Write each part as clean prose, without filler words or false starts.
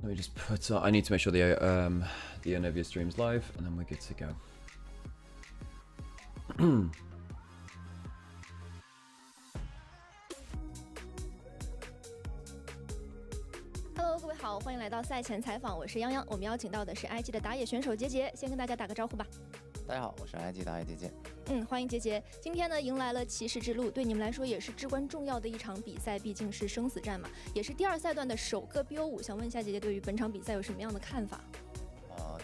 Let me just put. I need to make sure the Novia stream's live, and then we're good to go. Hello， 各位好，欢迎来到赛前采访，我是泱泱。我们邀请到的是 IG 的打野选手杰杰，先跟大家打个招呼吧。大家好，我是 IG 打野杰杰。欢迎杰杰。今天呢，迎来了骑士之路，对你们来说也是至关重要的一场比赛，毕竟是生死战嘛，也是第2赛段的首个 BO5。想问一下杰杰，对于本场比赛有什么样的看法？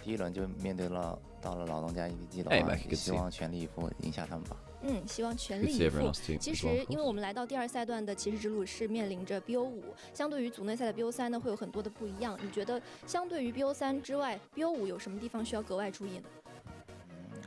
第一轮就面对到了老东家 EDG 的话，也希望全力以赴赢下他们吧。希望全力以赴。其实，因为我们来到第2赛段的骑士之路是面临着 BO5，相对于组内赛的 BO3呢，会有很多的不一样。你觉得相对于 BO3 之外 ，BO5 有什么地方需要格外注意呢？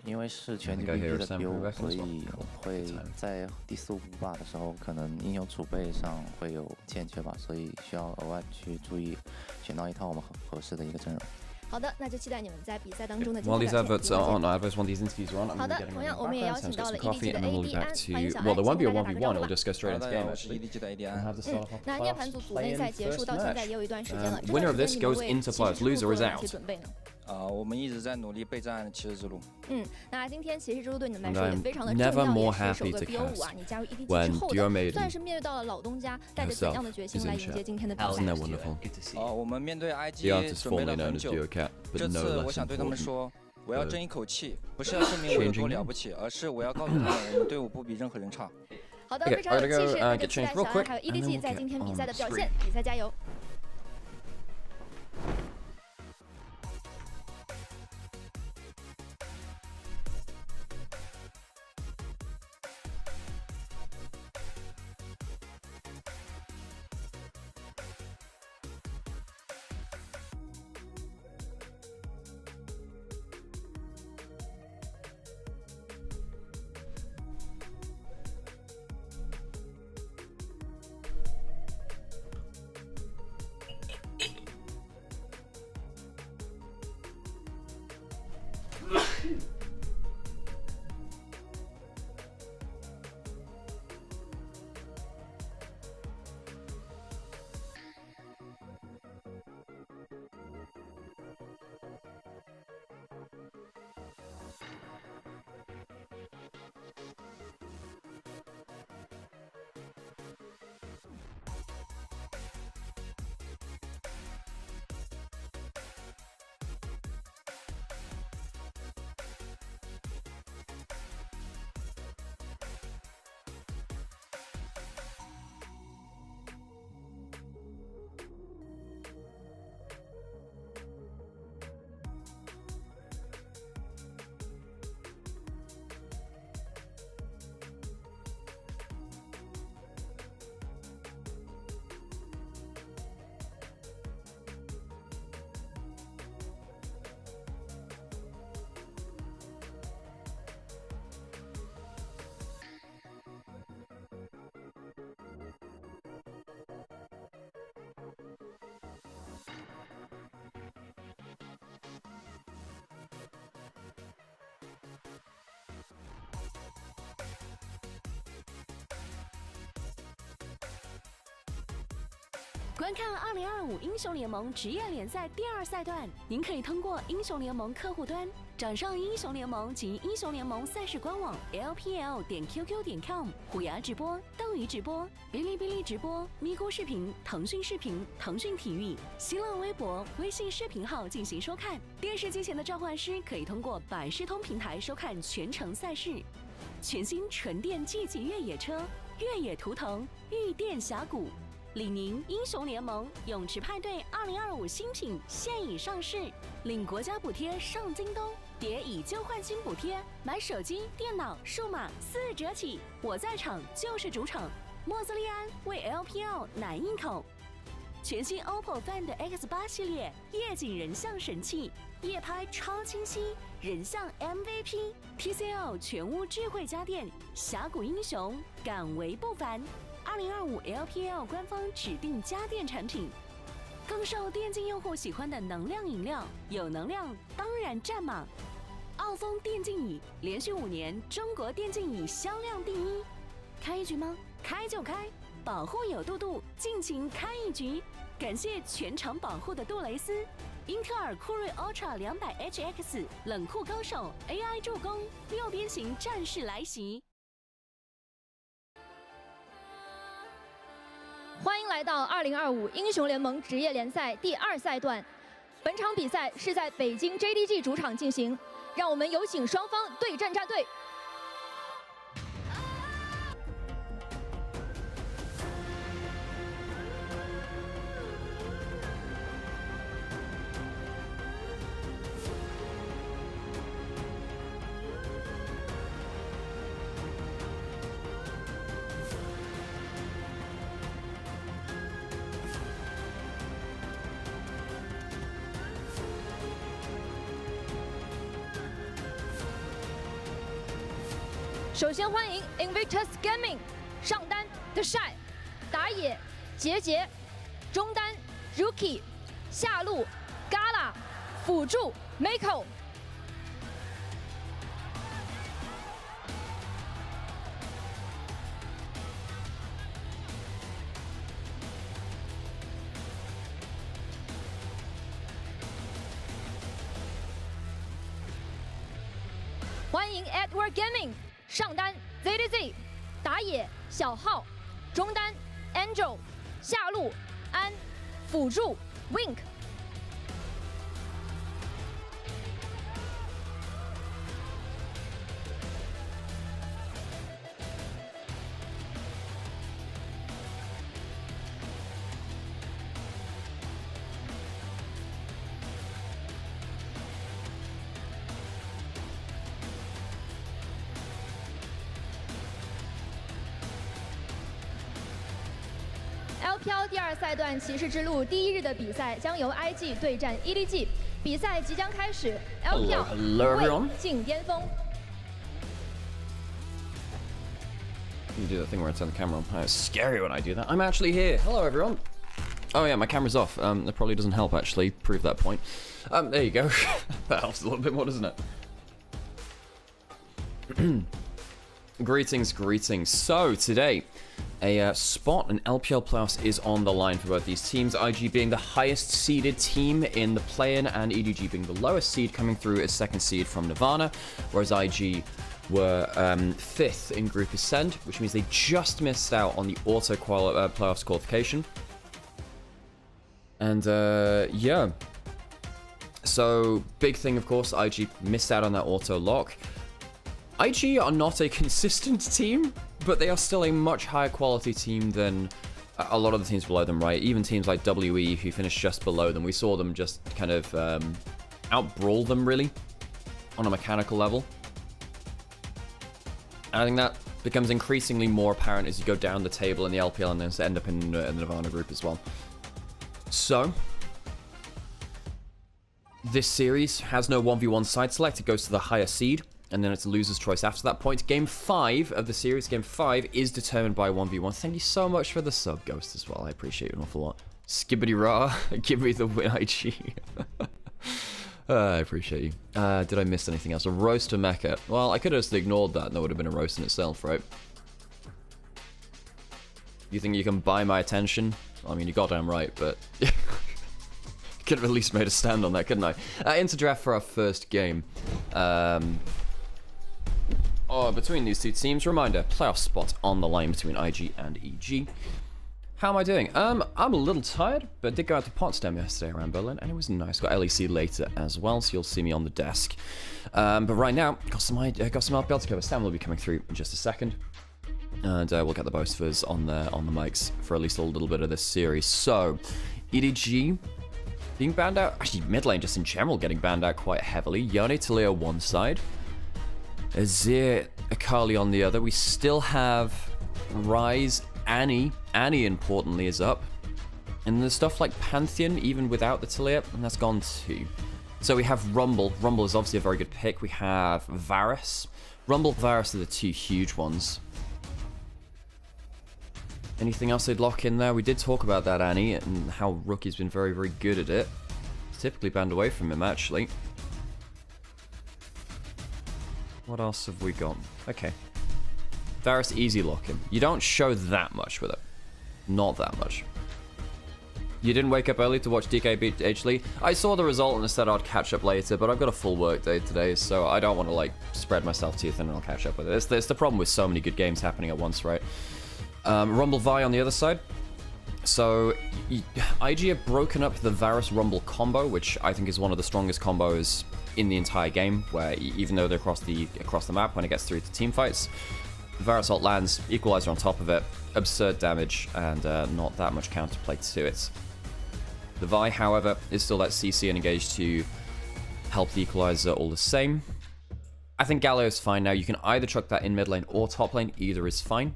因为是全局 BD 的 BO5，所以会在第4、5把的时候，可能英雄储备上会有欠缺吧，所以需要额外去注意，选到一套我们合适的一个阵容。好的，那就期待你们在比赛当中的精 While 彩 these 表 adverts 现。are on, while these interviews are on, I'm 好的， getting 同样 my 我们也邀 background, 请 so 到 just 了 some coffee, EDG 的 and then we'll be AD back to. 欢迎小 Well, there 安， won't be a 请大家打个招 1v1, 呼 it'll 吧。just go straight into game 我是 actually. EDG 的 AD And have the start off 那涅槃组组内赛结束到现在也有一段时间了，这 Winner 段 of 时 this 间你们 goes 为 into 骑士 players. 之路 Loser 做 is 了哪些 out. 准备呢？我们一直在努力备战骑士之路。那今天骑士之路对你们来 And 说也 I'm 非常的重 never 要， more 也是首 happy 个 to BO5 啊！ cast 你加入 EDG 之 when 后 Duo 的， Maiden 算是面对到了老东家，带着怎样的决心 is 来 in 迎接 chat. 今天的比赛 Isn't that wonderful? 我们面对 The IG artist 准备 formerly 了 known 很 as 久。 Duo Cat, 这 but no 次我 less 想对他们 important. 说，我要争一口气，不是要证明我有多了不起，而是我要告诉他们，我们队伍不比任何人差。好的，非常有气势，那就期待 get 小 changed real 安 quick, 还有 and then EDG we'll 在 get 今天比 on 赛的表 screen. 现，比赛加油！观看2025英雄联盟职业联赛第2赛段，您可以通过英雄联盟客户端掌上英雄联盟及英雄联盟赛事官网 LPL.QQ.com、虎牙直播、斗鱼直播、哔哩哔哩直播、咪咕视频、腾讯视频、腾讯体育、新浪微博、微信视频号进行收看。电视机前的召唤师可以通过百视通平台收看全程赛事。全新纯电 G 级越野车，越野图腾，御电峡谷。李宁英雄联盟泳池派对2025新品现已上市，领国家补贴上京东，叠以旧换新补贴，买手机、电脑、数码4折起。我在场就是主场，莫兹利安为 LPL 奶一口。全新 OPPO Find X8 系列夜景人像神器，夜拍超清晰，人像 MVP。TCL 全屋智慧家电，峡谷英雄敢为不凡。2025 LPL 官方指定家电产品，更受电竞用户喜欢的能量饮料，有能量当然占嘛。傲风电竞椅连续5年中国电竞椅销量第1，开一局吗？开就开，保护有度度，尽情开一局。感谢全场保护的杜蕾斯。英特尔酷睿 Ultra 200HX 冷酷高手 AI 助攻，六边形战士来袭。欢迎来到2025英雄联盟职业联赛第2赛段。本场比赛是在北京 JDG 主场进行，让我们有请双方对阵战队。首先欢迎 Invictus Gaming 上单 The Shy， 打野杰杰，中单 Rookie， 下路 Gala， 辅助 Mako。欢迎 Edward Gaming。上单 ZDZ， 打野小号，中单 Angel， 下路安，辅助 Wink。LPL 第2赛段骑士之路第1日的比赛将由 IG 对战 EDG， 比赛即将开始 ，LPL 进巅峰。You do that thing where I turn the camera on. It's scary when I do that. I'm actually here. Hello, everyone. Oh yeah, my camera's off. That probably doesn't help actually prove that point. There you go. That helps a little bit more, doesn't it? Greetings. So today, a spot in LPL Playoffs is on the line for both these teams. IG being the highest seeded team in the play-in, and EDG being the lowest seed, coming through as 2nd seed from Nirvana, whereas IG were 5th in Group Ascent, which means they just missed out on the auto playoffs qualification. And yeah, so big thing, of course, IG missed out on that auto lock. IG are not a consistent team, but they are still a much higher quality team than a lot of the teams below them, right? Even teams like WE, who finished just below them, we saw them just kind of out-brawl them, really, on a mechanical level. And I think that becomes increasingly more apparent as you go down the table in the LPL and then end up in the Nirvana group as well. So, this series has no 1v1 side select, it goes to the higher seed. And then it's a loser's choice after that point. Game 5 of the series, Game 5, is determined by 1v1. Thank you so much for the sub, Ghost, as well. I appreciate it an awful lot. Skibbity rah, give me the win, IG. I appreciate you. Did I miss anything else? A roast to Mecha. Well, I could have just ignored that, and that would have been a roast in itself, right? You think you can buy my attention? I mean, you're goddamn right, but... could have at least made a stand on that, couldn't I? Into draft for our first game. Between these two teams, reminder, playoff spot on the line between IG and EG. How am I doing? I'm a little tired, but I did go out to Potsdam yesterday around Berlin, and it was nice. Got LEC later as well, so you'll see me on the desk. But right now, got some LPL to cover. Stan will be coming through in just a second, and we'll get the boasters on the mics for at least a little bit of this series. So, EDG being banned out. Actually, mid lane just in general getting banned out quite heavily. Yone Taleo one side. Azir Akali on the other. We still have Ryze, Annie. Annie, importantly, is up. And there's stuff like Pantheon, even without the Taliyah, and that's gone too. So we have Rumble. Rumble is obviously a very good pick. We have Varus. Rumble, Varus are the two huge ones. Anything else they'd lock in there? We did talk about that, Annie, and how Rookie's been very, very good at it. Typically banned away from him, actually. What else have we got? Okay. Varus easy lock him. You don't show that much with it. Not that much. You didn't wake up early to watch DK beat H. Lee? I saw the result and said I'd catch up later, but I've got a full work day today, so I don't want to, like, spread myself too thin and I'll catch up with it. It's the problem with so many good games happening at once, right? Rumble Vi on the other side. So, IG have broken up the Varus Rumble combo, which I think is one of the strongest combos in the entire game, where even though they're across the map, when it gets through to team fights, Varus ult lands, Equalizer on top of it, absurd damage, and not that much counterplay to it. The Vi, however, is still that CC and engage to help the Equalizer all the same. I think Galio's fine now. You can either chuck that in mid lane or top lane, either is fine.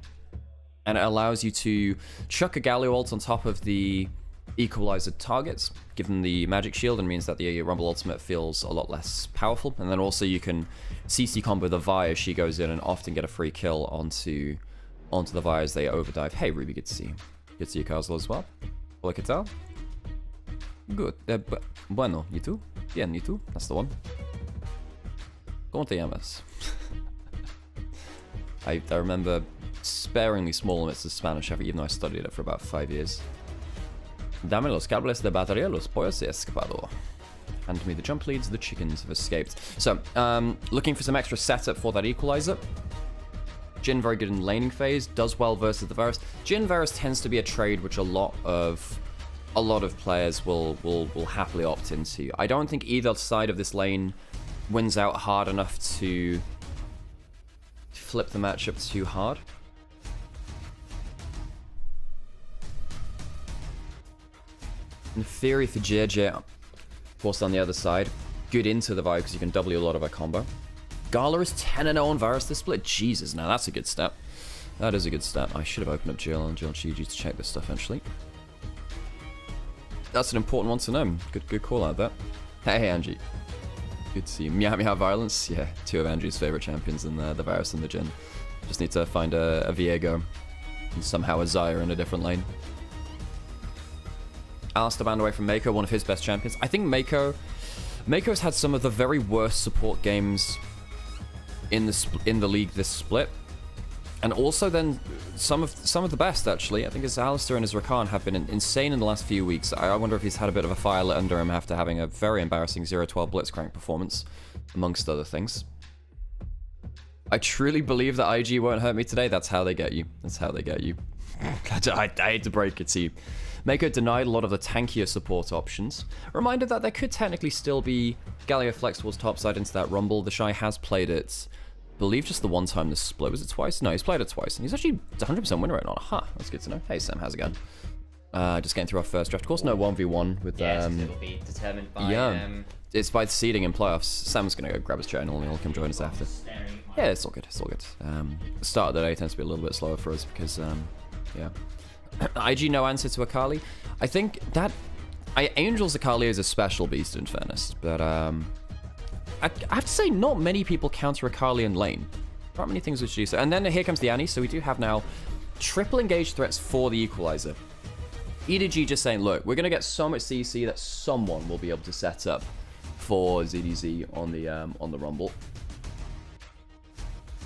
And it allows you to chuck a Galio ult on top of the Equalizer targets, give them the magic shield, and means that the Rumble ultimate feels a lot less powerful. And then also you can CC combo the Vi as she goes in and often get a free kill onto the Vi as they overdive. Hey Ruby, good to see you. Good to see you, Kazel, as well. Hola, ¿qué tal? Good. Bueno, ¿y tú? Bien, ¿y tú? That's the one. ¿Cómo te llamas? I remember sparingly small amounts of Spanish, even though I studied it for about 5 years. Dame los cables de batería, los pollos se escapado. Hand me the jump leads, the chickens have escaped. So, looking for some extra setup for that Equalizer. Jhin very good in laning phase, does well versus the Varus. Jhin Varus tends to be a trade which a lot of players will happily opt into. I don't think either side of this lane wins out hard enough to flip the matchup too hard. In theory for JJ, of course on the other side, good into the Vi because you can double a lot of a combo. Gala is 10-0 on Varus this split. Jesus, now that's a good stat. That is a good stat. I should have opened up GL and GG to check this stuff eventually. That's an important one to know. Good call out there. Hey Angie. Good to see you. Meow Meow Violence. Yeah, two of Angie's favorite champions in the Varus and the Jhin. Just need to find a Viego and somehow a Xayah in a different lane. Alistair banned away from Mako, one of his best champions. I think Mako's had some of the very worst support games in the league this split. And also then some of the best, actually. I think his Alistair and his Rakan have been insane in the last few weeks. I wonder if he's had a bit of a fire lit under him after having a very embarrassing 0-12 Blitzcrank performance, amongst other things. I truly believe that IG won't hurt me today. That's how they get you. That's how they get you. I hate to break it to you. Mako denied a lot of the tankier support options. Reminder that there could technically still be Galio flex towards topside into that Rumble. The Shy has played it, I believe, just the one time this split. Was it twice? No, he's played it twice. And he's actually 100% win rate on it. Huh, that's good to know. Hey Sam, how's it going? Just getting through our first draft. Of course, no 1v1 with... Yeah, it'll be determined by... it's by the seeding in playoffs. Sam's going to go grab his channel and he'll come join us after. Yeah, it's all good. It's all good. The start of the day tends to be a little bit slower for us because, yeah. IG no answer to Akali. I think that Angel's Akali is a special beast in fairness, but I have to say not many people counter Akali in lane. Not many things which do so. And then here comes the Annie, so we do have now triple engaged threats for the Equalizer. EDG just saying, look, we're going to get so much CC that someone will be able to set up for ZDZ on the Rumble.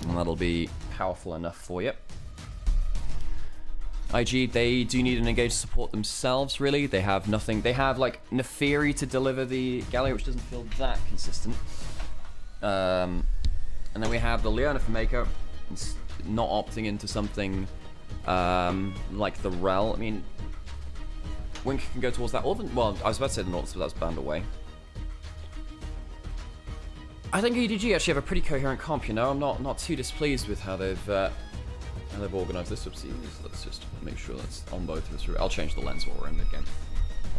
And that'll be powerful enough for you. IG, they do need an engaged support themselves, really. They have nothing. They have, like, Neferi to deliver the Galio, which doesn't feel that consistent. And then we have the Leona for Mako, not opting into something like the Rel. I mean, Wink can go towards that. Well, I was about to say the Nautilus, but that's banned away. I think EDG actually have a pretty coherent comp, you know? I'm not too displeased with how they've organised this subseason. So let's just make sure that's on both of us. I'll change the lens while we're in mid-game.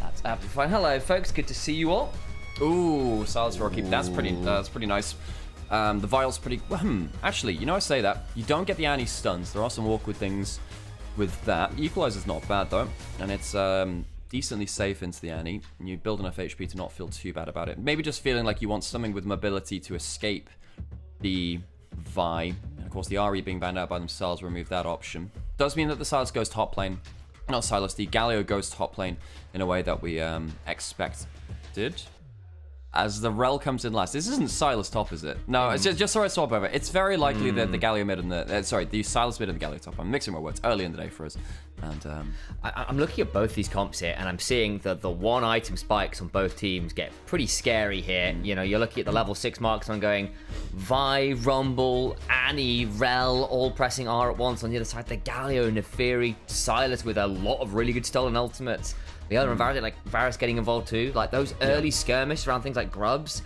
That's absolutely fine. Hello, folks. Good to see you all. Ooh, Silence for our keep. That's pretty nice. The Vial's pretty... actually, you know, I say that. You don't get the Annie stuns. There are some awkward things with that. Equalizer's not bad, though. And it's decently safe into the Annie. And you build enough HP to not feel too bad about it. Maybe just feeling like you want something with mobility to escape the Vi. And of course, the RE being banned out by themselves remove that option. Does mean that the Silas goes top lane. Not Silas, the Galio goes top lane in a way that we expected. As the Rel comes in last. This isn't Silas top, is it? No, it's just so I swap over. It's very likely that the Galio mid and the Silas mid and the Galio top. I'm mixing my words early in the day for us. And I'm looking at both these comps here, and I'm seeing the one item spikes on both teams get pretty scary here. You know, you're looking at the level 6 marks on going Vi, Rumble, Annie, Rel, all pressing R at once. On the other side, the Galio, Neferi, Silas with a lot of really good stolen ultimates. The other Varus, like Varus getting involved too. Like those early skirmishes around things like Grubs,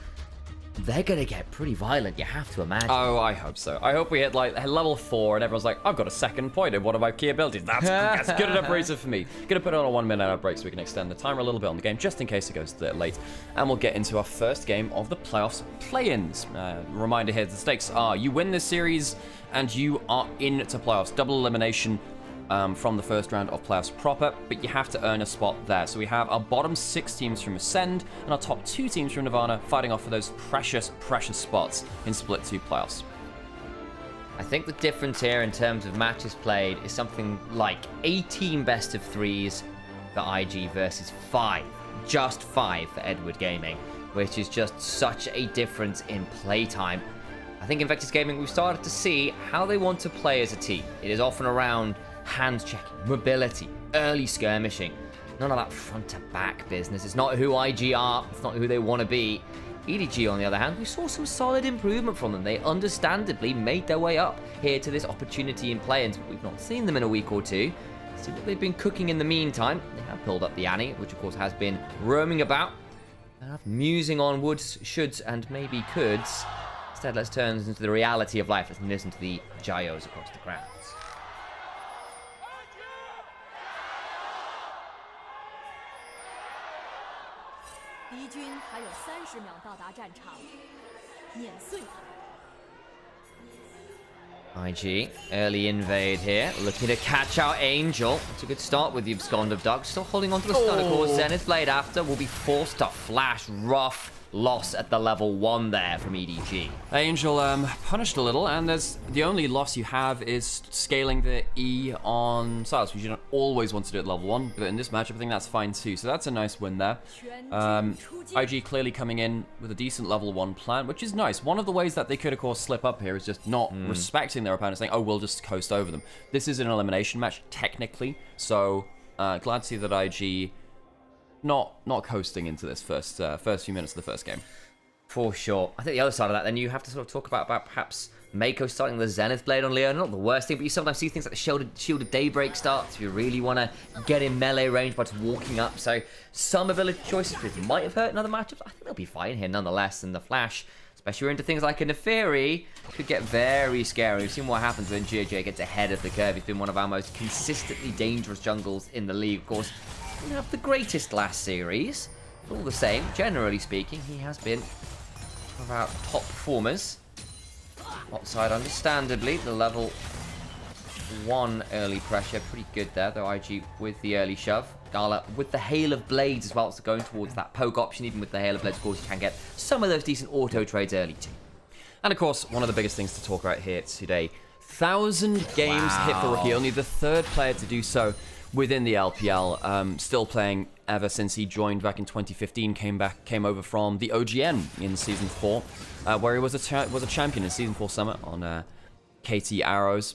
they're going to get pretty violent, you have to imagine. Oh, I hope so. I hope we hit like level 4 and everyone's like, I've got a second point in one of my key abilities. That's good enough reason for me. Gonna put on a 1 minute outbreak so we can extend the timer a little bit on the game, just in case it goes late. And we'll get into our first game of the playoffs play-ins. Reminder here, the stakes are you win this series and you are into playoffs. Double elimination from the first round of playoffs proper, but you have to earn a spot there. So we have our bottom 6 teams from Ascend and our top 2 teams from Nirvana fighting off for those precious spots in Split 2 playoffs. I think the difference here in terms of matches played is something like 18 best of 3s for IG versus 5. Just 5 for Edward Gaming, which is just such a difference in playtime. I think in Invictus Gaming we've started to see how they want to play as a team. It is often around hand checking, mobility, early skirmishing. None of that front to back business. It's not who IG are, it's not who they want to be. EDG, on the other hand, we saw some solid improvement from them. They understandably made their way up here to this opportunity in play-ins. We've not seen them in a week or two. See what they've been cooking in the meantime. They have pulled up the Annie, which of course has been roaming about. Musing on woulds, shoulds, and maybe coulds. Instead, let's turn into the reality of life. Let's listen to the gyos across the grounds. 敌军还有30秒到达战场，碾碎他。 IG, early invade here, looking to catch out Angel. It's a good start with the Abscond of Duck, still holding on to the stun, of course. Zenith Blade after will be forced to flash. Rough loss at the level 1 there from EDG. Angel punished a little, and there's the only loss you have is scaling the E on Silas, which you don't always want to do at level 1, but in this matchup I think that's fine too, so that's a nice win there. IG clearly coming in with a decent level 1 plan, which is nice. One of the ways that they could of course slip up here is just not respecting their opponent, saying, oh, we'll just coast over them. This is an elimination match, technically, so glad to see that IG not coasting into this first few minutes of the first game. For sure. I think the other side of that, then you have to sort of talk about perhaps Mako starting the Zenith Blade on Leon. Not the worst thing, but you sometimes see things like the shielded Daybreak starts if you really want to get in melee range by just walking up. So some ability choices which might have hurt in other matchups. I think they'll be fine here nonetheless. And the Flash, especially into things like a Neferi, could get very scary. We've seen what happens when GJ gets ahead of the curve. He's been one of our most consistently dangerous jungles in the league. Of course, didn't have the greatest last series. All the same, generally speaking, he has been one of our top performers. Outside, understandably, the level 1 early pressure, pretty good there, though IG with the early shove. Gala with the Hail of Blades as well, so going towards that poke option. Even with the Hail of Blades, of course, you can get some of those decent auto trades early too. And of course, one of the biggest things to talk about here today, 1,000 games hit for Rookie, only the 3rd player to do so within the LPL, still playing ever since he joined back in 2015, came over from the OGN in Season 4, where he was a champion in Season 4 Summit on KT Arrows.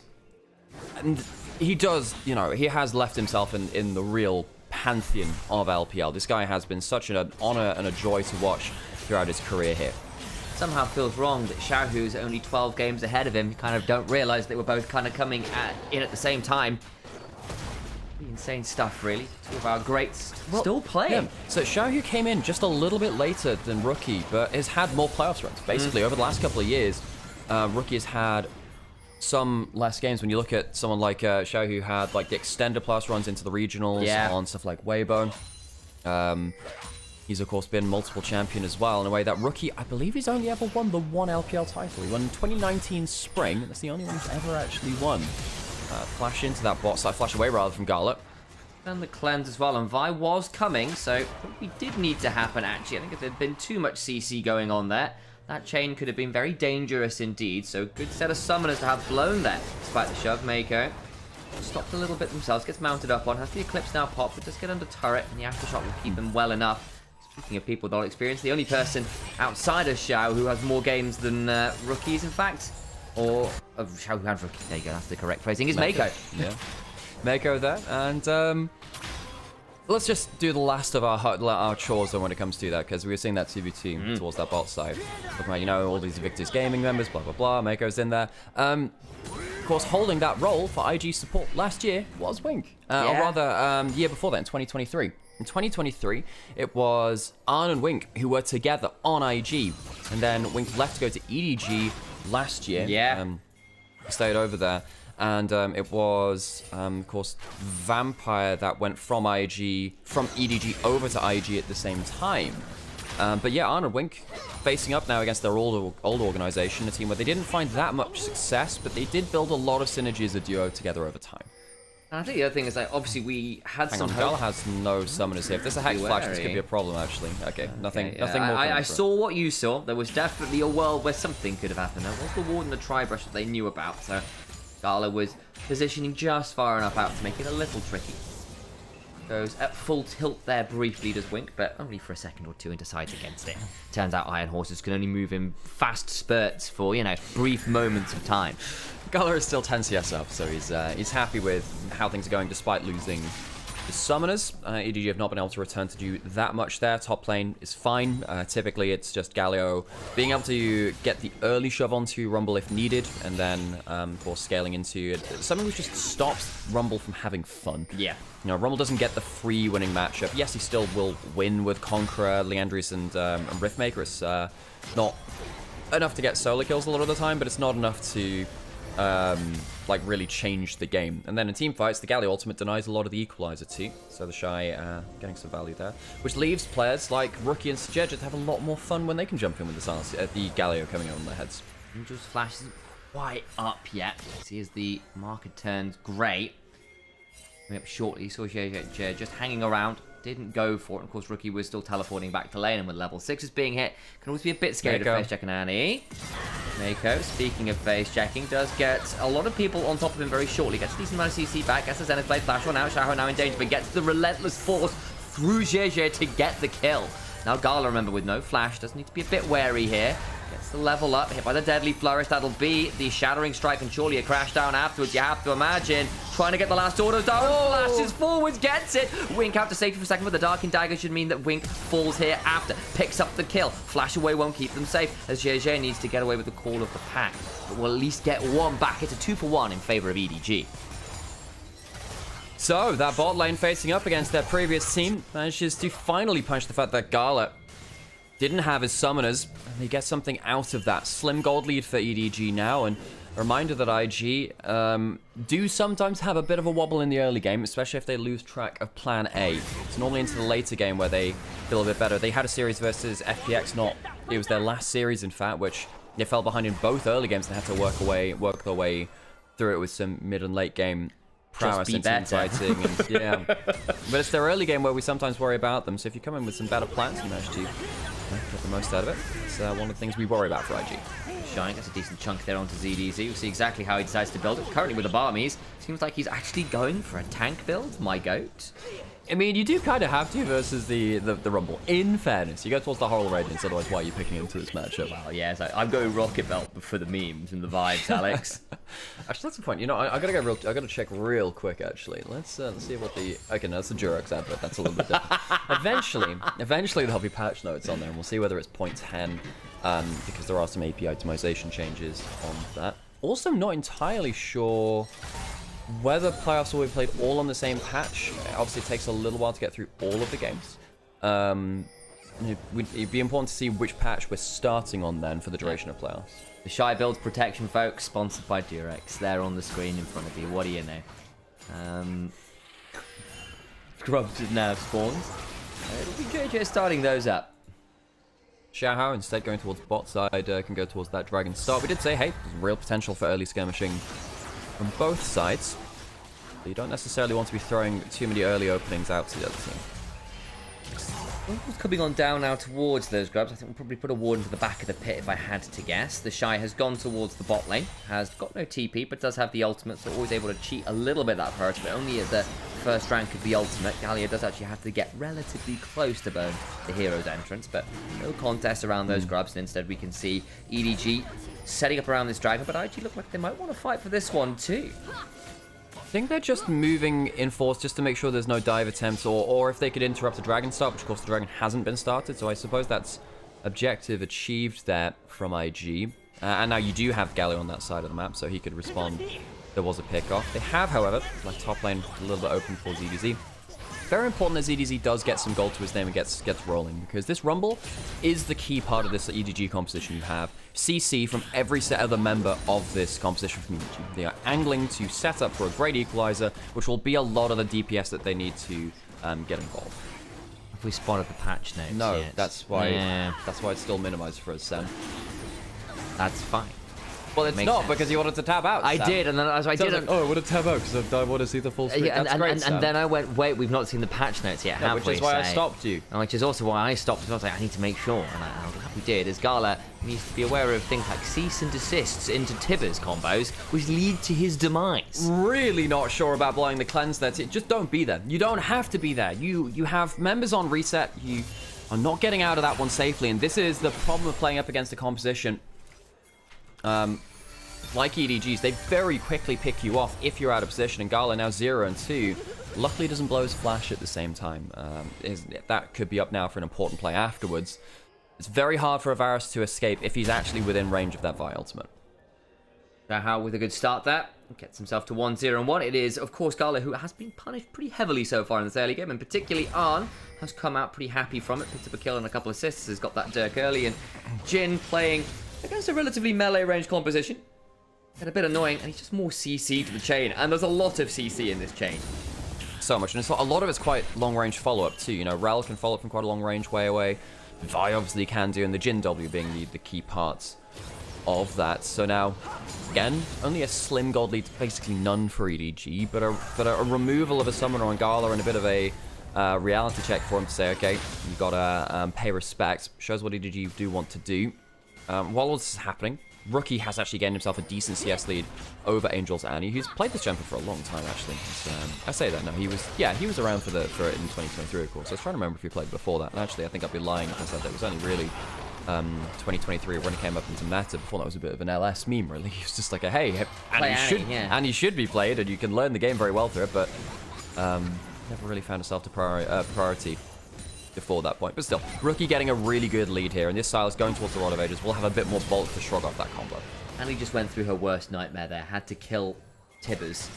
And he does, you know, he has left himself in the real pantheon of LPL. This guy has been such an honor and a joy to watch throughout his career here. Somehow feels wrong that Xiaohu's only 12 games ahead of him. You kind of don't realize they were both kind of coming in at the same time. Insane stuff, really. Two of our greats still playing. Yeah. So Xiaohu came in just a little bit later than Rookie, but has had more playoffs runs. Basically, over the last couple of years, Rookie has had some less games. When you look at someone like Xiaohu had like the extended playoffs runs into the regionals on stuff like Weibo. He's of course been multiple champion as well in a way that Rookie, I believe he's only ever won the 1 LPL title. He won in 2019 spring. That's the only one he's ever actually won. Flash into that bot side, flash away rather from Garlet. And the cleanse as well, and Vi was coming, so we did need to happen actually. I think if there'd been too much CC going on there, that chain could have been very dangerous indeed. So good set of summoners to have blown there, despite the shove. Mako stopped a little bit themselves, gets mounted up on, has the Eclipse now pop, but does get under turret, and the aftershock will keep them well enough. Speaking of people with all experience, the only person outside of Xiao who has more games than Rookies, in fact, or of Xiao who has Rookie, there you go, that's the correct phrasing, is Mako. Yeah. Mako there, and let's just do the last of our chores when it comes to that, because we were seeing that 2v2 towards that bot side. Talking about, you know, all these Victor's Gaming members, blah, blah, blah. Mako's in there. Of course, holding that role for IG support last year was Wink. Or rather, year before that, in 2023. In 2023, it was Arn and Wink who were together on IG. And then Wink left to go to EDG last year. Yeah. Stayed over there. And it was, of course, Vampire that went from EDG over to IG at the same time. But yeah, Arn and Wink facing up now against their old organization, a team where they didn't find that much success, but they did build a lot of synergy as a duo together over time. And I think the other thing is that obviously we had some hope. Gala has no summoners here. If there's a Hex Flash, this could be a problem, actually. Okay, nothing more. I saw what you saw. There was definitely a world where something could have happened. There was the ward and the Tri-Brush that they knew about, so Gala was positioning just far enough out to make it a little tricky. Goes at full tilt there briefly, does Wink, but only for a second or two and decides against it. Turns out Iron Horses can only move in fast spurts for, you know, brief moments of time. Gala is still 10 CS up, so he's happy with how things are going despite losing the summoners. EDG have not been able to return to do that much there. Top lane is fine. Typically, it's just Galio being able to get the early shove onto Rumble if needed, and then, of course, scaling into it. Something which just stops Rumble from having fun. Yeah. You know, Rumble doesn't get the free winning matchup. Yes, he still will win with Conqueror, Leandris, and Riftmaker. It's not enough to get solo kills a lot of the time, but it's not enough to like really change the game. And then in team fights, the Galio ultimate denies a lot of the equalizer too, so the Shy getting some value there, which leaves players like Rookie and Sjeja to have a lot more fun when they can jump in with the Galio coming on their heads. Angel's Flash isn't quite up yet. See as the marker turns grey. Coming up shortly, saw Sjeja just hanging around. Didn't go for it. Of course, Rookie was still teleporting back to lane, and with level 6s being hit, can always be a bit scared of face checking Annie. Mako, speaking of face checking, does get a lot of people on top of him very shortly. Gets a decent amount of CC back. Gets the Zenith Blade flash on out. Xiaohu now in danger, but gets the relentless force through Sjeja to get the kill. Now Gala, remember, with no flash, does need to be a bit wary here. Gets the level up, hit by the Deadly Flourish. That'll be the Shattering Strike, and surely a crash down afterwards. You have to imagine. Trying to get the last orders down. Flashes forwards, gets it. Wink out to safety for a second, but the Darkened Dagger should mean that Wink falls here after. Picks up the kill. Flash away won't keep them safe, as Sjeja needs to get away with the call of the pack. But we'll at least get one back. It's a 2-for-1 in favor of EDG. So, that bot lane facing up against their previous team manages to finally punch the fact that Gala didn't have his summoners, and they get something out of that. Slim gold lead for EDG now, and a reminder that IG do sometimes have a bit of a wobble in the early game, especially if they lose track of plan A. It's normally into the later game where they feel a bit better. They had a series versus FPX, it was their last series, in fact, which they fell behind in both early games and had to work their way through it with some mid and late game prowess and team fighting. And, yeah. But it's their early game where we sometimes worry about them, so if you come in with some better plans, you manage to get the most out of it. It's one of the things we worry about for IG. Shine gets a decent chunk there onto ZDZ. We'll see exactly how he decides to build it. Currently with the Barmies, seems like he's actually going for a tank build, my goat. I mean, you do kind of have to versus the Rumble. In fairness, you go towards the Horror Radiance, otherwise why are you picking into this matchup? Well, yeah, so I'm going Rocket Belt for the memes and the vibes, Alex. Actually, that's the point. You know, I gotta check real quick. Actually, let's see what the. Okay, no, that's a Durex advert. That's a little bit different. Eventually there'll be patch notes on there, and we'll see whether it's 0.10, because there are some API optimization changes on that. Also, not entirely sure whether playoffs will be played all on the same patch. Obviously, it takes a little while to get through all of the games. It'd be important to see which patch we're starting on then for the duration of playoffs. The Shy Builds Protection, folks, sponsored by Durex. They're on the screen in front of you. What do you know? Grubs now spawns. It'll be JJ starting those up. Xiaohu, instead going towards bot side, can go towards that Dragon start. We did say, hey, there's real potential for early skirmishing from both sides. But you don't necessarily want to be throwing too many early openings out to the other team. Coming on down now towards those grubs. I think we'll probably put a ward into the back of the pit if I had to guess. The Shy has gone towards the bot lane. Has got no TP, but does have the ultimate, so always able to cheat a little bit that first, but only at the first rank of the ultimate. Galio does actually have to get relatively close to burn the hero's entrance, but no contest around those grubs, and instead we can see EDG setting up around this dragon, but IG look like they might want to fight for this one too. think they're just moving in force just to make sure there's no dive attempts, or if they could interrupt the dragon start, which of course the dragon hasn't been started, so I suppose that's objective achieved there from IG. And now you do have Galio on that side of the map, so he could respond. There was a pick-off. They have, however, like top lane a little bit open for ZDZ. Very important that ZDZ does get some gold to his name and gets rolling, because this Rumble is the key part of this EDG composition. You have CC from every other member of this composition from EDG. They are angling to set up for a great equalizer, which will be a lot of the DPS that they need to get involved. Have we spotted the patch notes? No, yet? that's why it's still minimized for us, Sam. That's fine. Well, it's not, because you wanted to tab out, I Sam. did, and then I didn't. I want to tab out because I want to see the full screen. Yeah, That's great, Sam. and then I went, wait, we've not seen the patch notes yet, have we? Which is why I stopped you. And which is also why I stopped. I was like, I need to make sure, and I'm glad we did. As Gala needs to be aware of things like cease and desists into Tibbers combos, which lead to his demise. Really not sure about blowing the cleanse there. Just don't be there. You don't have to be there. You have members on reset. You are not getting out of that one safely, and this is the problem of playing up against a composition. Like EDGs, they very quickly pick you off if you're out of position, and Gala now 0 and 2. Luckily doesn't blow his flash at the same time. That could be up now for an important play afterwards. It's very hard for Avaris to escape if he's actually within range of that Vi ultimate. Now, with a good start there, gets himself to 1-0 and 1. It is, of course, Gala, who has been punished pretty heavily so far in this early game, and particularly Arn has come out pretty happy from it. Picked up a kill and a couple of assists, has got that Dirk early, and Jin playing against a relatively melee range composition. It's a bit annoying, and he's just more CC to the chain, and there's a lot of CC in this chain. So much, and it's a lot of it's quite long-range follow-up too. You know, Rel can follow up from quite a long range way away. Vi obviously can do, and the Jin W being the key parts of that. So now, again, only a slim gold lead, basically none for EDG, but a removal of a summoner on Gala and a bit of a reality check for him to say, okay, you gotta pay respect. Shows what EDG do want to do. While all this is happening, Rookie has actually gained himself a decent CS lead over Angel's Annie, who's played this champion for a long time, actually. I say that now. He was around for it in 2023, of course. I was trying to remember if he played before that, and actually I think I'd be lying if I said that it was only really 2023 when it came up into meta. Before that was a bit of an LS meme, really. He was just like a, hey, Annie should be played, and you can learn the game very well through it, but never really found itself to priority before that point. But still, Rookie getting a really good lead here, and this Silas going towards the Rod of Ages will have a bit more bulk to shrug off that combo. And he just went through her worst nightmare there. Had to kill Tibbers.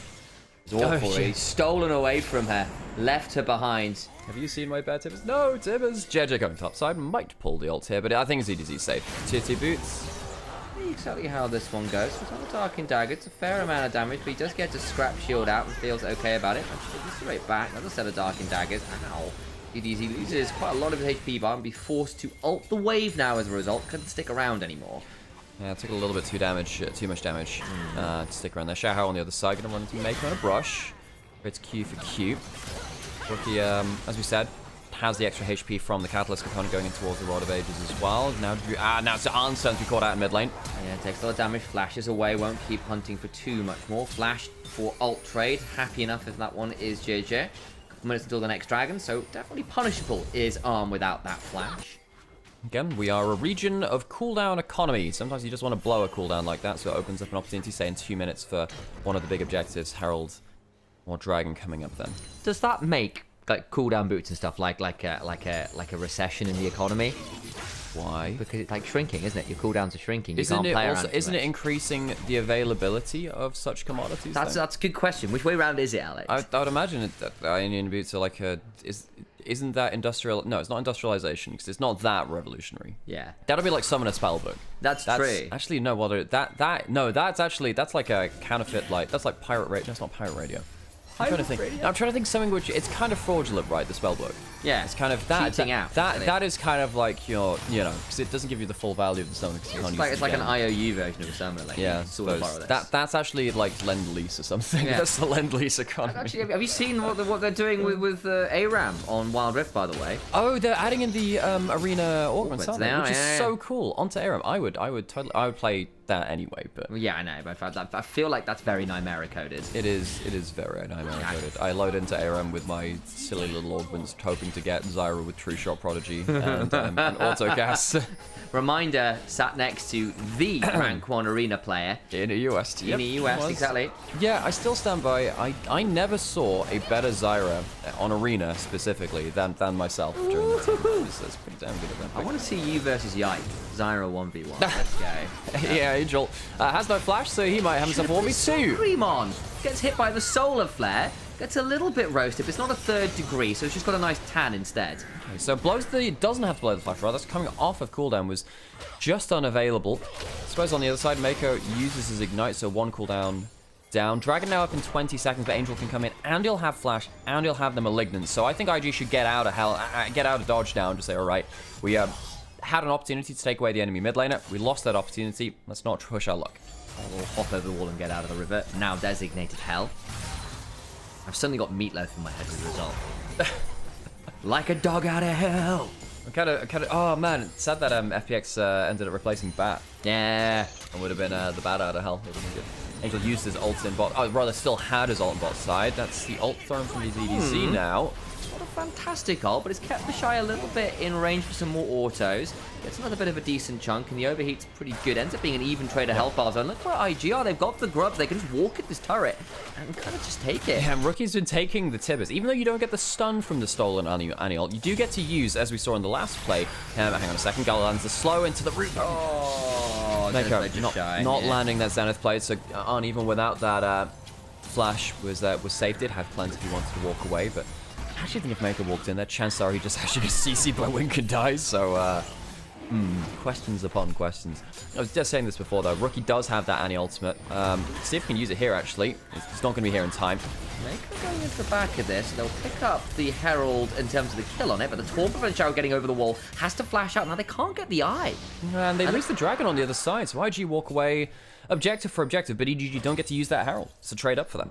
It was awful. He's stolen away from her, left her behind. Have you seen my bad Tibbers? No, Tibbers. JJ going topside, might pull the ult here, but I think ZDZ safe. Titty boots. Exactly how this one goes. He's on the Dark Dagger. It's a fair amount of damage, but he does get to scrap shield out and feels okay about it. Straight back. Another set of Dark Daggers. Ow. EDG loses quite a lot of his HP bar and be forced to ult the wave now as a result. Couldn't stick around anymore. Yeah, it took a little bit too much damage to stick around there. Xiaohao on the other side, going to run into Maker on a brush. It's Q for Q. Rookie, as we said, has the extra HP from the Catalyst component going in towards the Rod of Ages as well. Now it's Arn's turn to be caught out in mid lane. Yeah, takes a lot of damage, flashes away, won't keep hunting for too much more. Flash for ult trade. Happy enough if that one is JJ. Minutes until the next dragon, so definitely punishable is Arm without that flash. Again, we are a region of cooldown economy. Sometimes you just want to blow a cooldown like that, so it opens up an opportunity, say in 2 minutes for one of the big objectives, Herald or Dragon coming up then. Does that make like cooldown boots and stuff like a recession in the economy? Why? Because it's like shrinking, isn't it? Your cooldowns are shrinking. Isn't it increasing the availability of such commodities? That's a good question. Which way around is it, Alex? I would imagine that Ionian boots are like isn't that industrial? No, it's not industrialization because it's not that revolutionary. Yeah, that'll be like summon a spellbook. That's true. Actually, no. That's like a counterfeit. Like that's like pirate radio. No, it's not pirate radio. I'm trying to think something which it's kind of fraudulent, right? The spellbook. Yeah, it's kind of that. Cheating out. That is kind of like your, because it doesn't give you the full value of the summon. It's like an IOU version of a summoner. Like, yeah, that's actually like Lend-Lease or something. Yeah. That's the Lend-Lease economy. Actually, have you seen what they're doing with ARAM on Wild Rift, by the way? Oh, they're adding in the arena augments, aren't they? Which is so cool. Onto ARAM, I would play that anyway, but yeah, I know, but I feel like that's very Nymaera coded. It is very Nymaera coded. I load into ARAM with my silly little augments, hoping to get Zyra with True Shot Prodigy and auto gas. Reminder, sat next to the rank 1 arena player. In the US. In the US, exactly. Yeah, I still stand by. I never saw a better Zyra on arena specifically than myself during the team. That's pretty damn good at that. I want to see you versus Yike. Zyra 1v1. Let's go. Yeah, Angel has no flash, so he might have himself a 1v2. Cream on. Gets hit by the solar flare. Gets a little bit roasted, but it's not a 3rd degree, so it's just got a nice tan instead. Okay, so doesn't have to blow the flash rod. That's coming off of cooldown, was just unavailable. I suppose on the other side, Mako uses his ignite, so 1 cooldown down. Dragon now up in 20 seconds, but Angel can come in, and he'll have flash, and he'll have the malignant. So I think IG should get out of dodge now and just say, all right, we had an opportunity to take away the enemy mid laner. We lost that opportunity. Let's not push our luck. We'll hop over the wall and get out of the river. Now designated hell. I've suddenly got meatloaf in my head as a result. Like a dog out of hell. Oh man, it's sad that FPX ended up replacing Bat. Yeah. It would have been the Bat out of hell. It would have been good. Angel used his ult in bot. Oh, rather, still had his ult in bot side. That's the ult thrown from his EDC now. Not a fantastic ult, but it's kept the Shy a little bit in range for some more autos. Gets another bit of a decent chunk, and the overheat's pretty good. Ends up being an even trade of health bars. And look where IG are. They've got the grubs. They can just walk at this turret and kind of just take it. Yeah, and Rookie's been taking the tibbers. Even though you don't get the stun from the stolen Annie ult, you do get to use, as we saw in the last play. Hang on a second. Gal lands the slow into the root. Oh, Mako not landing that Zenith play, so Arn, even without that flash, was safe. Did have plenty if he wanted to walk away, but I actually think if Mako walked in there, chances are he just actually gets CC'd by Wink and dies, so questions upon questions. I was just saying this before though, Rookie does have that Annie ultimate. See if he can use it here actually. It's not going to be here in time. Mako going into the back of this. They'll pick up the Herald in terms of the kill on it, but the Torpor and Shadow getting over the wall has to flash out. Now they can't get the eye. And they lose the Dragon on the other side, so IG walk away objective for objective, but EDG don't get to use that Herald. It's a trade up for them.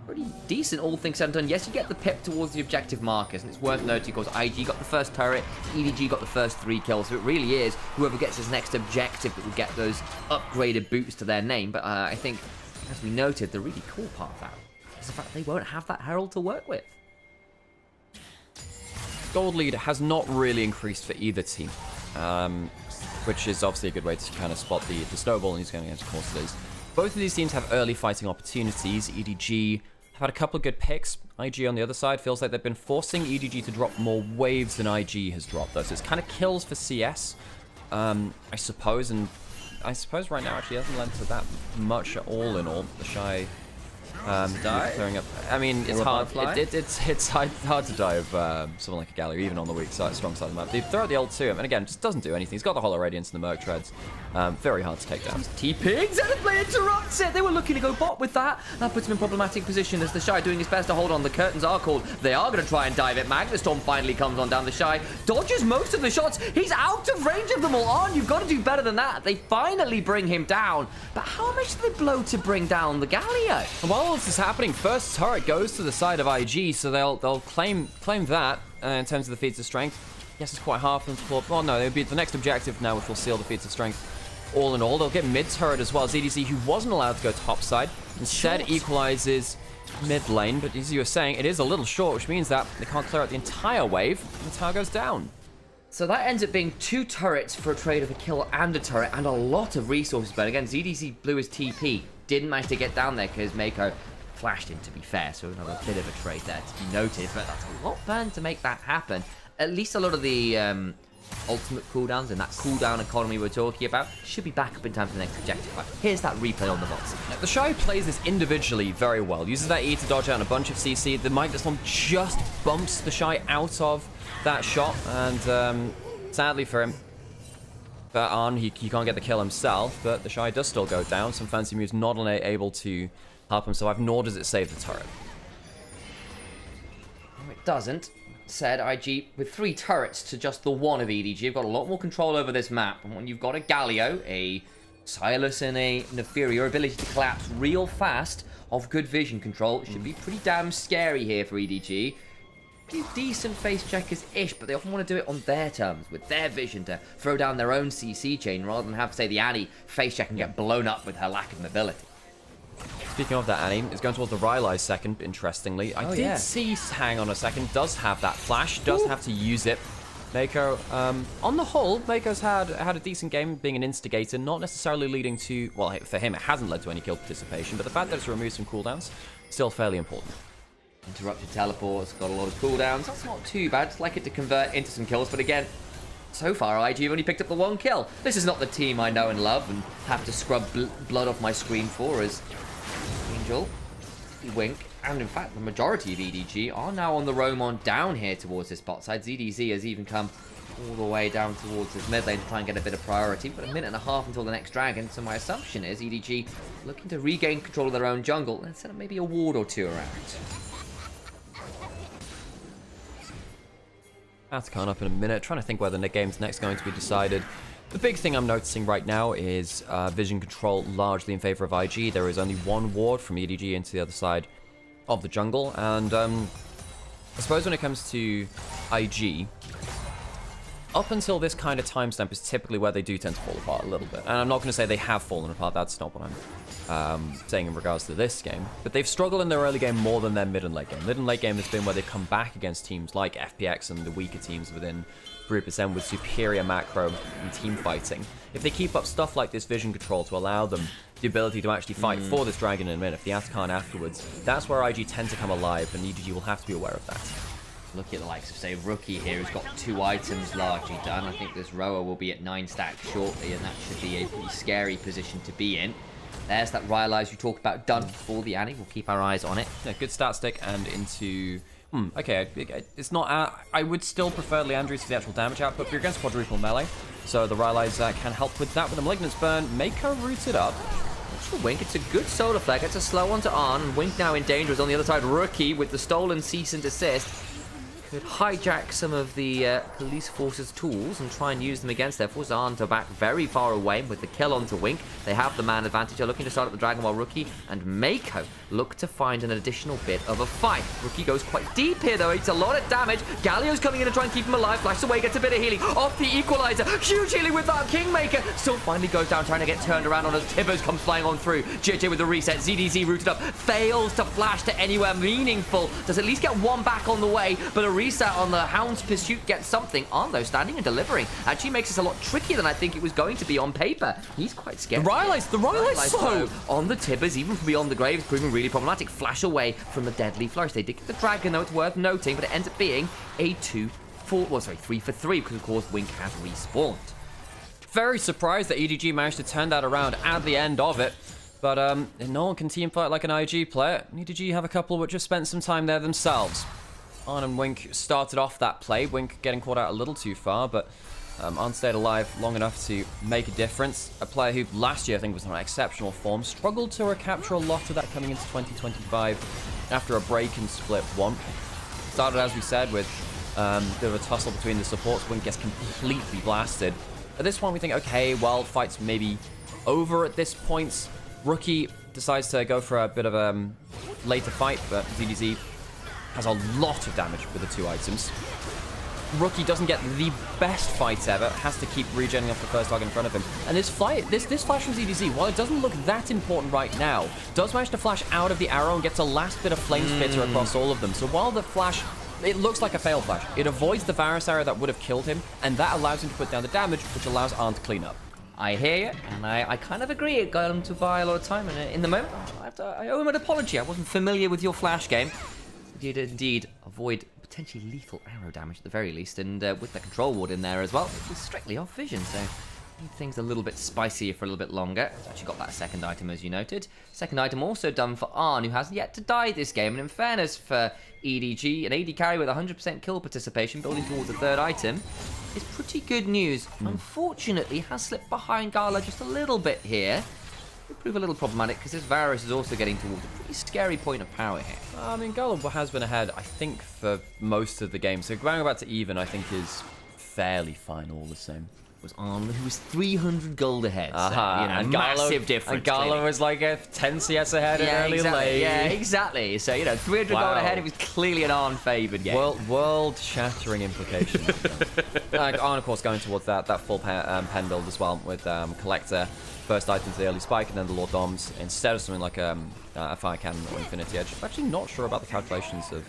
Pretty decent, all things said and done. Yes, you get the pip towards the objective markers, and it's worth noting because IG got the first turret, EDG got the first 3 kills, so it really is whoever gets his next objective that will get those upgraded boots to their name. But I think, as we noted, the really cool part of that is the fact they won't have that Herald to work with. Gold lead has not really increased for either team, which is obviously a good way to kind of spot the snowball, and he's going against course it is. Both of these teams have early fighting opportunities. EDG have had a couple of good picks. IG on the other side feels like they've been forcing EDG to drop more waves than IG has dropped, though. So it's kind of kills for CS, I suppose. And I suppose right now actually hasn't lent to that much at all in all. The Shy clearing up. I mean, it's hard. It's hard to dive someone like a Gallery, even on the weak side, strong side of the map. They throw out the ult to him, and again, just doesn't do anything. He's got the Hollow Radiance and the Merc Treads. Very hard to take down. TPing, Zenithblade interrupts it. They were looking to go bot with that. That puts him in problematic position as the Shy doing his best to hold on. The curtains are called. They are going to try and dive it. Magnastorm finally comes on down. The Shy dodges most of the shots. He's out of range of them all on. You've got to do better than that. They finally bring him down. But how much do they blow to bring down the Galio? While this is happening, first turret goes to the side of IG, so they'll claim that in terms of the feats of strength. Yes, it's quite hard for them to pull up. Well, no, it would be the next objective now, which will seal the feats of strength. All in all, they'll get mid turret as well as EDC, who wasn't allowed to go top side, instead equalizes mid lane. But as you were saying, it is a little short, which means that they can't clear out the entire wave, and the tower goes down. So that ends up being 2 turrets for a trade of a kill and a turret, and a lot of resources. But again, ZDC blew his TP, didn't manage to get down there because Mako flashed in, to be fair, so another bit of a trade there to be noted. But that's a lot burned to make that happen. At least a lot of the ultimate cooldowns and that cooldown economy we're talking about should be back up in time for the next objective. But here's that replay on the box. The Shy plays this individually very well. Uses that E to dodge out a bunch of CC. The Magnastorm just bumps the Shy out of that shot, and sadly for him, but Arn, he can't get the kill himself, but the Shy does still go down. Some fancy moves not able to help him survive, nor does it save the turret. No, it doesn't. Said IG with 3 turrets to just the 1 of EDG. You've got a lot more control over this map, and when you've got a Galio, a Silas, and a Nefiri, your ability to collapse real fast off good vision control should be pretty damn scary here for EDG. Pretty decent face checkers-ish, but they often want to do it on their terms, with their vision to throw down their own CC chain, rather than have, say, the Annie face check and get blown up with her lack of mobility. Speaking of that, Annie is going towards the Rylai's second, interestingly. I did see, hang on a second, does have that flash, does have to use it. Mako, on the whole, Mako's had a decent game being an instigator, not necessarily leading to, well, for him, it hasn't led to any kill participation, but the fact that it's removed some cooldowns, still fairly important. Interrupted teleports, got a lot of cooldowns. That's not too bad. I'd like it to convert into some kills, but again, so far, IG have only picked up the 1 kill. This is not the team I know and love and have to scrub blood off my screen for, as Angel, Wink, and in fact, the majority of EDG are now on the roam on down here towards this bot side. ZDZ has even come all the way down towards this mid lane to try and get a bit of priority. But a minute and a half until the next dragon, so my assumption is EDG looking to regain control of their own jungle and set up maybe a ward or 2 around. Atacon up in a minute, trying to think where the game's next going to be decided. The big thing I'm noticing right now is vision control largely in favor of IG. There is only 1 ward from EDG into the other side of the jungle, and I suppose when it comes to IG, up until this kind of timestamp is typically where they do tend to fall apart a little bit. And I'm not going to say they have fallen apart, that's not what I'm saying in regards to this game. But they've struggled in their early game more than their mid and late game. Mid and late game has been where they've come back against teams like FPX and the weaker teams within Group SM with superior macro and team fighting. If they keep up stuff like this vision control to allow them the ability to actually fight for this dragon in a minute, if the Atacon afterwards, that's where IG tend to come alive, and EDG will have to be aware of that. Look at the likes of, say, Rookie here, who's got 2 items largely done. I think this Roa will be at 9 stacks shortly, and that should be a pretty scary position to be in. There's that Ryalize you talked about done for the Annie. We'll keep our eyes on it. Yeah, good stat stick and into... okay, it's not... I would still prefer Leandri's for the actual damage output, but you're against quadruple melee, so the Ryalize can help with that. With the Malignance Burn, Mako rooted up. For Wink, it's a good solar flag. It's a slow one to on. Wink now in danger is on the other side. Rookie with the stolen cease and desist could hijack some of the police force's tools and try and use them against their forces. Arn to back very far away with the kill onto Wink. They have the man advantage. They're looking to start up the dragon while Rookie and Mako look to find an additional bit of a fight. Rookie goes quite deep here though. It's a lot of damage. Galio's coming in to try and keep him alive. Flashes away, gets a bit of healing. Off the equalizer. Huge healing with that Kingmaker. Still finally goes down, trying to get turned around on as Tibbers comes flying on through. JJ with the reset. ZDZ rooted up. Fails to flash to anywhere meaningful. Does at least get 1 back on the way, but a reset on the Hound's Pursuit gets something. Arn though standing and delivering. Actually makes this a lot trickier than I think it was going to be on paper. He's quite scared. The Ryalize though on the Tibbers, even from beyond the grave, is proving really problematic. Flash away from the deadly flourish. They did get the dragon though, it's worth noting, but it ends up being a 3 for 3 because of course Wink has respawned. Very surprised that EDG managed to turn that around at the end of it. But no one can teamfight like an IG player. EDG have a couple which have spent some time there themselves. Arn and Wink started off that play. Wink getting caught out a little too far, but Arn stayed alive long enough to make a difference. A player who last year I think was on exceptional form, struggled to recapture a lot of that coming into 2025 after a break and split 1. Started, as we said, with a bit of a tussle between the supports. Wink gets completely blasted. At this point we think, okay, well, fight's maybe over at this point. Rookie decides to go for a bit of a later fight, but ZDZ has a lot of damage with the 2 items. Rookie doesn't get the best fight ever, has to keep regenerating off the first target in front of him. And this flash from ZDZ, while it doesn't look that important right now, does manage to flash out of the arrow and gets a last bit of flame spitter across all of them. So while the flash, it looks like a fail flash, it avoids the Varus arrow that would have killed him, and that allows him to put down the damage, which allows Arn to clean up. I hear you, and I kind of agree. It got him to buy a lot of time, and in the moment, I owe him an apology. I wasn't familiar with your flash game. You did indeed avoid potentially lethal arrow damage at the very least, and with the control ward in there as well, it was strictly off vision, so need things a little bit spicier for a little bit longer. It's actually got that second item, as you noted. Second item also done for Arn, who hasn't yet to die this game, and in fairness for EDG, an AD carry with 100% kill participation, building towards the 3rd item, is pretty good news. Unfortunately, has slipped behind Gala just a little bit here. Could prove a little problematic because this Varus is also getting towards a pretty scary point of power here. I mean, Gala has been ahead, I think, for most of the game. So going back to even, I think, is fairly fine all the same. Was Arn, who was 300 gold ahead. So, and massive difference. And Gala was like a 10 CS ahead in early lane. Yeah, exactly. So, 300 gold ahead, it was clearly an Arn-favoured game. World-shattering implications. Arn, of course, going towards that full pen build as well with Collector. First item to the early spike, and then the Lord Doms, instead of something like a Fire Cannon or Infinity Edge. I'm actually not sure about the calculations of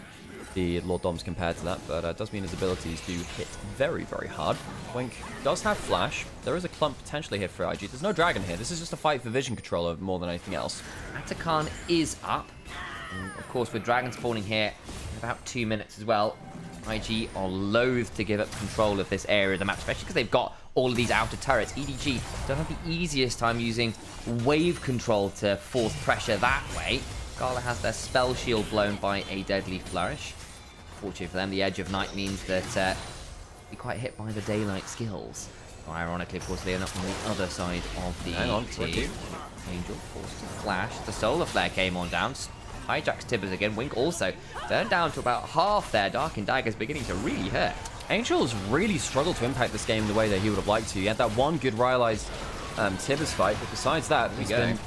the Lord Doms compared to that, but it does mean his abilities do hit very, very hard. Wink does have flash. There is a clump potentially here for IG. There's no dragon here. This is just a fight for vision controller more than anything else. Atakan is up. And of course, with dragon spawning here in about 2 minutes as well, IG are loath to give up control of this area of the map, especially because they've got all of these outer turrets. EDG don't have the easiest time using wave control to force pressure that way. Gala has their spell shield blown by a deadly flourish. Fortunately for them, the edge of night means that be quite hit by the daylight skills. Well, ironically, of course, they are not on the other side of the team. Angel forced to flash. The solar flare came on down. Hijacks Tibbers again. Wink also turned down to about half there. Dark and Dagger's beginning to really hurt. Angel's really struggled to impact this game the way that he would have liked to. He had that one good realized Tibbers fight, but besides that, he's been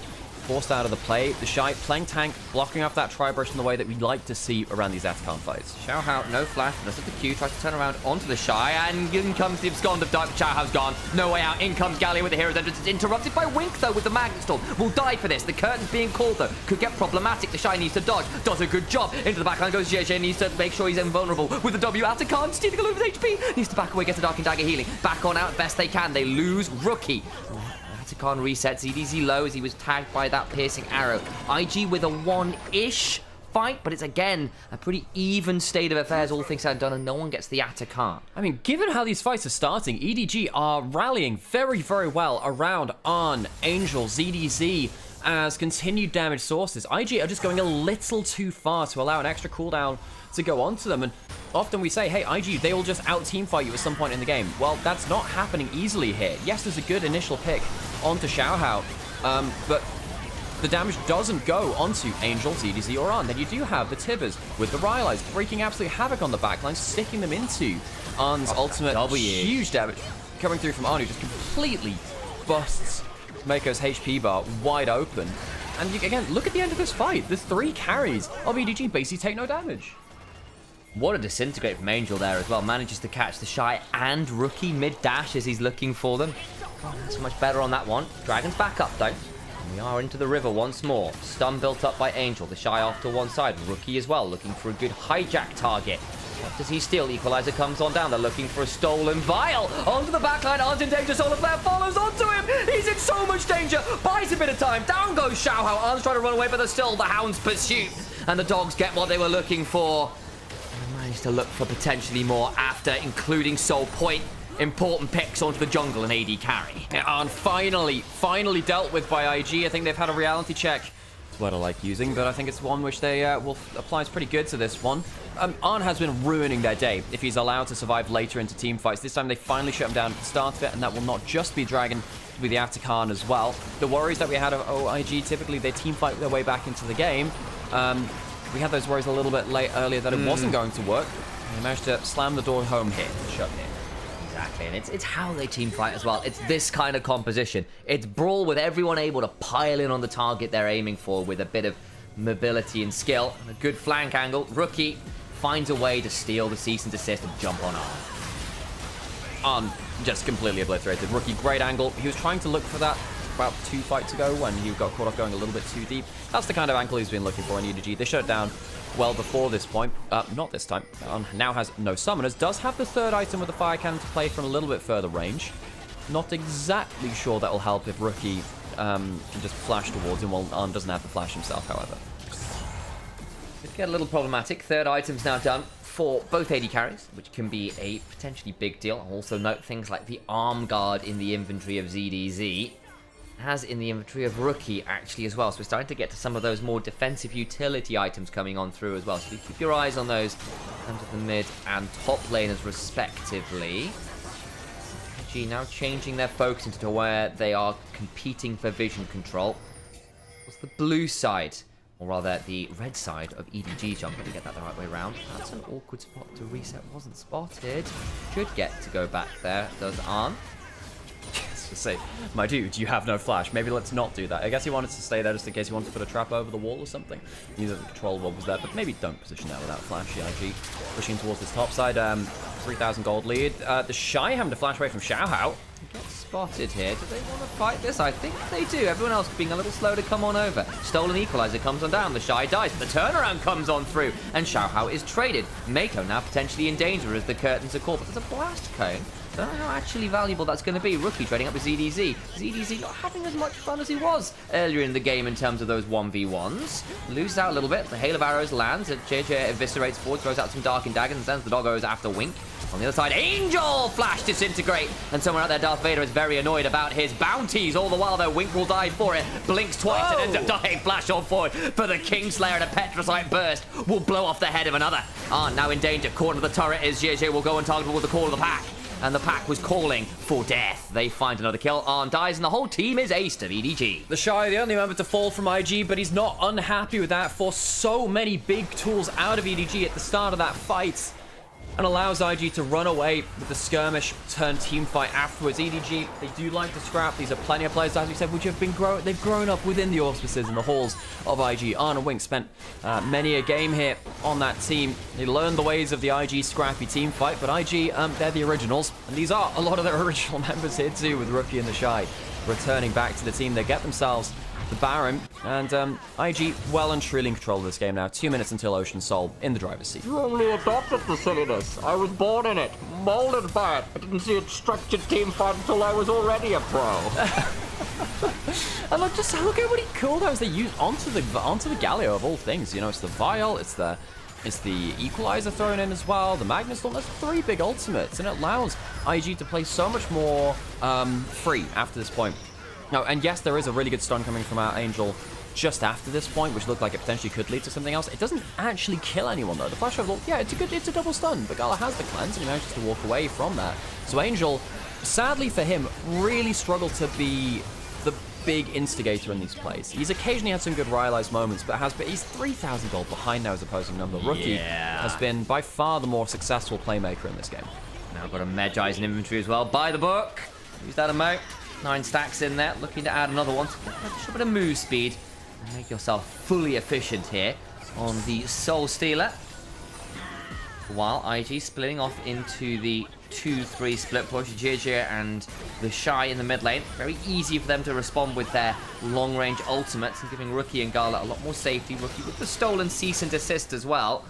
forced out of the play. The Shy playing tank, blocking off that tri-brush in the way that we'd like to see around these Atakan fights. Xiaohao, no flash, does the Q, tries to turn around onto the Shy, and in comes the Abscond of Dark. Xiaohao's gone, no way out. In comes Gallia with the Hero's Entrance. It's interrupted by Wink, though, with the Magnet Storm. Will die for this. The curtain's being called, though. Could get problematic. The Shy needs to dodge. Does a good job. Into the backline goes JJ, needs to make sure he's invulnerable. With the W, Atakan stealing a loop with HP. Needs to back away, gets the Dark and Dagger healing. Back on out best they can. They lose Rookie. Atakan resets, EDZ low as he was tagged by that piercing arrow. IG with a 1-ish fight, but it's again a pretty even state of affairs, all things said and done, and no one gets the Atakan. I mean, given how these fights are starting, EDG are rallying very, very well around on Angel, ZDZ as continued damage sources. IG are just going a little too far to allow an extra cooldown to go onto them, and often we say, hey, IG, they will just out-team fight you at some point in the game. Well, that's not happening easily here. Yes, there's a good initial pick onto Xiaohao, but the damage doesn't go onto Angel, ZDZ, or On. Then you do have the Tibbers with the Rylize, wreaking absolute havoc on the backline, sticking them into On's ultimate. Huge damage coming through from On, who just completely busts Mako's HP bar wide open. And you, again, look at the end of this fight. The 3 carries of EDG basically take no damage. What a disintegrate from Angel there as well. Manages to catch the Shy and Rookie mid-dash as he's looking for them. Oh, that's much better on that one. Dragon's back up though. And we are into the river once more. Stun built up by Angel. The Shy off to one side. Rookie as well, looking for a good hijack target. What does he steal? Equalizer comes on down. They're looking for a stolen vial. Onto the backline. Arn's in danger. Solar Flare follows onto him. He's in so much danger. Buys a bit of time. Down goes Xiaohao. Arn's trying to run away, but there's still the Hound's pursuit. And the dogs get what they were looking for. And managed to look for potentially more after, including Soul Point. Important picks onto the jungle and AD carry. And finally dealt with by IG. I think they've had a reality check. It's what I like using, but I think it's one which they will applies pretty good to this one. Arn has been ruining their day if he's allowed to survive later into team fights. This time they finally shut him down at the start of it, and that will not just be Dragon, it'll be the Atakan as well. The worries that we had of OIG, typically they team fight their way back into the game. We had those worries a little bit earlier that it wasn't going to work. And they managed to slam the door home here, shut here. Exactly, and it's how they team fight as well. It's this kind of composition. It's brawl with everyone able to pile in on the target they're aiming for with a bit of mobility and skill. And a good flank angle. Rookie finds a way to steal the cease and desist and jump on On just completely obliterated. Rookie, great angle. He was trying to look for that about 2 fights ago when he got caught off going a little bit too deep. That's the kind of angle he's been looking for in EDG. They shut it down well before this point. Not this time. Now has no summoners. Does have the 3rd item with the fire cannon to play from a little bit further range. Not exactly sure that'll help if Rookie can just flash towards him while Arn doesn't have the flash himself, however. Could get a little problematic. 3rd item's now done for both AD carries, which can be a potentially big deal. I'll also note things like the arm guard in the inventory of ZDZ. Has in the inventory of Rookie actually as well, so we're starting to get to some of those more defensive utility items coming on through as well, so keep your eyes on those in terms of the mid and top laners respectively. EDG now changing their focus into where they are competing for vision control. What's the blue side, or rather the red side of EDG jungle, to get that the right way around. That's an awkward spot to reset, wasn't spotted. Should get to go back there, does Arn. Say, my dude, you have no flash. Maybe let's not do that. I guess he wanted to stay there just in case he wanted to put a trap over the wall or something. He doesn't control what was there, but maybe don't position that without flash. IG pushing towards this top side. 3,000 gold lead. The Shy having to flash away from Xiaohao. Get spotted here. Do they want to fight this? I think they do. Everyone else being a little slow to come on over. Stolen Equalizer comes on down. The Shy dies, but the turnaround comes on through. And Xiaohao is traded. Mako now potentially in danger as the curtains are caught. But there's a blast cone. Don't know how actually valuable that's going to be. Rookie trading up with ZDZ. ZDZ not having as much fun as he was earlier in the game in terms of those 1v1s. Loses out a little bit. The hail of arrows lands. JJ eviscerates forward, throws out some Dark and Daggers, and sends the doggos after Wink. On the other side, Angel Flash disintegrate. And someone out there, Darth Vader, is very annoyed about his bounties. All the while, though, Wink will die for it. Blinks twice and ends up dying. Flash on forward. But the Kingslayer and a Petrocyte burst will blow off the head of another. Now in danger. Corner of the turret is JJ will go untargetable with the call of the pack. And the pack was calling for death. They find another kill. Arn dies, and the whole team is aced of EDG. The Shy, the only member to fall from IG, but he's not unhappy with that. For so many big tools out of EDG at the start of that fight, and allows IG to run away with the skirmish turn team fight afterwards. EDG, they do like to scrap. These are plenty of players, as we said, which have been they've grown up within the auspices and the halls of IG. Arn and Wink spent many a game here on that team. They learned the ways of the IG scrappy team fight, but IG, they're the originals. And these are a lot of their original members here too, with Rookie and the Shy returning back to the team. They get themselves the Baron, and IG well and truly in control of this game now. 2 minutes until Ocean Soul in the driver's seat. You only adopted the silliness. I was born in it, molded by it. I didn't see a structured team fight until I was already a pro. And look at what he called as they used onto the Galio of all things. You know, it's the Vial, it's the Equalizer thrown in as well, the Magnus Storm. That's 3 big ultimates, and it allows IG to play so much more free after this point. No, and yes, there is a really good stun coming from our Angel just after this point, which looked like it potentially could lead to something else. It doesn't actually kill anyone, though. The flash overload, yeah, it's a double stun, but Gala has the cleanse, and he manages to walk away from that. So Angel, sadly for him, really struggled to be the big instigator in these plays. He's occasionally had some good realized moments, but he's 3,000 gold behind now his opposing number. Rookie has been by far the more successful playmaker in this game. Now got a Medjai's in inventory as well. Buy the book. Use that emote. 9 stacks in there. Looking to add another one to get a little bit of move speed and make yourself fully efficient here on the Soul Stealer. While IG splitting off into the 2-3 split push. JJ and the Shy in the mid lane. Very easy for them to respond with their long-range ultimates and giving Rookie and Gala a lot more safety. Rookie with the stolen cease and desist as well.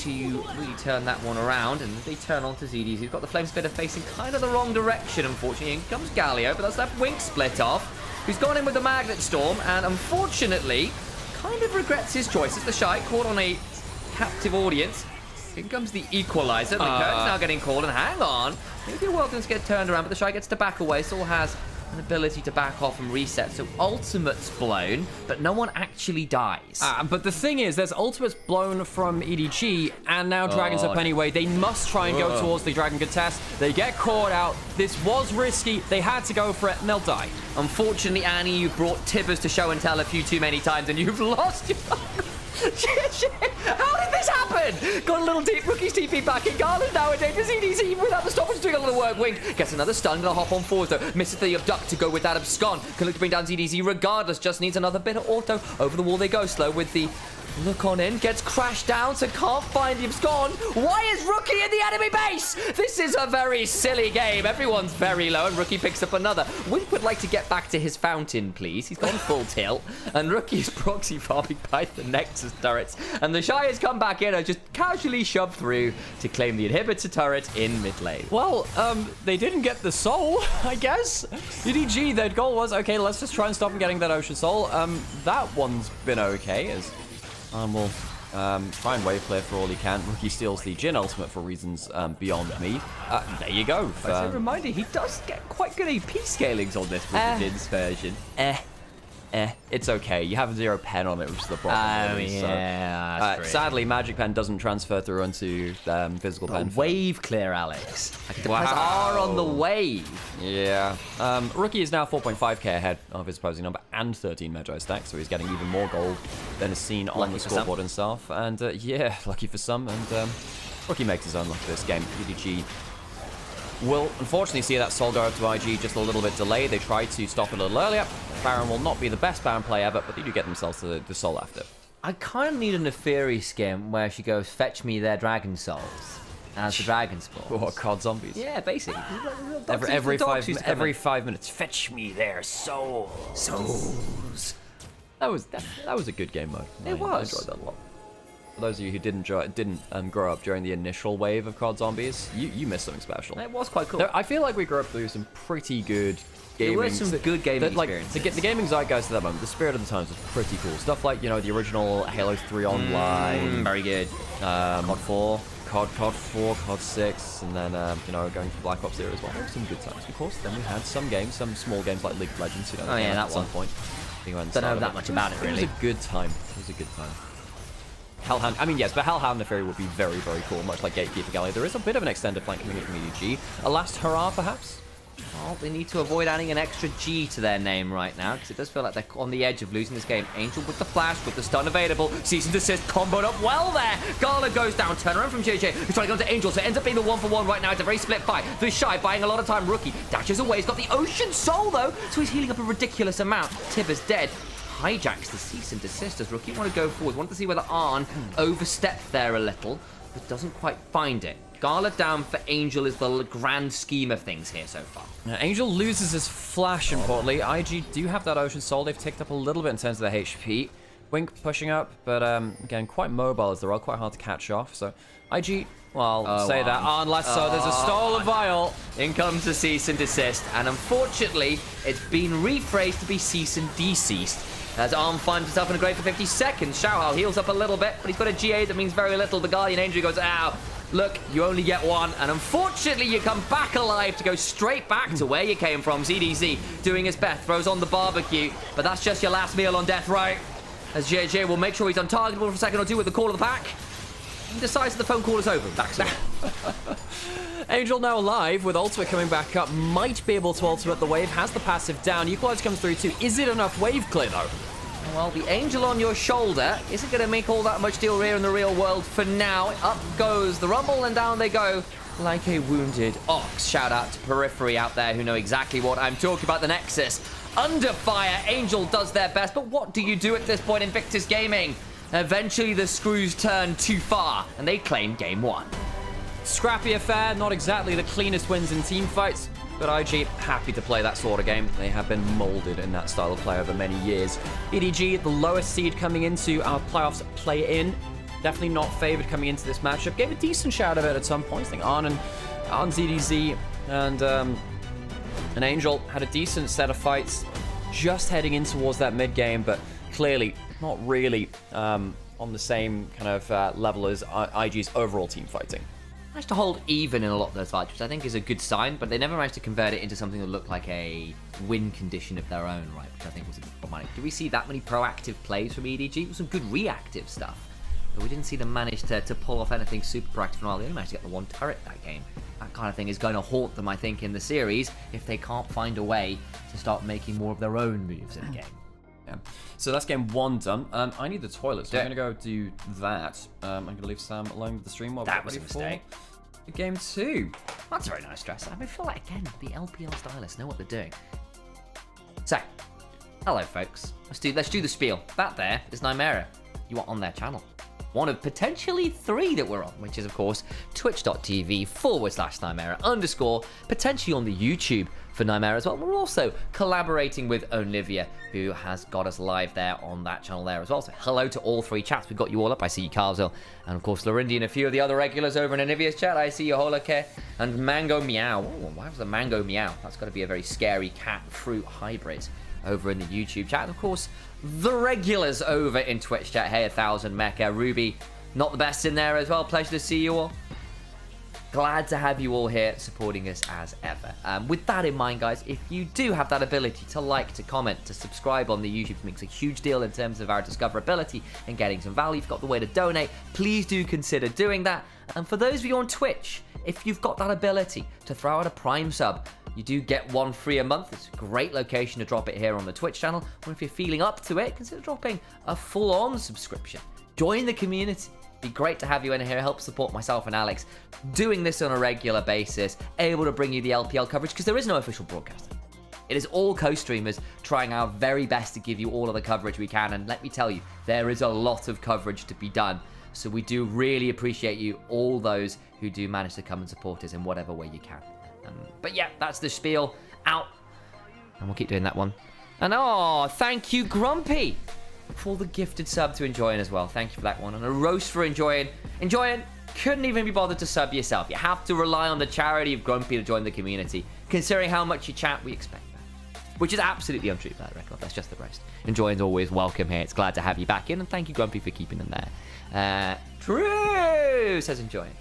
To really turn that one around, and they turn on to ZDZ, who's got the Flame Spitter facing kind of the wrong direction, unfortunately. In comes Galio, but that's left Wink split off, who's gone in with the Magnet Storm, and unfortunately, kind of regrets his choice as the Shy caught on a captive audience. Here comes the Equalizer. The curtain's now getting called, and hang on. Maybe Welton's get turned around, but the Shy gets to back away. Still has an ability to back off and reset. So ultimate's blown, but no one actually dies. But the thing is, there's ultimates blown from EDG, and now Dragon's up anyway. They must try and go towards the Dragon contest. They get caught out. This was risky. They had to go for it, and they'll die. Unfortunately, Annie, you've brought Tibbers to show and tell a few too many times, and you've lost your... How did this happen? Got a little deep Rookie's TP back in Garland nowadays. ZDZ even without the stoppage doing a little work. Wink gets another stun. Gonna hop on forward though. Misses the abduct to go with that abscond. Can look to bring down ZDZ regardless. Just needs another bit of auto. Over the wall they go. Slow with the look on in. Gets crashed down, so can't find the abscond. Why is Rookie in the enemy base? This is a very silly game. Everyone's very low, and Rookie picks up another. Wink would like to get back to his fountain, please. He's gone full tilt, and Rookie's proxy farming by the Nexus turrets. And the Shy has come back in and just casually shoved through to claim the inhibitor turret in mid lane. Well, they didn't get the soul, I guess. EDG, their goal was, okay, let's just try and stop them getting that Ocean Soul. That one's been okay, as we'll try and wave clear for all he can. Rookie steals the Jhin ultimate for reasons beyond me. There you go. As a reminder, he does get quite good AP scalings on this with the Jhin's version. It's okay. You have 0 pen on it, which is the problem. Really. Yeah. Sadly, Magic Pen doesn't transfer through onto physical pen. Wave clear, Alex. I can press R on the wave. Yeah. Rookie is now 4.5k ahead of his opposing number and 13 Medjai stacks, so he's getting even more gold than is seen on the scoreboard himself. And yeah, lucky for some. And Rookie makes his own luck this game. EDG will unfortunately see that Soul go up to IG just a little bit delayed. They tried to stop it a little earlier. Baron will not be the best Baron play ever, but they do get themselves to the Soul after. I kind of need a Neferi skin where she goes, fetch me their Dragon Souls. as the dragon spawns. What, COD zombies? Yeah, basically. Every 5 minutes, fetch me their souls. That was a good game mode. It was. I enjoyed that a lot. For those of you who didn't grow up during the initial wave of COD zombies, you missed something special. It was quite cool. I feel like we grew up through some pretty good gaming. There were some good gaming experiences. The gaming zeitgeist at that moment, the spirit of the times was pretty cool. Stuff like, the original Halo 3 Online. Very good. COD 4. COD 4, COD 6, and then, going for Black Ops 0 as well. There were some good times. Of course, then we had some small games like League of Legends, at some point. Don't know that much about it, really. It was a good time. Hellhound, but Hellhound Fury would be very, very cool, much like Gatekeeper Galley. There is a bit of an extended flank coming in from EDG. A last hurrah, perhaps? Well, they need to avoid adding an extra G to their name right now, because it does feel like they're on the edge of losing this game. Angel with the flash, with the stun available. Cease and desist, comboed up well there. Gala goes down, turn around from JJ. He's trying to go to Angel, so it ends up being the 1-for-1 right now. It's a very split fight. The Shy buying a lot of time. Rookie dashes away. He's got the Ocean Soul, though, so he's healing up a ridiculous amount. Tibber's dead. Hijacks the cease and desist as Rookie want to go forward. Want to see whether Arn overstepped there a little, but doesn't quite find it. Gala down for Angel is the grand scheme of things here so far. Angel loses his flash, importantly. IG do have that Ocean Soul. They've ticked up a little bit in terms of their HP. Wink pushing up, but again, quite mobile as they're all quite hard to catch off. So IG, say that. Unless so, there's a stolen vial. In comes the cease and desist, and unfortunately, it's been rephrased to be cease and deceased. As Arm finds himself in a grave for 50 seconds. Xiaohao heals up a little bit, but he's got a GA that means very little. The Guardian Angel goes, ow. Look, you only get one, and unfortunately you come back alive to go straight back to where you came from. ZDZ doing his best, throws on the barbecue, but that's just your last meal on death, right? As JJ will make sure he's untargetable for a second or two with the call of the pack. He decides that the phone call is over. Back to Angel now alive with ultimate coming back up. Might be able to ultimate the wave. Has the passive down. Equalizer comes through too. Is it enough wave clear though? Well, the Angel on your shoulder isn't going to make all that much deal here in the real world for now. Up goes the Rumble and down they go like a wounded ox. Shout out to Periphery out there who know exactly what I'm talking about. The Nexus under fire. Angel does their best, but what do you do at this point in Victus Gaming? Eventually the screws turn too far and they claim game one. Scrappy affair, not exactly the cleanest wins in team fights, but IG happy to play that sort of game. They have been molded in that style of play over many years. EDG, the lowest seed coming into our playoffs play-in. Definitely not favored coming into this matchup. Gave a decent shout of it at some points. I think Arn ZDZ and Angel had a decent set of fights just heading in towards that mid game, but clearly not really on the same kind of level as IG's overall team fighting. Managed to hold even in a lot of those fights, which I think is a good sign, but they never managed to convert it into something that looked like a win condition of their own, right? Which I think was a bit problematic. Do we see that many proactive plays from EDG? With some good reactive stuff, but we didn't see them manage to pull off anything super proactive. Well, they only managed to get the one turret that game. That kind of thing is going to haunt them, I think, in the series if they can't find a way to start making more of their own moves in the game. Yeah. So that's game one done. I need the toilet, so I'm going to go do that. I'm going to leave Sam alone with the stream while that was a mistake. Game two. That's a very nice dress. I feel like, again, the LPL stylists know what they're doing. So, hello, folks. Let's do the spiel. That there is Nymaera. You are on their channel. One of potentially 3 that we're on, which is, of course, twitch.tv/Nymaera_, potentially on the YouTube for Nymaera as well. We're also collaborating with Olivia, who has got us live there on that channel there as well. So hello to all 3 chats. We've got you all up. I see you, Carlsville, and of course, Lorindy and a few of the other regulars over in Olivia's chat. I see you, Holake, and Mango Meow. Oh, why was the Mango Meow? That's got to be a very scary cat-fruit hybrid over in the YouTube chat. And of course, the regulars over in Twitch chat. Hey, 1000 Mecha, Ruby, not the best in there as well. Pleasure to see you all. Glad to have you all here supporting us as ever. With that in mind, guys, if you do have that ability to like, to comment, to subscribe on the YouTube, it makes a huge deal in terms of our discoverability and getting some value. If you've got the way to donate, please do consider doing that. And for those of you on Twitch, if you've got that ability to throw out a Prime sub, you do get 1 free a month. It's a great location to drop it here on the Twitch channel. Or if you're feeling up to it, consider dropping a full-on subscription. Join the community. Be great to have you in here, help support myself and Alex doing this on a regular basis, able to bring you the LPL coverage, because there is no official broadcaster. It is all co-streamers trying our very best to give you all of the coverage we can, and let me tell you, there is a lot of coverage to be done. So we do really appreciate you, all those who do manage to come and support us in whatever way you can. But yeah, that's the spiel out. And we'll keep doing that one. And oh, thank you, Grumpy, for the gifted sub to Enjoyin as well. Thank you for that one. And a roast for Enjoyin. Enjoyin, couldn't even be bothered to sub yourself. You have to rely on the charity of Grumpy to join the community. Considering how much you chat, we expect that. Which is absolutely untrue, for that record. That's just the roast. Enjoyin's always welcome here. It's glad to have you back in. And thank you, Grumpy, for keeping them there. True, says Enjoyin.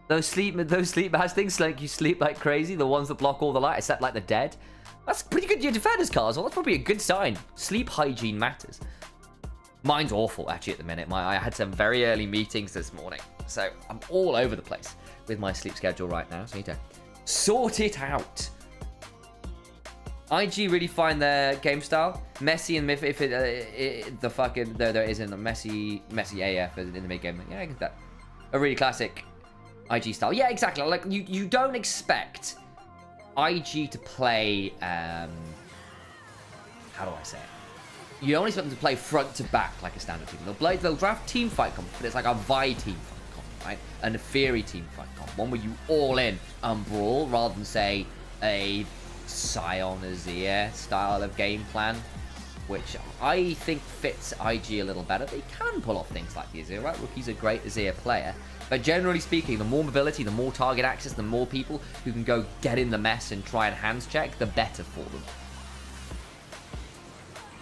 Those sleep mask things, like you sleep like crazy, the ones that block all the light, except like the dead. That's pretty good. Your defenders, Carswell. That's probably a good sign. Sleep hygiene matters. Mine's awful, actually, at the minute. I had some very early meetings this morning, so I'm all over the place with my sleep schedule right now, so I need to sort it out. IG really find their game style. Messy and if the fucking... There isn't a messy AF in the mid-game. Yeah, I get that. A really classic IG style. Yeah, exactly. Like, you don't expect IG to play... how do I say it? You don't expect them to play front to back like a standard team. They'll draft team fight comp, but it's like a Vi team fight comp, right? And a Fury team fight comp. One where you all in and brawl rather than, say, a Scion Azir style of game plan, which I think fits IG a little better. They can pull off things like the Azir, right? Rookie's a great Azir player. But generally speaking, the more mobility, the more target access, the more people who can go get in the mess and try and hands check, the better for them.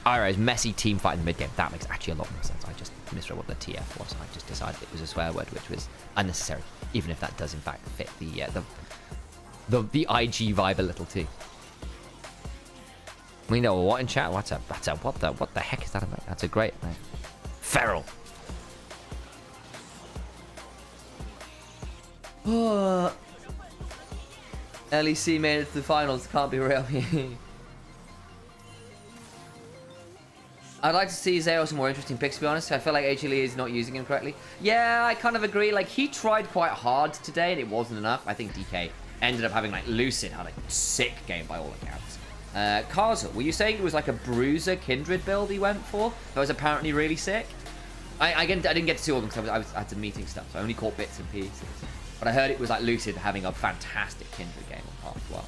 Iro's messy team fight in the mid-game. That makes actually a lot more sense. I just misread what the TF was. I just decided it was a swear word, which was unnecessary, even if that does in fact fit the IG vibe a little too. We know what in chat. What the heck is that about? That's a great name. Feral. LEC made it to the finals. Can't be real. I'd like to see Zao some more interesting picks, to be honest. I feel like HLE is not using him correctly. Yeah, I kind of agree. Like, he tried quite hard today, and it wasn't enough. I think DK ended up having, like, Lucid had a sick game by all accounts. Karza, were you saying it was like a Bruiser Kindred build he went for? That was apparently really sick? I didn't get to see all of them because I had some meeting stuff, so I only caught bits and pieces. But I heard it was like Lucid having a fantastic Kindred game on part as well.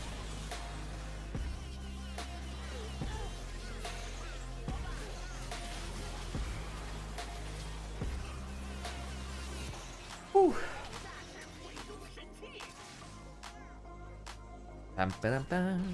Whew. Bam, bam, bam.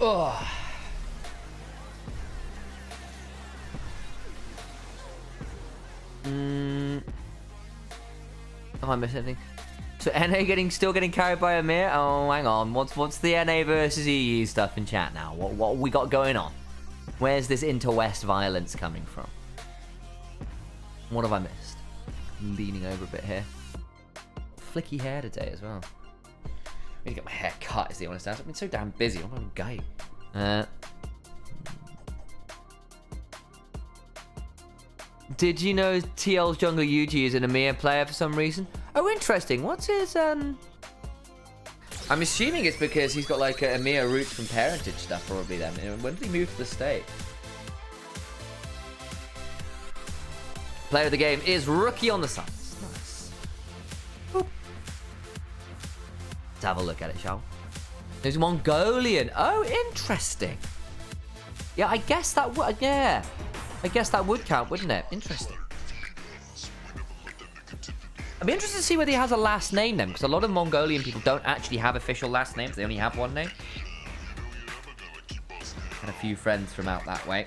Oh. Oh, I missed anything. So NA still getting carried by Amir? Oh, hang on. What's the NA versus EU stuff in chat now? What we got going on? Where's this inter-west violence coming from? What have I missed? I'm leaning over a bit here. Flicky hair today as well. I need to get my hair cut is the honest answer. I've been so damn busy. I'm a guy. Did you know TL's Jungle Yuji is an Amir player for some reason? Oh, interesting. What's his, I'm assuming it's because he's got, like, a Amir roots from parentage stuff, probably, then. When did he move to the state? Player of the game is Rookie on the Suns. Nice. Boop. Let's have a look at it, shall we? There's Mongolian. Oh, interesting. Yeah, I guess that would. Yeah, I guess that would count, wouldn't it? Interesting. I'd be interested to see whether he has a last name then, because a lot of Mongolian people don't actually have official last names. They only have one name. Had a few friends from out that way.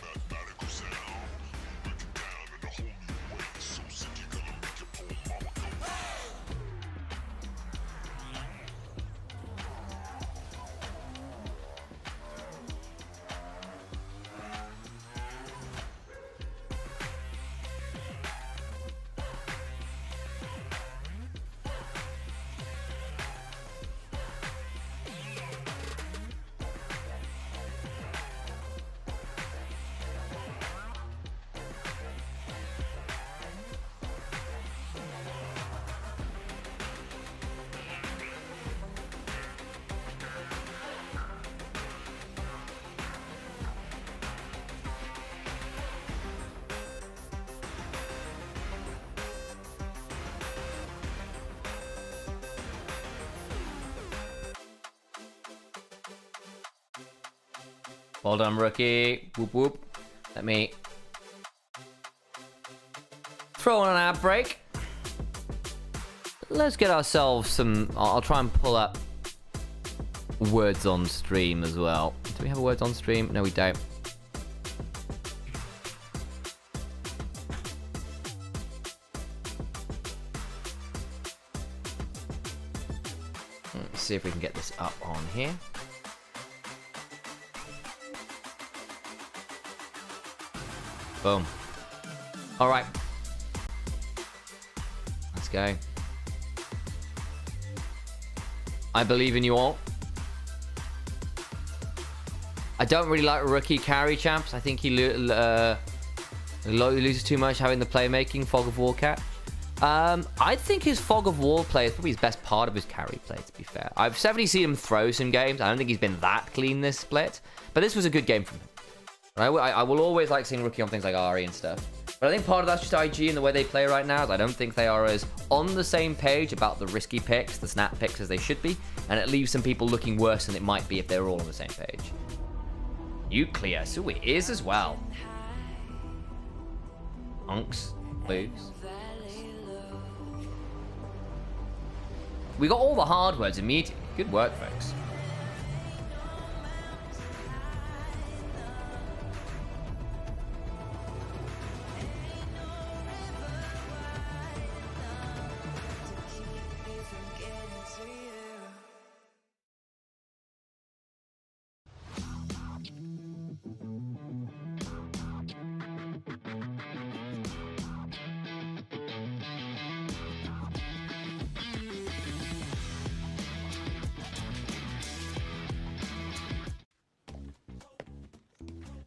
Well done, rookie. Whoop whoop. Let me throw on an ad break. Let's get ourselves some... I'll try and pull up words on stream as well. Do we have a words on stream? No, we don't. Let's see if we can get this up on here. Boom. All right. Let's go. I believe in you all. I don't really like rookie carry champs. I think he loses too much having the playmaking Fog of War catch. I think his Fog of War play is probably his best part of his carry play, to be fair. I've definitely seen him throw some games. I don't think he's been that clean this split, but this was a good game from him. I will always like seeing rookie on things like Ari and stuff. But I think part of that's just IG and the way they play right now. Is I don't think they are as on the same page about the risky picks, the snap picks as they should be. And it leaves some people looking worse than it might be if they were all on the same page. Nuclear, so it is as well. Unks, lose. We got all the hard words immediately. Good work, folks.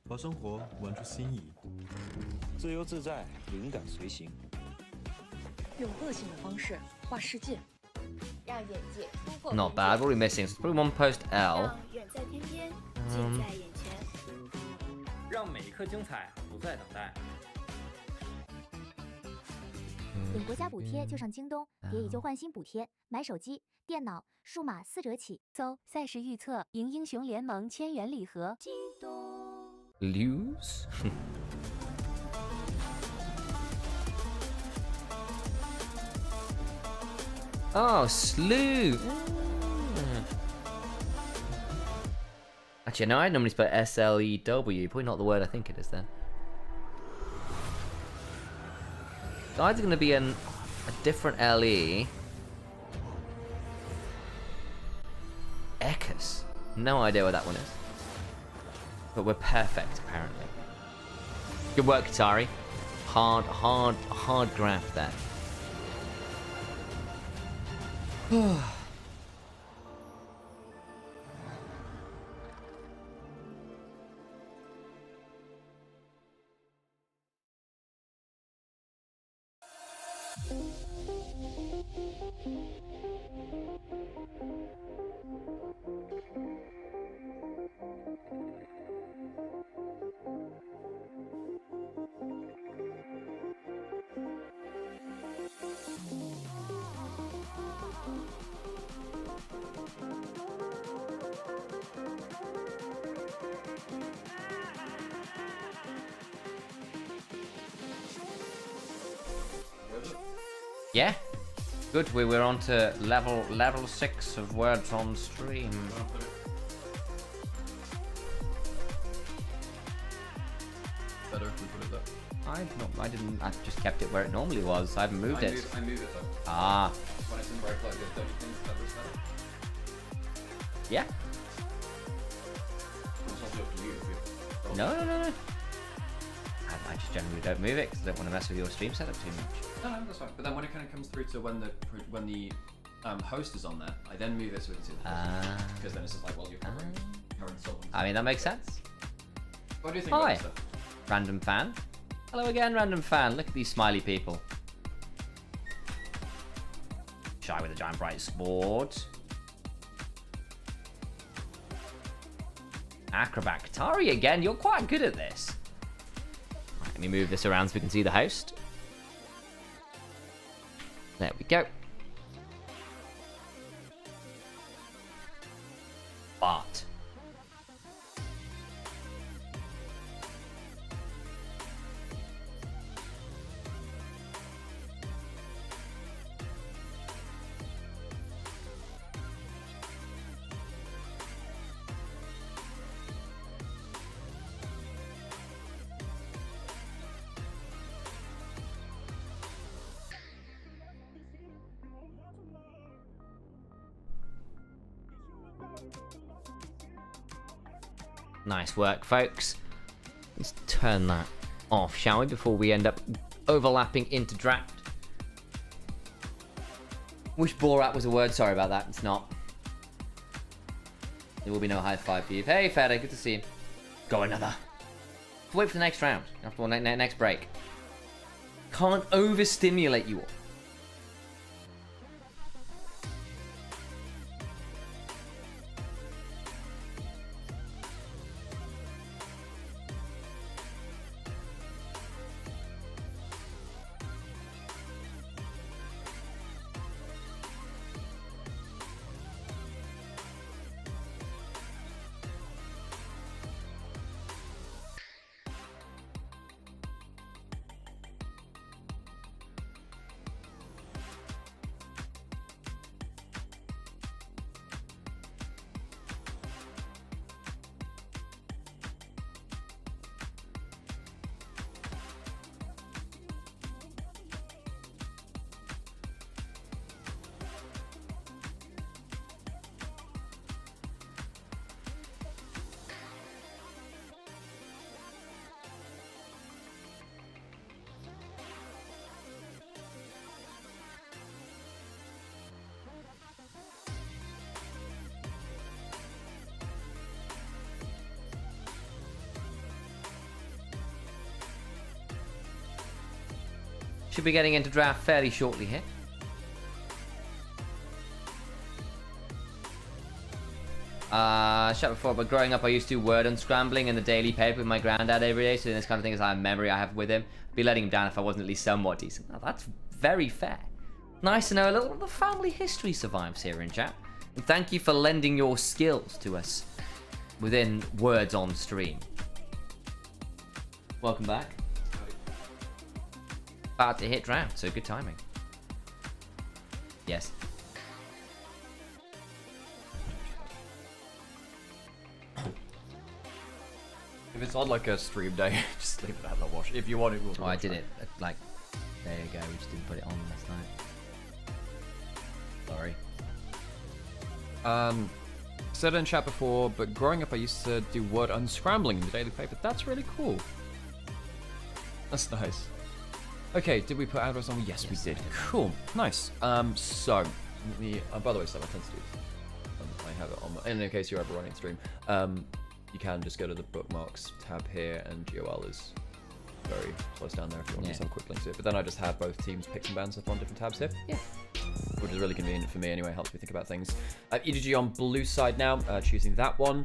把生活玩出新意，自由自在，灵感随行，用个性的方式画世界，让眼界突破。 Not bad. What are we missing? Probably one post L. 远在天边，近在眼前。让每一刻精彩不再等待。领国家补贴就上京东，叠以旧换新补贴，买手机、电脑数码4折起。搜赛事预测，赢英雄联盟1000元礼盒。京东。 Lose? Oh, slew. Actually, no, I normally spell SLEW. Probably not the word I think it is then. It's either going to be a different LE. Ekkas. No idea what that one is. But we're perfect, apparently. Good work, Katari. Hard graft there. Yeah, good. We were on to level 6 of words on stream. Better if we put it there. I didn't. I just kept it where it normally was. I haven't moved it. I move it though. Ah. When it's in break like this, don't you think that was better? Yeah. It's also up to you if you. No. I just generally don't move it because I don't want to mess with your stream setup too much. No, that's fine. But then when it kind of comes through to when the host is on there, I then move it so we can see the host. Because then it's just like, well, you're covering current songs. I mean, that makes sense. What do you think Hi, about this? random fan. Hello again, random fan. Look at these smiley people. Shy with a giant bright sword. Acrobat Katari again. You're quite good at this. Right, let me move this around so we can see the host. There we go. Bart. Nice work, folks. Let's turn that off, shall we, before we end up overlapping into draft. Wish Borat was a word. Sorry about that. It's not. There will be no high five for you. Hey, Fede, good to see you. Go another. Wait for the next round. After the next break. Can't overstimulate you all. Should be getting into draft fairly shortly here. Shut before, but growing up I used to do word unscrambling in the daily paper with my granddad every day, so this kind of thing is a memory I have with him. I'd be letting him down if I wasn't at least somewhat decent. Now, that's very fair. Nice to know a little of the family history survives here in chat. And thank you for lending your skills to us within words on stream. Welcome back. About to hit draft, so good timing. Yes. If it's on like a stream day, just leave it out and watch. If you want it, we'll I did it like, there you go, we just didn't put it on last night. Sorry. Said it in chat before, but growing up I used to do word unscrambling in the daily paper. That's really cool. That's nice. Okay, did we put address on? Yes, we did. Cool. Nice. So, by the way, so I tend to do this. I have it on my, in case you're ever running stream. You can just go to the bookmarks tab here, and GOL is very close down there if you want to just have a quick link to it. But then I just have both teams' picks and bans up on different tabs here. Yeah. Which is really convenient for me anyway, helps me think about things. EDG on blue side now, choosing that one.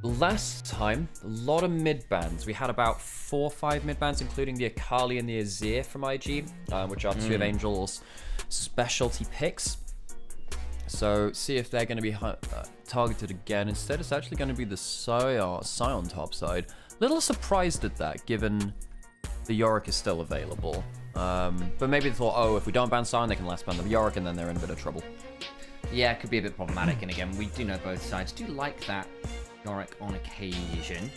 Last time, a lot of mid bans. We had about 4 or 5 mid bans, including the Akali and the Azir from IG, which are 2 of Angel's specialty picks. So see if they're going to be targeted again. Instead, it's actually going to be the Sion top side. Little surprised at that, given the Yorick is still available. But maybe they thought, oh, if we don't ban Sion, they can last ban the Yorick, and then they're in a bit of trouble. Yeah, it could be a bit problematic. And again, we do know both sides do like that Yorick on occasion.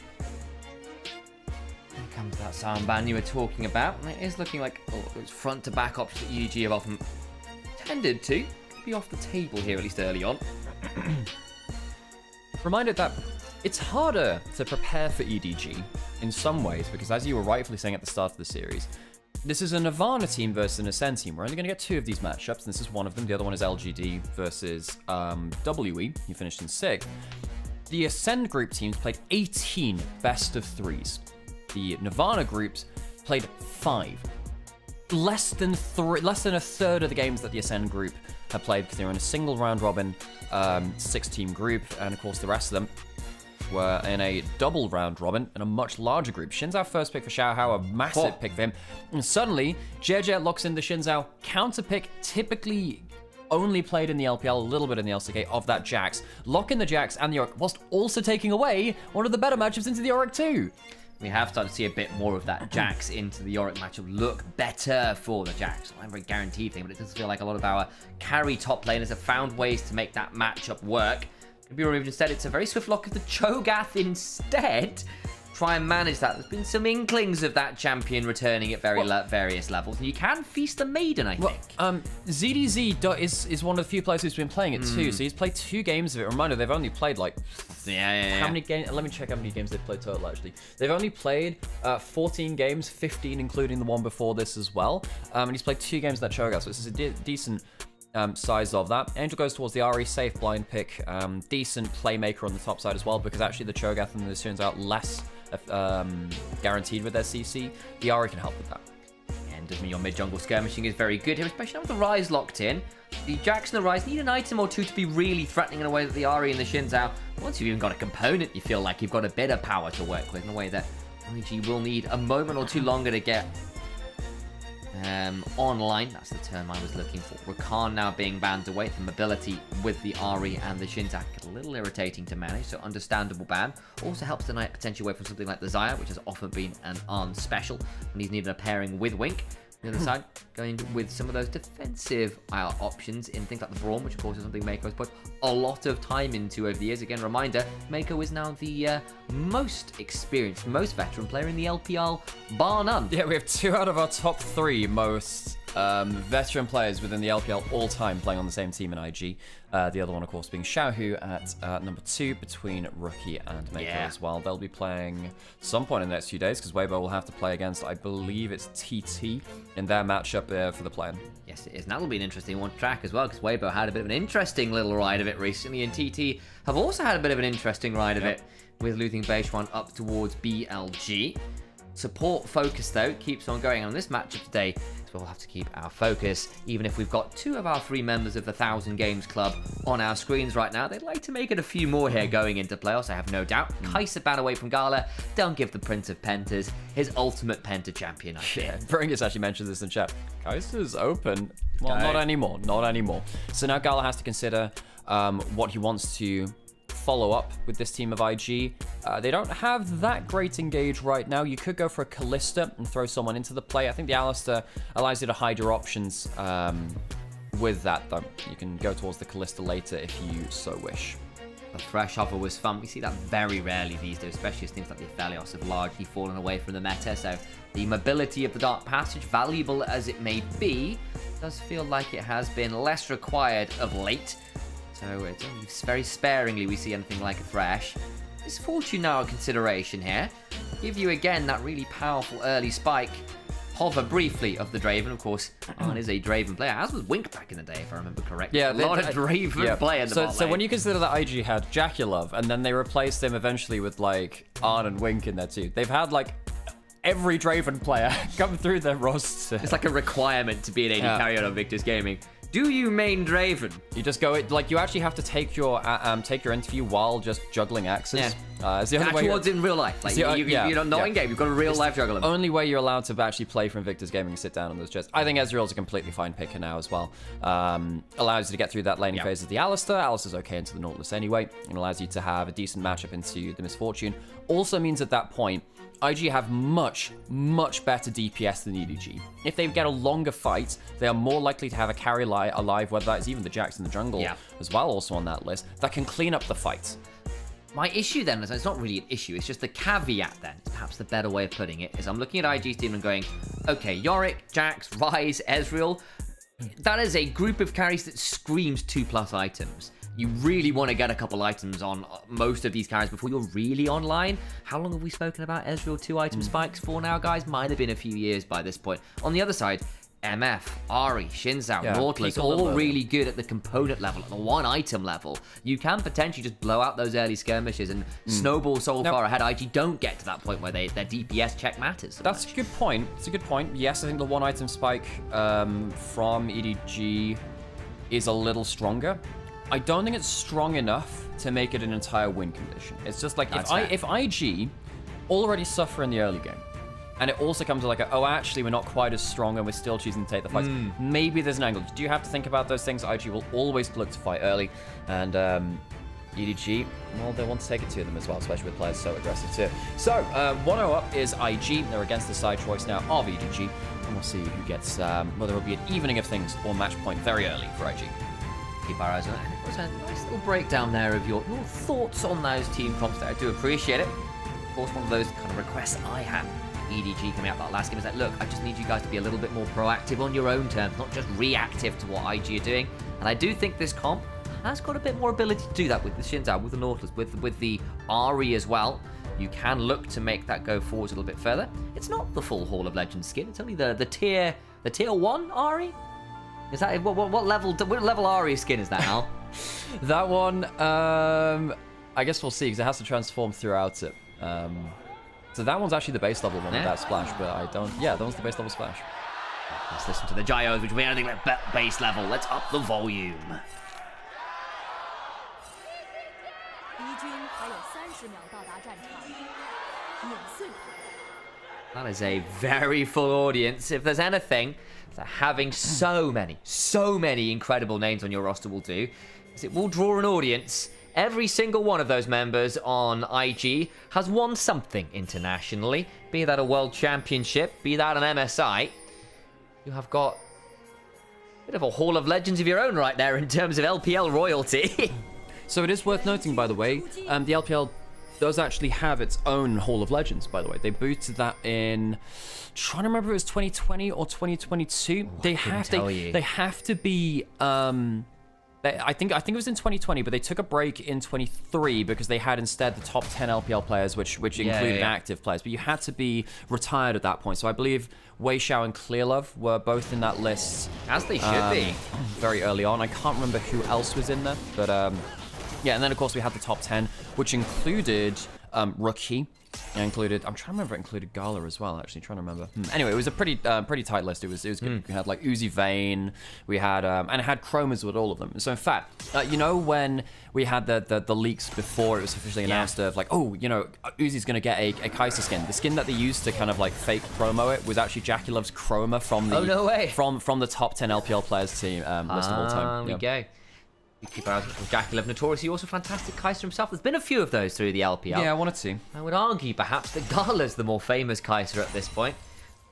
Here comes that Sion ban you were talking about. And it is looking like those front to back options that EDG have often tended to be off the table here, at least early on. Reminded that it's harder to prepare for EDG in some ways, because as you were rightfully saying at the start of the series, this is a Nirvana team versus an Ascend team. We're only going to get 2 of these matchups, and this is one of them. The other one is LGD versus WE, who finished in 6th. The Ascend group teams played 18 best of 3s. The Nirvana groups played 5. Less than a third of the games that the Ascend group have played, because they were in a single round robin 6-team group, and of course the rest of them were in a double round robin in a much larger group. Shinzao first pick for Xiaohao, a massive pick for him, and suddenly JJ locks in the Shinzao counter pick, typically only played in the LPL, a little bit in the LCK, of that Jax. Lock in the Jax and the Yorick, whilst also taking away one of the better matchups into the Yorick too. We have started to see a bit more of that Jax into the Yorick matchup look better for the Jax. Not a very guaranteed thing, but it does feel like a lot of our carry top laners have found ways to make that matchup work. Could be removed instead. It's a very swift lock of the Cho'Gath instead. try and manage that. There's been some inklings of that champion returning at various levels. And you can feast the maiden, I think. ZDZ is one of the few players who's been playing it too. So he's played 2 games of it. Reminder, they've only played like... How many games? Let me check how many games they've played total, actually. They've only played 14 games, 15 including the one before this as well. And he's played 2 games of that Cho'Gath, so this is a decent size of that. Angel goes towards the Ahri, safe blind pick. Decent playmaker on the top side as well, because actually the Cho'Gath and the turns out less guaranteed with their CC. The Ahri can help with that. And does mean your mid-jungle skirmishing is very good here, especially now with the Rise locked in. The Jax and the Rise need an item or two to be really threatening in a way that the Ahri and the Xin Zhao. Once you've even got a component, you feel like you've got a bit of power to work with in a way that IG will need a moment or two longer to get online. That's the term I was looking for. Rakan now being banned away. The mobility with the Ahri and the Xin Zhao a little irritating to manage, so understandable ban. Also helps the Knight potentially away from something like the Xayah, which has often been an Arn special when he's needed a pairing with Wink. On the other side, going with some of those defensive options in things like the Braum, which of course is something Mako has put a lot of time into over the years. Again, reminder, Mako is now the most experienced, most veteran player in the LPL, bar none. Yeah, we have 2 out of our top 3 most veteran players within the LPL all time playing on the same team in IG. The other one, of course, being Xiaohu at number 2 between Rookie and Mako as well. They'll be playing some point in the next few days because Weibo will have to play against, I believe it's TT in their matchup for the play-in. Yes, it is. And that'll be an interesting one to track as well, because Weibo had a bit of an interesting little ride of it recently, and TT have also had a bit of an interesting ride of it with losing Beishuan up towards BLG. Support focus, though, keeps on going on this matchup today. We'll have to keep our focus, even if we've got 2 of our 3 members of the 1,000 Games Club on our screens right now. They'd like to make it a few more here going into playoffs, I have no doubt. Kai'Sa ban away from Gala. Don't give the Prince of Pentas his ultimate Penta champion, I think. Yeah, Bringus actually mentioned this in chat. Kai'Sa's open. Well, not anymore. Not anymore. So now Gala has to consider what he wants to follow up with this team of IG. They don't have that great engage right now. You could go for a Kalista and throw someone into the play. I think the Alistar allows you to hide your options with that, though. You can go towards the Kalista later if you so wish. The fresh hover was fun. We see that very rarely these days, especially as things like the Aphelios have largely fallen away from the meta. So the mobility of the Dark Passage, valuable as it may be, does feel like it has been less required of late. So it's only very sparingly we see anything like a Thresh. Is Fortune now a consideration here? Give you again that really powerful early spike. Hover briefly of the Draven. Of course, Arn is a Draven player, as was Wink back in the day, if I remember correctly. Yeah, a lot of Draven play in the bot lane. So when you consider that IG had Jackulov, and then they replaced him eventually with like Arn and Wink in there too. They've had like every Draven player come through their roster. It's like a requirement to be an AD carrier on Victor's Gaming. Do you main Draven? You just go, like, you actually have to take your interview while just juggling axes. Yeah. It's the only way towards in real life. Like, you're not in game, you've got a real life juggle. Only way you're allowed to actually play from Victor's Gaming and sit down on those chests. I think Ezreal's a completely fine picker now as well. Allows you to get through that laning phase of the Alistar. Alistar's okay into the Nautilus anyway. And allows you to have a decent matchup into the Misfortune. Also means at that point, IG have much, much better DPS than EDG. If they get a longer fight, they are more likely to have a carry alive, whether that is even the Jax in the jungle as well, also on that list, that can clean up the fight. My issue then is, it's not really an issue, it's just the caveat then, perhaps the better way of putting it, is I'm looking at IG's team and going, okay, Yorick, Jax, Ryze, Ezreal, that is a group of carries that screams 2+ items. You really want to get a couple items on most of these carries before you're really online. How long have we spoken about Ezreal 2-item spikes for now, guys? Might have been a few years by this point. On the other side, MF, Ahri, Xin Zhao, Nautilus, all really good at the component level, at the 1-item level. You can potentially just blow out those early skirmishes and snowball so far ahead. IG don't get to that point where their DPS check matters. That's a good point. It's a good point. Yes, I think the 1-item spike from EDG is a little stronger. I don't think it's strong enough to make it an entire win condition. It's just like, if IG already suffer in the early game, and it also comes to like, oh, actually, we're not quite as strong and we're still choosing to take the fights, maybe there's an angle. Do you have to think about those things? IG will always look to fight early, and EDG, well, they want to take it to them as well, especially with players so aggressive too. So, 1-0 up is IG. They're against the side choice now of EDG, and we'll see who gets, whether it'll be an evening of things or match point very early for IG. Keep our eyes on it. And it was a nice little breakdown there of your thoughts on those team comps there. I do appreciate it. Of course, one of those kind of requests I had. EDG coming out that last game is like, look, I just need you guys to be a little bit more proactive on your own terms, not just reactive to what IG are doing. And I do think this comp has got a bit more ability to do that with the Xin Zhao, with the Nautilus, with the Ahri as well. You can look to make that go forward a little bit further. It's not the full Hall of Legends skin. It's only the tier 1 Ahri. Is that what level Ahri skin is that, Al? That one, I guess we'll see because it has to transform throughout it. So that one's actually the base level one with that splash, but I don't. Yeah, that one's the base level splash. Let's listen to the gyros, which will be anything like base level. Let's up the volume. That is a very full audience. If there's anything that having so many incredible names on your roster will do, is it will draw an audience. Every single one of those members on IG has won something internationally, be that a World Championship, be that an MSI. You have got a bit of a Hall of Legends of your own right there in terms of LPL royalty. So it is worth noting, by the way, the LPL does actually have its own Hall of Legends, by the way. They booted that in, trying to remember if it was 2020 or 2022. They have to be I think it was in 2020, but they took a break in 23 because they had instead the top 10 LPL players, which included active players. But you had to be retired at that point. So I believe Wei Xiao and Clearlove were both in that list. As they should be. Very early on. I can't remember who else was in there. But yeah, and then of course we had the top 10, which included Rookie. I'm trying to remember, it included Gala as well, actually, trying to remember. Anyway, it was a pretty tight list. It was good. We had like Uzi Vane, we had, and it had chromas with all of them. So in fact, you know, when we had the leaks before it was officially announced of like, oh, you know, Uzi's going to get a Kai'Sa skin. The skin that they used to kind of like fake promo it was actually Jackie Love's chroma from the, from the top 10 LPL players team list of all time. There we go. You keep our eyes on Jackie Love, notoriously also fantastic Kai'Sa himself. There's been a few of those through the LPL. Yeah, I wanted to. I would argue perhaps that Gala's the more famous Kai'Sa at this point.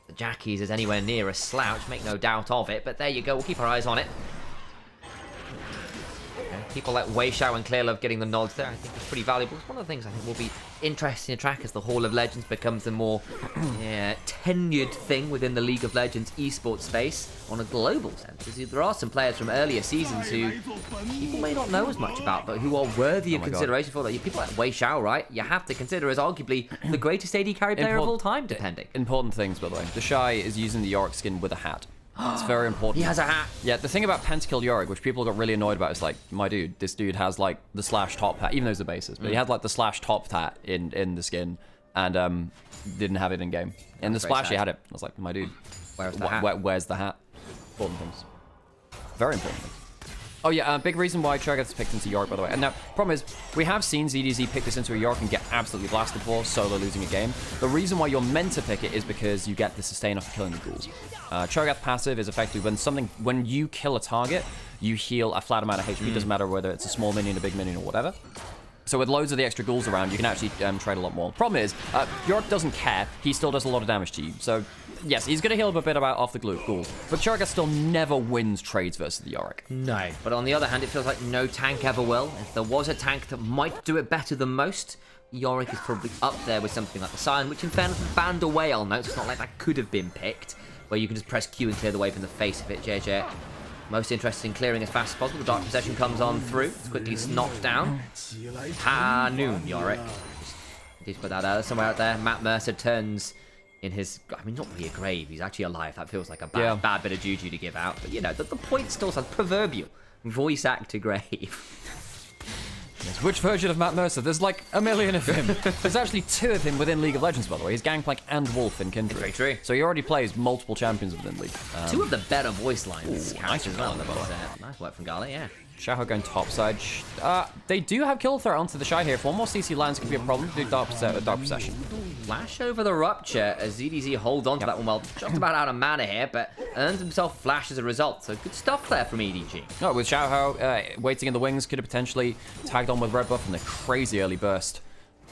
The Jackie's is anywhere near a slouch, make no doubt of it. But there you go, we'll keep our eyes on it. People like Wei Xiao and Clearlove getting the nods there, I think is pretty valuable. It's one of the things I think will be interesting to track as the Hall of Legends becomes a more tenured thing within the League of Legends esports space on a global sense. There are some players from earlier seasons who people may not know as much about, but who are worthy of consideration for that. People like Wei Xiao, right? You have to consider as arguably the greatest AD carry player of all time, depending. Important things, by the way. The Shy is using the Yorick skin with a hat. It's very important. He has a hat. Yeah, the thing about Pentakill Yorick, which people got really annoyed about, is like, my dude, this dude has like the slash top hat, even though it's the basis, but he had like the slash top hat in the skin, and didn't have it in game. In the splash, he had it. I was like, my dude, where's the hat? Where's the hat? Important things. Very important things. Oh yeah, big reason why Char gets picked into Yorick, by the way. And now, problem is, we have seen ZDZ pick this into a Yorick and get absolutely blasted for, solo losing a game. The reason why you're meant to pick it is because you get the sustain off of killing the ghouls. Cho'Gath passive is effectively when you kill a target, you heal a flat amount of HP. It doesn't matter whether it's a small minion, a big minion, or whatever. So with loads of the extra ghouls around, you can actually trade a lot more. Problem is, Yorick doesn't care. He still does a lot of damage to you. So yes, he's going to heal a bit off the ghouls. But Cho'Gath still never wins trades versus the Yorick. No. But on the other hand, it feels like no tank ever will. If there was a tank that might do it better than most, Yorick is probably up there with something like the Sion, which in fairness was banned away, I'll note. It's not like that could have been picked, where you can just press Q and clear the way from the face of it, JJ. Most interested in clearing as fast as possible. The Dark Possession comes on through. It's quickly knocked down. Hanoon, Yorick. Just put that out somewhere out there. Matt Mercer turns in his, I mean, not really a grave. He's actually alive. That feels like a bad bit of juju to give out. But, you know, the point still sounds proverbial. Voice actor grave. Yes, which version of Matt Mercer? There's like a million of him. There's actually 2 of him within League of Legends, by the way. He's Gangplank and Wolf in Kindred. Very true. So he already plays multiple champions within League. 2 of the better voice lines. Nice as well. Nice work from Gala, yeah. Xiaohou going topside. They do have kill threat onto the Shy here. If one more CC lands, could be a problem. Do Dark Possession. Flash over the Rupture as ZDZ holds on to that one well. Just about out of mana here, but earns himself Flash as a result. So good stuff there from EDG. No, with Xiaohou waiting in the wings, could have potentially tagged on with Red Buff and the crazy early burst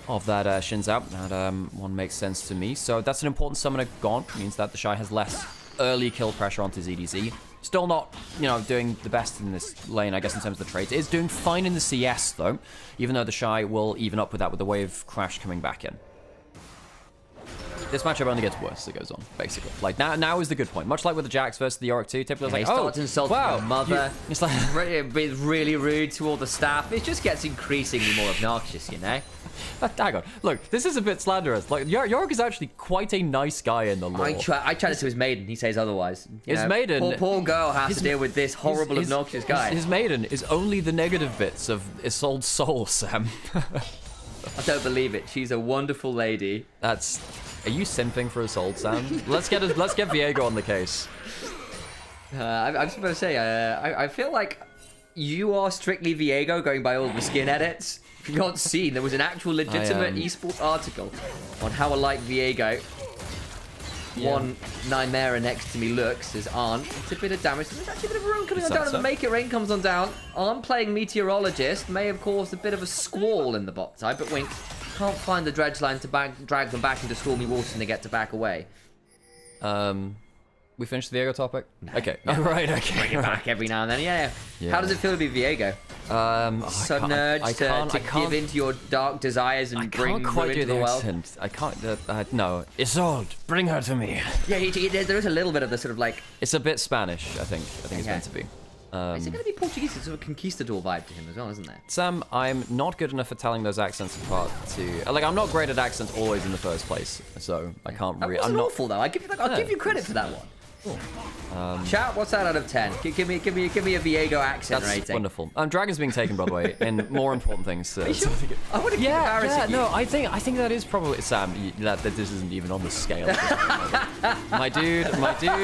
of that Xin Zhao. That one makes sense to me. So that's an important summoner gone. Means that the Shy has less early kill pressure onto ZDZ. Still not, you know, doing the best in this lane, I guess, in terms of the trades. It is doing fine in the CS, though, even though the Shy will even up with that with the wave crash coming back in. this matchup only gets worse as it goes on, basically. Like, now is the good point. Much like with the Jax versus the Yorick 2, typically it's like, starts insulting wow, your mother. It's like... really rude to all the staff. It just gets increasingly more obnoxious, you know? Hang on. Look, this is a bit slanderous. Like, Yorick is actually quite a nice guy in the lore. I chatted to his maiden. He says otherwise. His maiden... Poor girl has to deal with this horrible, obnoxious guy. His maiden is only the negative bits of Isolde's soul, Sam. I don't believe it. She's a wonderful lady. Are you simping for Isolde, Sam? let's get Viego on the case. I'm supposed to say, I feel like you are strictly Viego going by all the skin edits. If you've not seen, there was an actual legitimate esports article on how alike Viego, one Nymaera next to me looks, his aunt. It's a bit of damage. There's actually a bit of rain coming on down, and the Make It Rain comes on down. Aunt playing Meteorologist may have caused a bit of a squall in the bot side, but Wink can't find the dredge line to drag them back into stormy waters and they get to back away. We finished the Viego topic? No. Okay. No. Right, okay. Bring it back every now and then, yeah. How does it feel to be Viego? Sudden urge to give in to your dark desires and bring ruin to the world? I can't, no. Isolde, bring her to me. Yeah, there is a little bit of the sort of like... It's a bit Spanish, I think it's meant to be. Is it going to be Portuguese? It's sort of a conquistador vibe to him as well, isn't there? Sam, I'm not good enough at telling those accents apart to... Like, I'm not great at accents always in the first place, so I can't really... I'm not awful, though. I'll give you credit for that one. Chat, what's that out of 10? Give me a Viego accent rating. That's wonderful. Dragon's being taken, by the way, and more important things. Are you sure? I wouldn't keep embarrassing you. No, I think that is probably Sam. That this isn't even on the scale. my dude,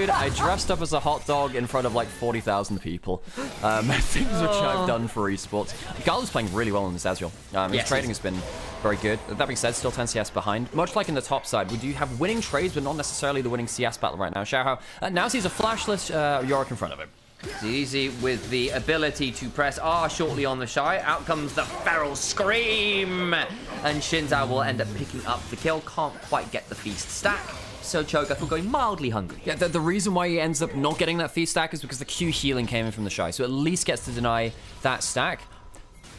I dressed up as a hot dog in front of like 40,000 people. Things which I've done for esports. Gala's playing really well in this Ezreal. His trading has been very good. That being said, still 10 CS behind. Much like in the top side, we do have winning trades, but not necessarily the winning CS battle right now. Xiaohao now sees a flashless Yorick in front of him. It's easy with the ability to press R shortly on the Shy. Out comes the feral scream! And Shinzao will end up picking up the kill. Can't quite get the feast stack. So Cho'Gath going mildly hungry. Yeah, the reason why he ends up not getting that feast stack is because the Q healing came in from the Shy. So at least gets to deny that stack.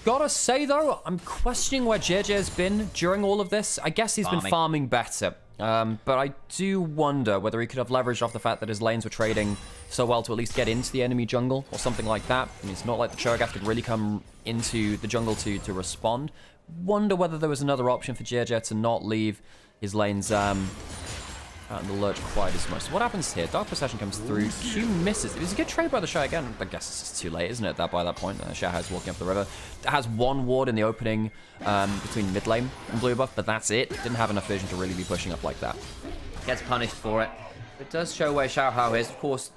Gotta say, though, I'm questioning where JJ has been during all of this. I guess he's been farming better. But I do wonder whether he could have leveraged off the fact that his lanes were trading so well to at least get into the enemy jungle or something like that. I mean, it's not like the Cho'Gath could really come into the jungle to respond. Wonder whether there was another option for JJ to not leave his lanes out in the lurch quite as much. So what happens here? Dark Procession comes through. Q misses. It was a good trade by the Shy again. I guess it's too late, isn't it? That by that point, Xiaohao's walking up the river. It has one ward in the opening between mid lane and blue buff, but that's it. Didn't have enough vision to really be pushing up like that. Gets punished for it. It does show where Xiaohao is. Of course,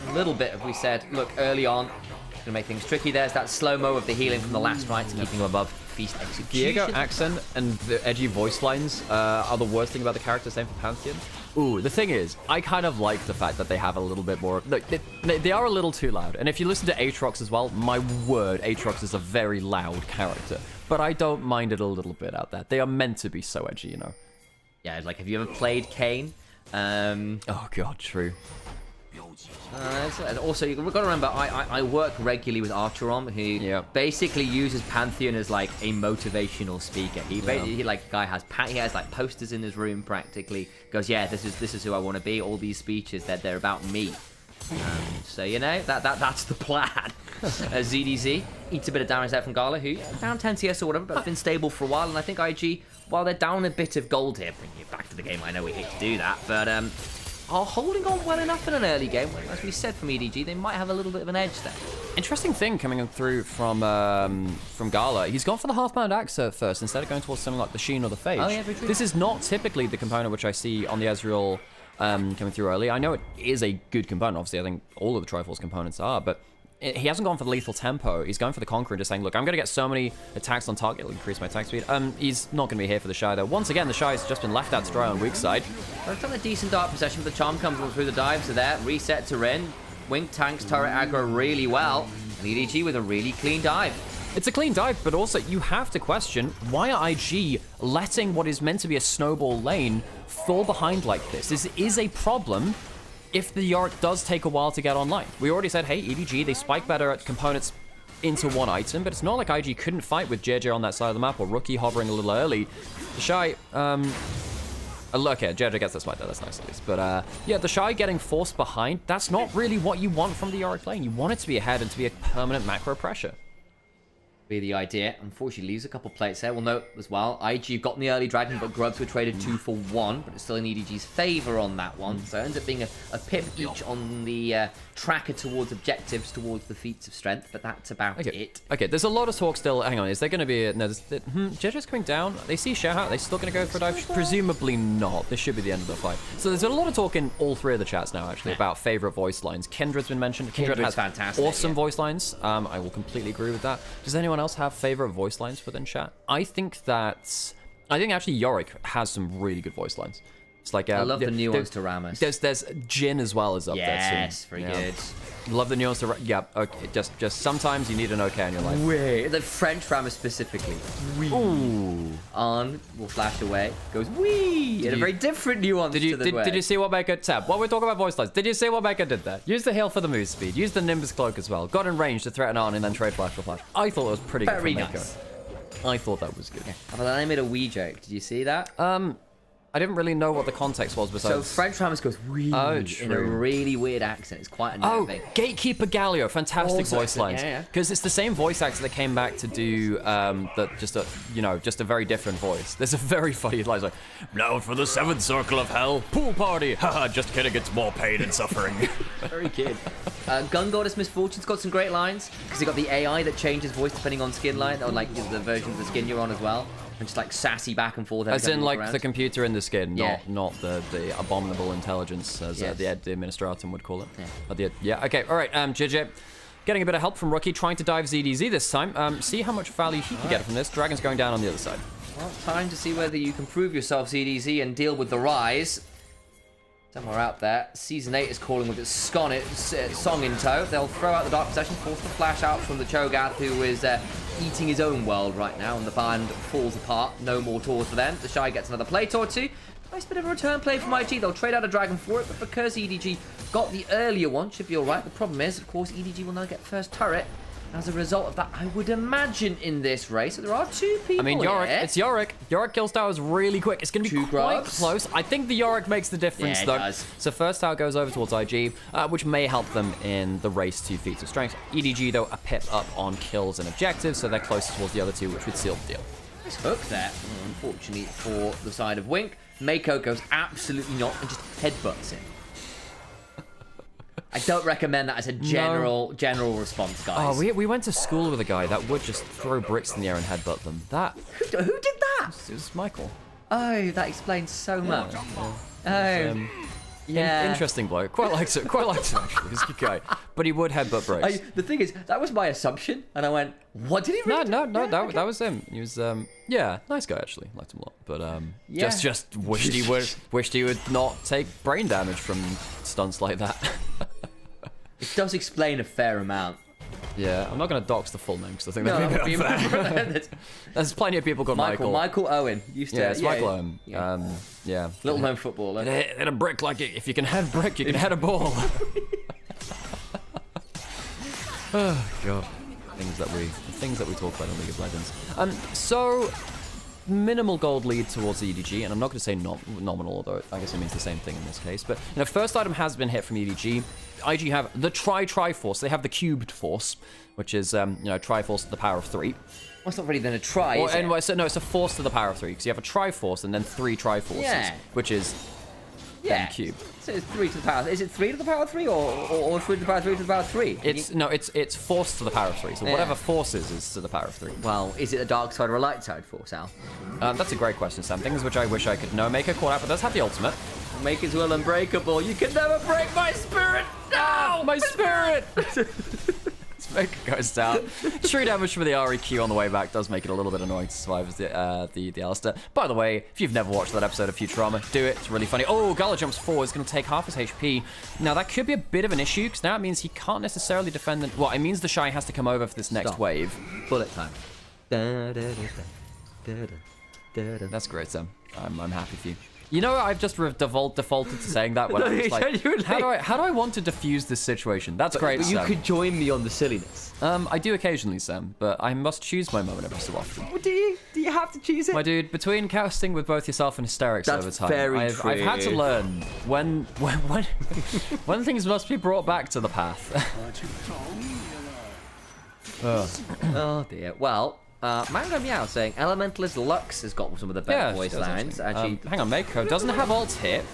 a little bit, as we said, look, early on, gonna make things tricky. There's that slow-mo of the healing from the last right, keeping him above feast execution. Viego accent and the edgy voice lines are the worst thing about the character, same for Pantheon. Ooh, the thing is, I kind of like the fact that they have a little bit more... Look, they are a little too loud. And if you listen to Aatrox as well, my word, Aatrox is a very loud character. But I don't mind it a little bit out there. They are meant to be so edgy, you know? Yeah, like, have you ever played Kayn? Oh god, true. Also, you've got to remember, I work regularly with Archeron, who basically uses Pantheon as like a motivational speaker. He like has like posters in his room practically. Goes, yeah, this is who I want to be. All these speeches they're about me. So you know that's the plan. ZDZ eats a bit of damage there from Gala, who down 10 CS or whatever, but been stable for a while. And I think IG, while they're down a bit of gold here, bringing it back to the game. I know we hate to do that, but are holding on well enough in an early game. As we said from EDG, they might have a little bit of an edge there. Interesting thing coming through from Gala. He's gone for the half-bound axe first instead of going towards something like the Sheen or the Phage. Oh, yeah, very true. This is not typically the component which I see on the Ezreal coming through early. I know it is a good component. Obviously, I think all of the Triforce components are, but he hasn't gone for the lethal tempo. He's going for the Conqueror and just saying, look, I'm going to get so many attacks on target, it'll increase my attack speed. He's not going to be here for the Shy, though. Once again, the Shy's just been left out to dry on weak side. Well, it's done a decent dark possession, but the Charm comes through the dives are there. Reset to Rin. Wink tanks turret aggro really well. And EDG with a really clean dive. It's a clean dive, but also you have to question, why are IG letting what is meant to be a snowball lane fall behind like this? This is a problem if the Yorick does take a while to get online. We already said, hey, EDG, they spike better at components into one item, but it's not like IG couldn't fight with JJ on that side of the map or Rookie hovering a little early. The Shy, Okay, JJ gets the smite there. That's nice at least. But yeah, the Shy getting forced behind, that's not really what you want from the Yorick lane. You want it to be ahead and to be a permanent macro pressure. Be the idea. Unfortunately, lose a couple plates there. We'll note as well, IG got in the early dragon, but Grubs were traded 2 for 1, but it's still in EDG's favor on that one. So it ends up being a pip each on the tracker towards objectives, towards the feats of strength, but that's about it. Okay, there's a lot of talk still. Hang on, is there going to be a... No, JJ's coming down. They see Shahat. They still going to go for a dive? Presumably not. This should be the end of the fight. So there's a lot of talk in all 3 of the chats now, actually, about favorite voice lines. Kindred's been mentioned. Kindred has fantastic, awesome voice lines. I will completely agree with that. Does anyone else have favorite voice lines within chat? I think actually Yorick has some really good voice lines. It's like I love the nuance to Rammus. There's Jin as well as up there too. Yes, very good. Love the nuance to okay. Just sometimes you need an okay in your life. Wait, the French Rammus specifically. Wee. Ooh. On will flash away. Goes wee. In a very different nuance to the way. Did you see what Baker Tab? While we're talking about voice lines, did you see what Baker did there? Use the hail for the move speed. Use the Nimbus cloak as well. Got in range to threaten on and then trade flash for flash. I thought it was pretty good. Very nice. I thought that was good. Yeah. But then I made a wee joke. Did you see that? I didn't really know what the context was besides... So French Rammus goes wee in a really weird accent. It's quite unnerving. Oh, Gatekeeper Galio, fantastic voice lines. Because it's the same voice actor that came back to do just a very different voice. There's a very funny line like, now for the 7th circle of hell, pool party. Haha, just kidding, it's more pain and suffering. Very good. Gun Goddess Misfortune's got some great lines because you got the AI that changes voice depending on skin line, or like the version of the skin you're on as well. And just like sassy back and forth. As in like the computer in the skin, not the abominable intelligence as the administratum would call it. Okay, all right, JJ. Getting a bit of help from Rookie, trying to dive ZDZ this time. See how much value he can get from this. Dragon's going down on the other side. Well, time to see whether you can prove yourself, ZDZ, and deal with the rise. Somewhere out there, Season 8 is calling with its song in tow. They'll throw out the Dark Possession, force the flash out from the Cho'Gath, who is eating his own world right now, and the band falls apart. No more tours for them. The Shy gets another plate or 2. Nice bit of a return play from IG. They'll trade out a Dragon for it, but because EDG got the earlier one, should be alright. The problem is, of course, EDG will now get first turret. As a result of that, I would imagine in this race, there are 2 people. I mean, Yorick, it's Yorick. Yorick kills towers really quick. It's going to be quite close. I think the Yorick makes the difference, though. Does. So first tower goes over towards IG, which may help them in the race to feats of strength. EDG, though, a pip up on kills and objectives, so they're closer towards the other 2, which would seal the deal. Nice hook there, unfortunately, for the side of Wink. Mako goes absolutely not and just headbutts him. I don't recommend that as a general response, guys. Oh, we went to school with a guy that would just throw bricks in the air and headbutt them. Who did that? It was Michael. Oh, that explains so much. Oh, yeah. Interesting bloke. Quite likes it. Quite likes it, actually. He's a good guy. But he would headbutt bricks. The thing is, that was my assumption, and I went, what did he really do? No, that was him. He was, nice guy, actually. Liked him a lot. But, just wished he would not take brain damage from stunts like that. It does explain a fair amount. Yeah, I'm not going to dox the full name because I think that'd be unfair. There's plenty of people called Michael. Michael Owen. It's Michael Owen. Yeah. Little known footballer. Hit a brick like it. If you can head a brick, you can head a ball. Oh, God. Things that we talk about in League of Legends. So minimal gold lead towards EDG, and I'm not going to say nominal, although I guess it means the same thing in this case. But first item has been hit from EDG. IG have the Triforce. They have the cubed force, which is Triforce to the power of 3. Well, it's not really then a tri. It's a force to the power of 3 because you have a Triforce and then 3 Triforces, which is then cubed. So it's 3 to the power. Is it 3 to the power of 3 or 3 to the power of 3 to the power of 3? It's force to the power of 3. So whatever force is to the power of 3. Well, is it a dark side or a light side force, Al? That's a great question, Sam. Things which I wish I could know. Maker caught out, but does have the ultimate. Make it well unbreakable. You can never break my spirit. No, my spirit. Maker goes down. 3 damage for the REQ on the way back does make it a little bit annoying to survive as the Alistair. By the way, if you've never watched that episode of Futurama, do it. It's really funny. Oh, Gala jumps forward. It's going to take half his HP. Now, that could be a bit of an issue because now it means he can't necessarily defend it. Well, it means the Shy has to come over for this next wave. Bullet time. That's great, Sam. I'm happy for you. You know, I've just defaulted to saying that when I was like, how do I want to diffuse this situation? That's great, But you Sam. could join me on the silliness. I do occasionally, Sam, but I must choose my moment every so often. Well, do you? Do you have to choose it? My dude, between casting with both yourself and hysterics over time, I've had to learn when things must be brought back to the path. Oh dear. Well, Mango Meow saying Elementalist Lux has got some of the better voice lines. Actually, hang on, Mako doesn't have ult hit.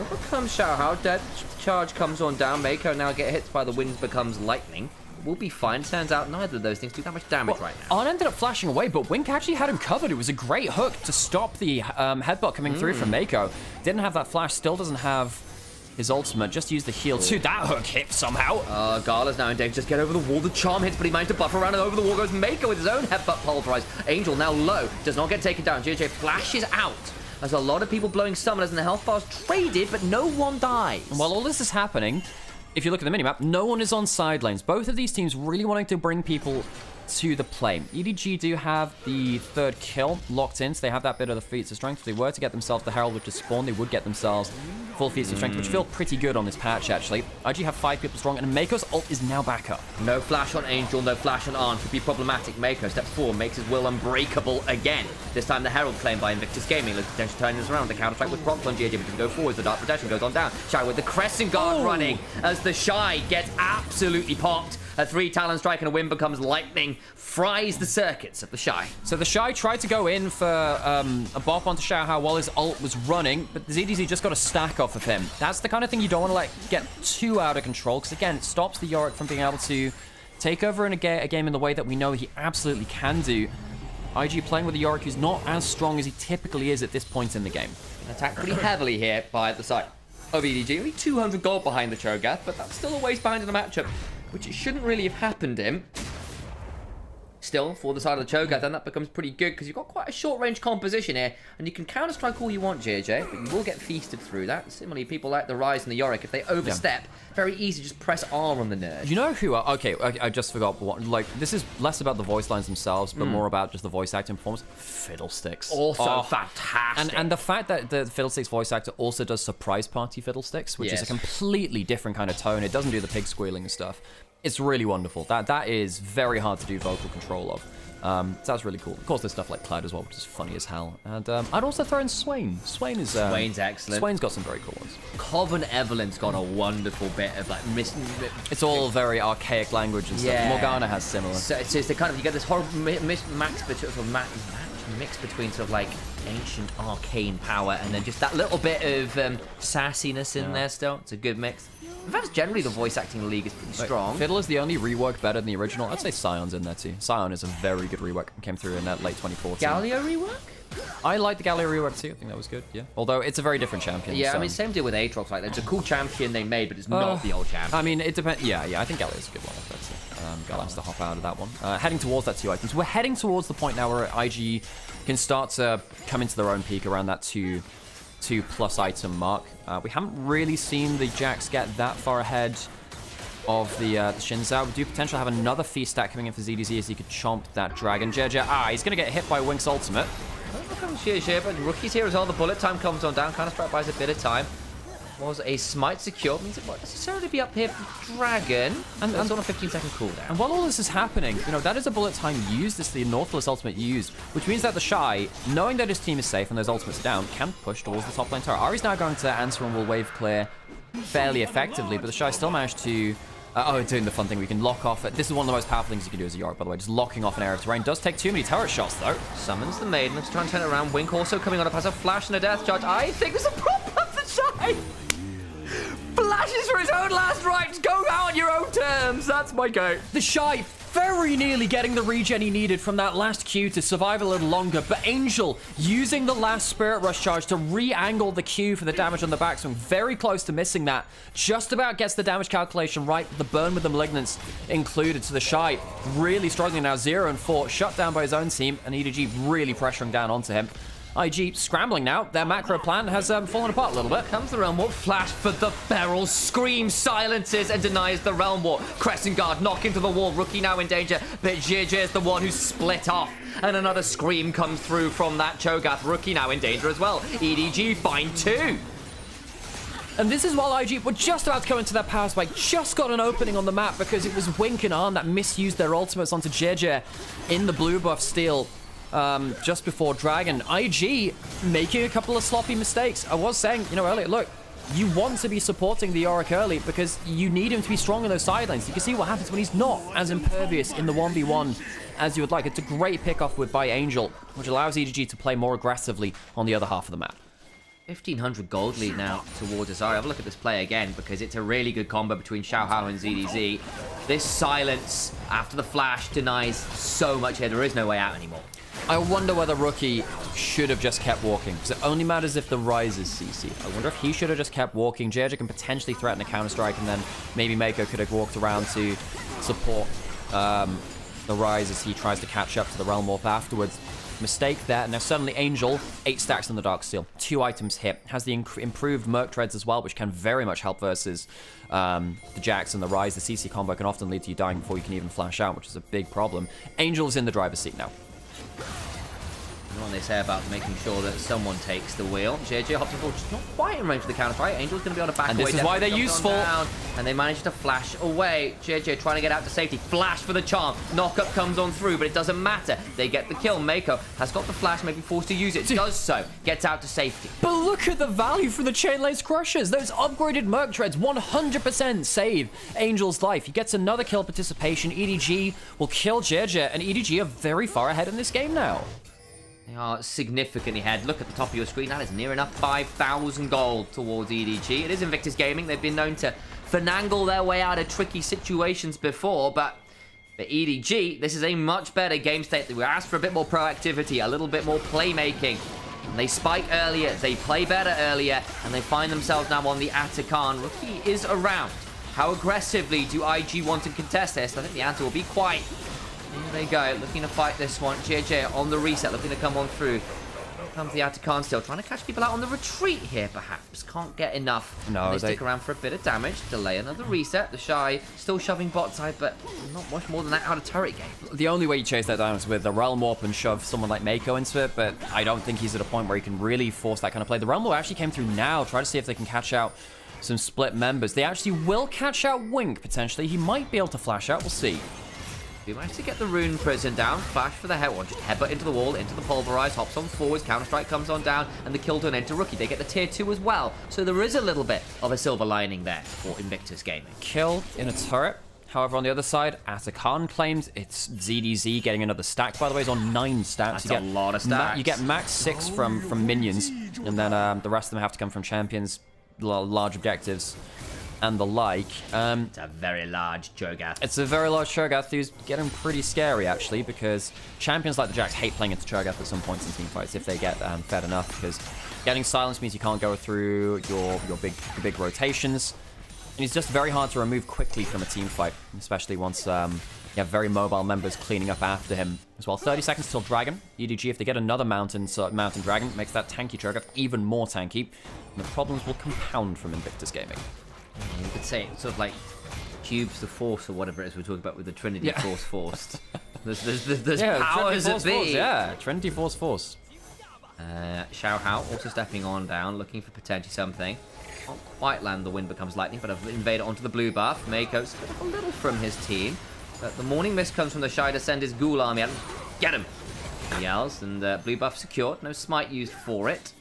Over comes Xiaohao. Dead charge comes on down. Mako now get hit by the wind becomes lightning. We'll be fine. Turns out neither of those things do that much damage right now. Arn ended up flashing away, but Wink actually had him covered. It was a great hook to stop the headbutt coming through from Mako. Didn't have that flash, still doesn't have his ultimate, just used the heal too. That hook hit somehow. Gala's now in danger. Just get over the wall. The charm hits, but he managed to buff around and over the wall goes Mako with his own headbutt pulverized. Angel now low, does not get taken down. JJ flashes out. There's a lot of people blowing summoners and the health bars traded, but no one dies. And while all this is happening, if you look at the minimap, no one is on side lanes. Both of these teams really wanting to bring people to the play. EDG do have the third kill locked in, so they have that bit of the feats of strength. If they were to get themselves the Herald, which is spawned, they would get themselves full feats of strength, which feel pretty good on this patch, actually. IG have 5 people strong, and Mako's ult is now back up. No flash on Angel, no flash on Arn. Could be problematic. Mako, step 4, makes his will unbreakable again. This time the Herald claimed by Invictus Gaming. Looks potentially turning this around. The counter-strike with procs on GAG, but can go forwards. The Dark Protection goes on down. Shy with the Crescent Guard running as the Shy gets absolutely popped. A 3 Talon Strike and a Wind becomes lightning. Fries the circuits of the Shy. So the Shy tried to go in for a bop onto Xiaohao while his ult was running, but the ZDZ just got a stack off of him. That's the kind of thing you don't want to let get too out of control, because again, it stops the Yorick from being able to take over in a game in the way that we know he absolutely can do. IG playing with a Yorick who's not as strong as he typically is at this point in the game. Attacked pretty heavily here by the side of EDG. Only 200 gold behind the Cho'Gath, but that's still a ways behind in the matchup, which it shouldn't really have happened in. Still, for the side of the Cho'Gath, then that becomes pretty good because you've got quite a short-range composition here, and you can counter-strike all you want, JJ, but you will get feasted through that. Similarly, people like the Ryze and the Yorick, if they overstep, very easy, just press R on the nerve. You know who okay, I just forgot what, like, this is less about the voice lines themselves, but more about just the voice acting performance. Fiddlesticks. Also fantastic. And the fact that the Fiddlesticks voice actor also does surprise party Fiddlesticks, which is a completely different kind of tone. It doesn't do the pig squealing and stuff. It's really wonderful. That is very hard to do vocal control of. So that's really cool. Of course, there's stuff like Cloud as well, which is funny as hell. And I'd also throw in Swain. Swain's excellent. Swain's got some very cool ones. Coven Evelyn's got a wonderful bit of like it's all very archaic language and stuff. Morgana has similar. So it's the kind of, you get this horrible mix between sort of like ancient arcane power and then just that little bit of sassiness in there still. It's a good mix. In fact, generally the voice acting in the league is pretty strong. Fiddle is the only rework better than the original. I'd say Scion's in there too. Scion is a very good rework. Came through in that late 2014. Galio rework? I like the Galio rework too. I think that was good, yeah. Although it's a very different champion. Yeah, so. I mean, same deal with Aatrox. Like, it's a cool champion they made, but it's not the old champion. I mean, it depends. Yeah, I think Galio's a good one. Gal has to hop out of that one. Heading towards that 2 items. We're heading towards the point now where IG can start to come into their own peak around that 2+ item mark. We haven't really seen the Jax get that far ahead of the Shinzao. We do potentially have another feast stack coming in for ZDZ as he could chomp that dragon. Jeje, he's going to get hit by Wink's ultimate. But Rookie's here as well. The bullet time comes on down. Counter-strike buys a bit of time. Was a smite secure, means it won't necessarily be up here for Dragon, and it's on a 15-second cooldown. And while all this is happening, you know, that is a bullet time used, this is the Nautilus ultimate used, which means that the Shy, knowing that his team is safe and those ultimates are down, can push towards the top lane turret. Ari's now going to answer and will wave clear fairly effectively, but the Shy still managed to... doing the fun thing, we can lock off. This is one of the most powerful things you can do as a Yorick, by the way. Just locking off an area of terrain. Does take too many turret shots, though. Summons the Maiden. Let's try and turn it around. Wink also coming on up, has a flash and a death charge. I think there's a problem with the Shy. Flashes for his own last rites. Go out on your own terms. That's my go. The Shy very nearly getting the regen he needed from that last Q to survive a little longer, but Angel using the last Spirit Rush charge to re-angle the Q for the damage on the backswing. Very close to missing that. Just about gets the damage calculation right. The burn with the Malignants included. So the Shy really struggling now. 0 and 4, shut down by his own team, and EDG really pressuring down onto him. IG scrambling now. Their macro plan has fallen apart a little bit. Comes the Realm Warp, flash for the barrel, Scream silences and denies the Realm Warp. Crescent Guard knock into the wall, Rookie now in danger, but JJ is the one who's split off. And another Scream comes through from that Cho'Gath. Rookie now in danger as well. EDG find 2. And this is while IG were just about to go into their power spike, just got an opening on the map because it was Wink and Arn that misused their ultimates onto JJ in the blue buff steal. Just before Dragon. IG making a couple of sloppy mistakes. I was saying, earlier, look, you want to be supporting the Yorick early because you need him to be strong on those sidelines. You can see what happens when he's not as impervious in the 1v1 as you would like. It's a great pick-off by Angel, which allows EDG to play more aggressively on the other half of the map. 1,500 gold lead now towards Azari. Have a look at this play again because it's a really good combo between Xiaohao and ZDZ. This silence after the flash denies so much here. There is no way out anymore. I wonder whether Rookie should have just kept walking, because it only matters if the Rise is CC. I wonder if he should have just kept walking. JJ can potentially threaten a counter-strike, and then maybe Mako could have walked around to support the Rise as he tries to catch up to the Realm Warp afterwards. Mistake there. Now suddenly Angel, 8 stacks in the Darksteel. 2 items hit. Has the improved Merc Treads as well, which can very much help versus the Jax and the Rise. The CC combo can often lead to you dying before you can even flash out, which is a big problem. Angel's in the driver's seat now. What they say about making sure that someone takes the wheel. JJ hops forward, just not quite in range for the counter, right? Angel's going to be on a back and away. This is why they're useful. Down, and they manage to flash away. JJ trying to get out to safety. Flash for the charm. Knockup comes on through, but it doesn't matter. They get the kill. Mako has got the flash, maybe forced to use it. Does so. Gets out to safety. But look at the value from the Chain Lace Crushers. Those upgraded Merc Treads 100% save Angel's life. He gets another kill participation. EDG will kill JJ, and EDG are very far ahead in this game now. They are significantly ahead. Look at the top of your screen. That is near enough 5,000 gold towards EDG. It is Invictus Gaming. They've been known to finagle their way out of tricky situations before, but for EDG, this is a much better game state. We asked for a bit more proactivity, a little bit more playmaking. And they spike earlier, they play better earlier, and they find themselves now on the Atakan. Rookie is around. How aggressively do IG want to contest this? I think the answer will be quite. Here they go, looking to fight this one. JJ on the reset, looking to come on through. Here comes the Atakan still, trying to catch people out on the retreat here, perhaps. Can't get enough. No, they stick around for a bit of damage. Delay another reset. The Shy still shoving bot side, but not much more than that out of turret game. The only way you chase that down is with the Realm Warp and shove someone like Mako into it, but I don't think he's at a point where he can really force that kind of play. The Realm Warp actually came through now. Try to see if they can catch out some split members. They actually will catch out Wink, potentially. He might be able to flash out. We'll see. We managed to get the Rune Prison down. Flash for the head one. Just headbutt into the wall, into the Pulverize. Hops on forwards. Counter-strike comes on down. And the kill done into Rookie. They get the tier 2 as well. So there is a little bit of a silver lining there for Invictus Gaming. Kill in a turret. However, on the other side, Atakan claims it's ZDZ getting another stack. By the way, he's on 9 stacks. That's a lot of stacks. You get max 6 from minions. And then the rest of them have to come from champions, large objectives, and the like. It's a very large Cho'Gath. It's a very large Cho'Gath who's getting pretty scary, actually, because champions like the Jax hate playing into Cho'Gath at some points in teamfights if they get fed enough, because getting silence means you can't go through your big rotations. And he's just very hard to remove quickly from a team fight, especially once you have very mobile members cleaning up after him as well. 30 seconds till Dragon. EDG, if they get another Mountain Dragon, makes that tanky Cho'Gath even more tanky. And the problems will compound from Invictus Gaming. You could say it's sort of like cubes the force or whatever it is we're talking about with the Trinity Force forced. There's powers at be. Yeah, Trinity Force. Xiaohao also stepping on down, looking for potentially something. Can't quite land the wind becomes lightning, but I've invaded onto the blue buff. Mako's a little from his team. But the morning mist comes from the Shy to send his ghoul army at him. Get him! He yells, and blue buff secured. No smite used for it.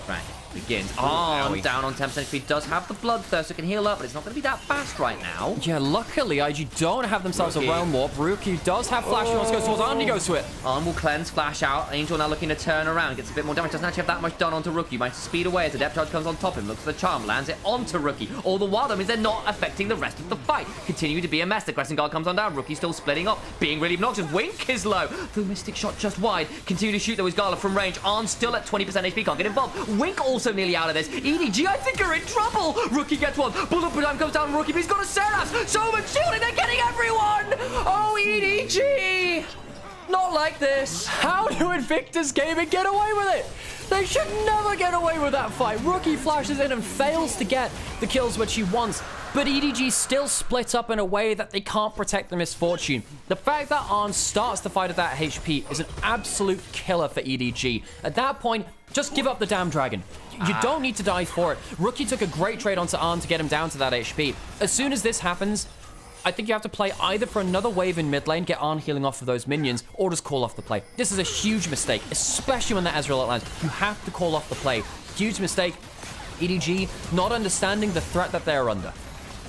Right. Begins. Down on 10% HP. Does have the Bloodthirst, so can heal up, but it's not going to be that fast right now. Yeah, luckily, IG don't have themselves a Realm Warp. Rookie does have Flash. He wants to go towards Arn. He goes to it. Arn will cleanse, flash out. Angel now looking to turn around. Gets a bit more damage. Doesn't actually have that much done onto Rookie. Managed to speed away as the Depth Charge comes on top of him. Looks for the Charm. Lands it onto Rookie. All the while, that means they're not affecting the rest of the fight. Continue to be a mess. The Crescent Guard comes on down. Rookie still splitting up. Being really obnoxious. Wink is low. The Mystic Shot just wide. Continue to shoot though his Gala from range. Arn still at 20% HP. Can't get involved. Wink also nearly out of this. EDG, I think, are in trouble. Rookie gets one. Bullet time comes down. Rookie, but he's got a Seras. So much shielding. They're getting everyone. Oh, EDG. Not like this. How do Invictus Gaming get away with it? They should never get away with that fight. Rookie flashes in and fails to get the kills which he wants. But EDG still split up in a way that they can't protect the misfortune. The fact that Arn starts the fight at that HP is an absolute killer for EDG. At that point, just give up the damn dragon. You don't need to die for it. Rookie took a great trade onto Arn to get him down to that HP. As soon as this happens, I think you have to play either for another wave in mid lane, get Arn healing off of those minions, or just call off the play. This is a huge mistake, especially when the Ezreal lands. You have to call off the play. Huge mistake. EDG not understanding the threat that they're under.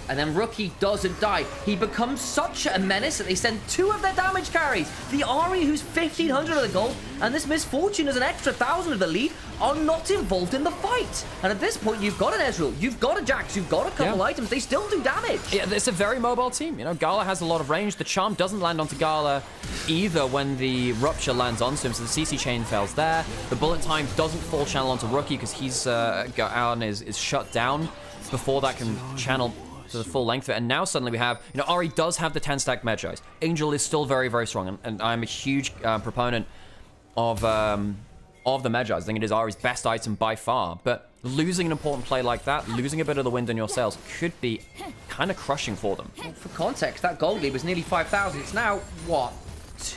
And then Rookie doesn't die. He becomes such a menace that they send 2 of their damage carries. The Ahri, who's 1,500 of the gold, and this Misfortune as an extra 1,000 of the lead, are not involved in the fight. And at this point, you've got an Ezreal, you've got a Jax, you've got a couple items. They still do damage. Yeah, it's a very mobile team. You know, Gala has a lot of range. The Charm doesn't land onto Gala either when the Rupture lands onto him, so the CC chain fails there. The bullet time doesn't full channel onto Rookie because he's is shut down before that can channel to the full length of it. And now suddenly we have, you know, Ahri does have the 10-stack Medjais. Angel is still very, very strong, and I'm a huge proponent of the Medjais. I think it is Ahri's best item by far, but losing an important play like that, losing a bit of the wind in your sails, could be kind of crushing for them. Well, for context, that gold lead was nearly 5,000. It's now, what,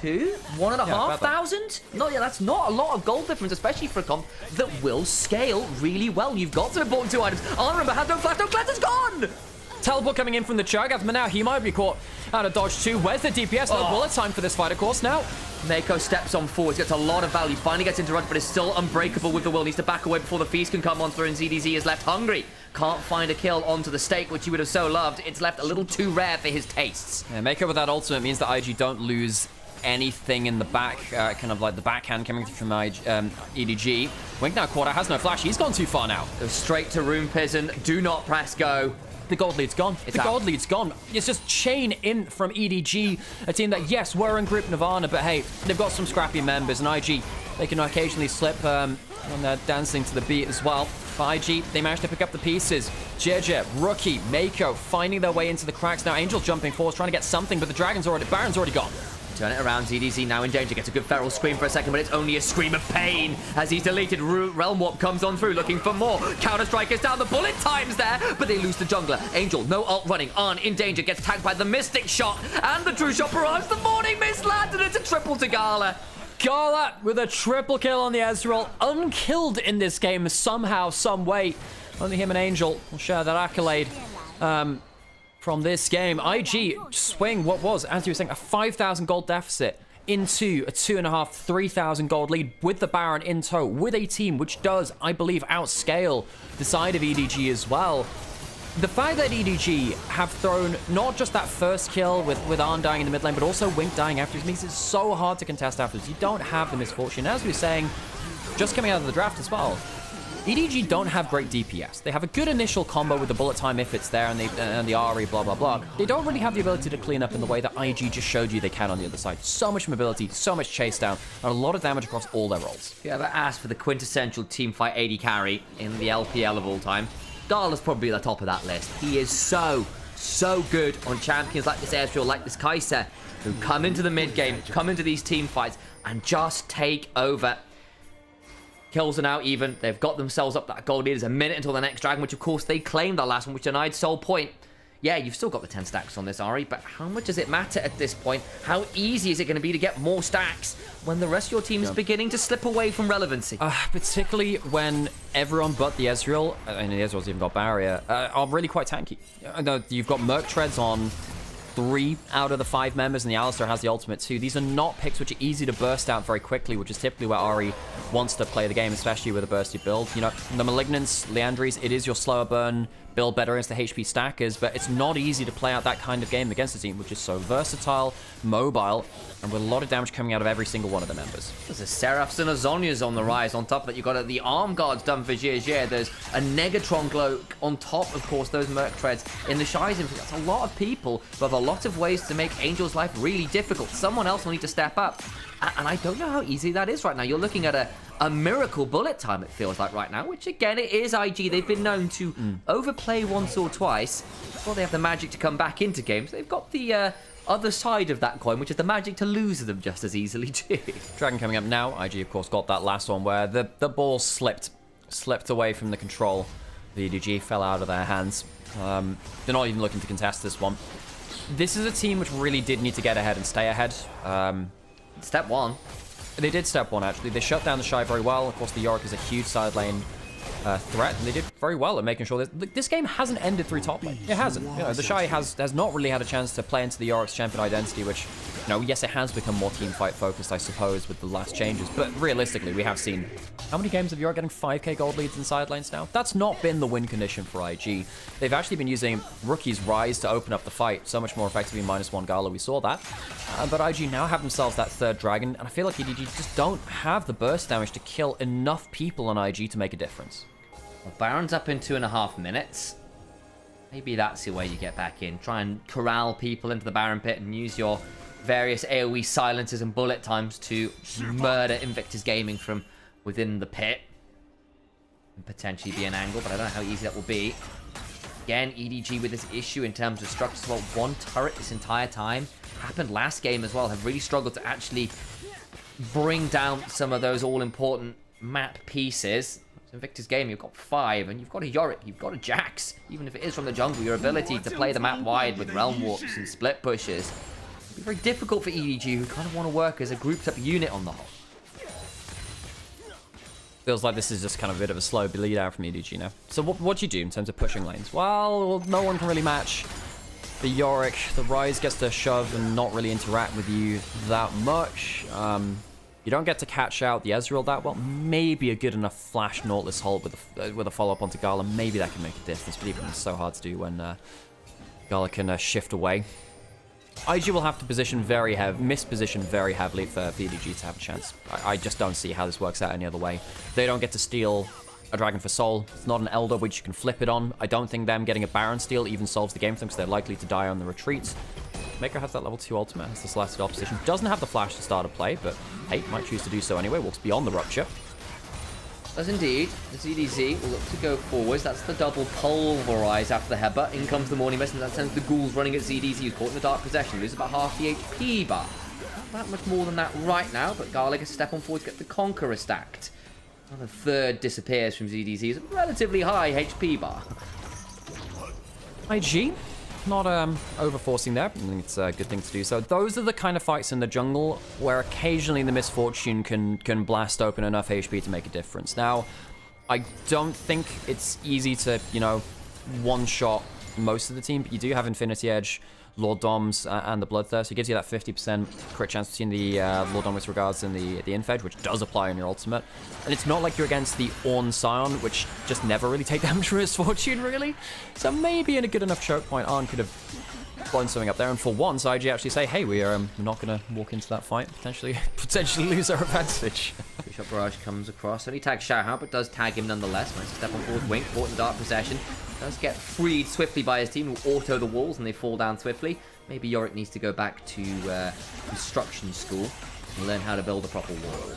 1,500? No, yeah, that's not a lot of gold difference, especially for a comp that will scale really well. You've got to important 2 items. I remember, has no flash, no cleanse, it's gone! Teleport coming in from the Cho'Gath, but now he might be caught out of dodge too. Where's the DPS? No bullet time for this fight, of course, now. Mako steps on forward, gets a lot of value, finally gets into rush, but is still unbreakable with the will. Needs to back away before the feast can come on through, and ZDZ is left hungry. Can't find a kill onto the stake, which he would have so loved. It's left a little too rare for his tastes. Yeah, Mako with that ultimate means that IG don't lose anything in the back, kind of like the backhand coming from EDG. Wink now quarter has no flash. He's gone too far now. Goes straight to Rune Pigeon. Do not press go. The gold lead's gone. The gold lead's gone. It's just chain in from EDG, a team that, yes, were in Group Nirvana, but hey, they've got some scrappy members, and IG, they can occasionally slip when they're dancing to the beat as well. For IG, they managed to pick up the pieces. JJ, Rookie, Mako finding their way into the cracks. Now Angel jumping forward, trying to get something, but the Baron's already gone. Turn it around, ZDZ now in danger, gets a good feral scream for a second, but it's only a scream of pain as he's deleted. Realm Warp comes on through, looking for more. Counter-Strike is down, the bullet time's there, but they lose the jungler. Angel, no ult running, Arn in danger, gets tagged by the Mystic Shot, and the True Shot barrage. The Morning Mist landed, it's a triple to Gala. Gala with a triple kill on the Ezreal, unkilled in this game somehow, some way. Only him and Angel will share that accolade. From this game, IG swing what was, as you were saying, a 5,000 gold deficit into a 2,500, 3,000 gold lead with the Baron in tow, with a team which does, I believe, outscale the side of EDG as well. The fact that EDG have thrown not just that first kill with Arn dying in the mid lane, but also Wink dying afterwards means it's so hard to contest afterwards. You don't have the misfortune. As we were saying, just coming out of the draft as well, EDG don't have great DPS. They have a good initial combo with the bullet time if it's there, and the Ahri, blah, blah, blah. They don't really have the ability to clean up in the way that IG just showed you they can on the other side. So much mobility, so much chase down, and a lot of damage across all their roles. If you ever asked for the quintessential teamfight AD carry in the LPL of all time, Gala's probably at the top of that list. He is so good on champions like this Ezreal, like this Kai'Sa, who come into the mid game, come into these team fights, and just take over. Kills are now even. They've got themselves up that gold lead. There's a minute until the next dragon, which of course they claimed the last one, which denied Soul Point. Yeah, you've still got the 10 stacks on this, Ahri, but how much does it matter at this point? How easy is it going to be to get more stacks when the rest of your team is beginning to slip away from relevancy? Particularly when everyone but the Ezreal, and the Ezreal's even got barrier, are really quite tanky. You've got Merc Treads on 3 out of the 5 members, and the Alistar has the ultimate too. These are not picks which are easy to burst out very quickly, which is typically where Ahri wants to play the game, especially with a bursty build. You know, the Malignance, Leandries, it is your slower burn build better against the HP stackers, but it's not easy to play out that kind of game against a team which is so versatile, mobile, and with a lot of damage coming out of every single one of the members. There's a Seraphs and a Zhonya's on the rise. On top of that, you've got the arm guards done for Zhezhe. There's a Negatron glow on top, of course, those Merc Treads in the Shies. That's a lot of people, but a lot of ways to make Angel's life really difficult. Someone else will need to step up. And I don't know how easy that is right now. You're looking at a miracle bullet time, it feels like right now, which again, it is IG. They've been known to overplay once or twice. Well, they have the magic to come back into games. They've got the other side of that coin, which is the magic to lose them just as easily too. Dragon coming up now. IG, of course, got that last one where the ball slipped away from the control. The EDG fell out of their hands. They're not even looking to contest this one. This is a team which really did need to get ahead and stay ahead. Step one. They did step one, actually. They shut down the Shy very well. Of course, the Yorick is a huge side lane threat, and they did very well at making sure that this game hasn't ended through top lane. It hasn't. You know, the Shy has not really had a chance to play into the Yorick's champion identity, which, you know, yes, it has become more team fight focused, I suppose, with the last changes. But realistically, we have seen how many games of Yorick getting 5k gold leads in side lanes now? That's not been the win condition for IG. They've actually been using Rookie's Rise to open up the fight so much more effectively. -1 Gala, we saw that. But IG now have themselves that third dragon, and I feel like EDG just don't have the burst damage to kill enough people on IG to make a difference. Well, Baron's up in 2.5 minutes. Maybe that's the way you get back in. Try and corral people into the Baron pit and use your various AoE silencers and bullet times to murder Invictus Gaming from within the pit. And potentially be an angle, but I don't know how easy that will be. Again, EDG with this issue in terms of structures. Well, one turret this entire time. Happened last game as well. Have really struggled to actually bring down some of those all-important map pieces. Invictus Gaming, you've got 5, and you've got a Yorick, you've got a Jax. Even if it is from the jungle, your ability to play the map wide with Realm Warps and split pushes will be very difficult for EDG, who kind of want to work as a grouped-up unit on the whole. Feels like this is just kind of a bit of a slow bleed out from EDG now. So what do you do in terms of pushing lanes? Well, no one can really match the Yorick. The Rise gets to shove and not really interact with you that much. You don't get to catch out the Ezreal that well. Maybe a good enough flash Nautilus hold with a follow-up onto Gala. Maybe that can make a difference, but even it's so hard to do when Gala can shift away. IG will have to misposition very heavily for EDG to have a chance. I just don't see how this works out any other way. They don't get to steal a Dragon for Soul. It's not an Elder which you can flip it on. I don't think them getting a Baron steal even solves the game for them, because they're likely to die on the retreats. Maker has that level 2 ultimate, has the Celestial Opposition. Doesn't have the flash to start a play, but hey, might choose to do so anyway. Walks beyond the Rupture. Does indeed. The ZDZ will look to go forwards. That's the double pulverize after the headbutt. In comes the Morning Mist, and that sends the ghouls running at ZDZ, who's caught in the Dark Possession. Loses about half the HP bar. Not that much more than that right now, but Garlic has step on forward to get the Conqueror stacked. Another third disappears from ZDZ's relatively high HP bar. IG, not over-forcing there. I think it's a good thing to do so. Those are the kind of fights in the jungle where occasionally the Misfortune can blast open enough HP to make a difference. Now, I don't think it's easy to, you know, one-shot most of the team, but you do have Infinity Edge, Lord Doms, and the Bloodthirst. It gives you that 50% crit chance between the Lord Dom with regards and the Infedge, which does apply on your ultimate. And it's not like you're against the Ornn Scion, which just never really take damage from Misfortune, really. So maybe in a good enough choke point, Ornn could have blown something up there. And for once, IG actually say, hey, we're not going to walk into that fight, potentially lose our advantage. Shot Barrage comes across. Only tags Shao, but does tag him nonetheless. Nice to step on forward. Wink, caught in Dark Possession. Does get freed swiftly by his team, who auto the walls and they fall down swiftly. Maybe Yorick needs to go back to construction school and learn how to build a proper wall.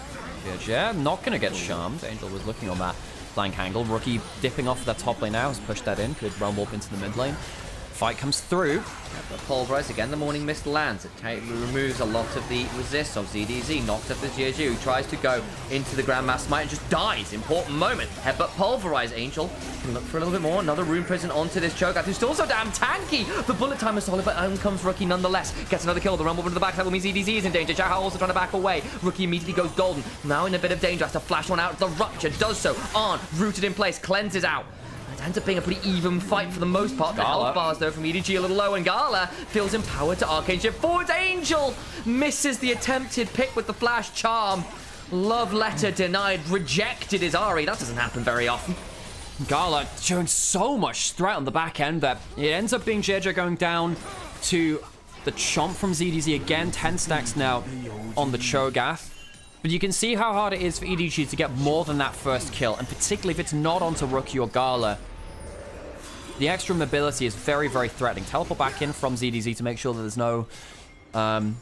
Yeah, not going to get charmed. Angel was looking on that flank angle. Rookie dipping off that top lane now, has pushed that in. Could Realm Warp into the mid lane. Fight comes through. But Pulverize again, the Morning Mist lands. It removes a lot of the resist of ZDZ. Knocked up the GSU, who tries to go into the Grandmaster Smite and just dies. Important moment. Headbutt Pulverize. Angel can look for a little bit more. Another Rune Prison onto this Cho'Gath, who's still so damn tanky. The bullet time is solid, but in comes Rookie nonetheless. Gets another kill. The Rumble into the back. That will mean ZDZ is in danger. Shao also trying to back away. Rookie immediately goes golden. Now in a bit of danger. Has to flash one out. The Rupture does so. Ornn rooted in place. Cleanses out. It ends up being a pretty even fight for the most part. The health bars, though, from EDG a little low, and Gala feels empowered to Arcane Shift forwards. Angel misses the attempted pick with the Flash Charm. Love Letter denied, rejected his Ahri. That doesn't happen very often. Gala showing so much threat on the back end that it ends up being JJ going down to the Chomp from ZDZ again. 10 stacks now on the Cho'Gath. But you can see how hard it is for EDG to get more than that first kill, and particularly if it's not onto Rookie or Gala. The extra mobility is very, very threatening. Teleport back in from ZDZ to make sure that there's no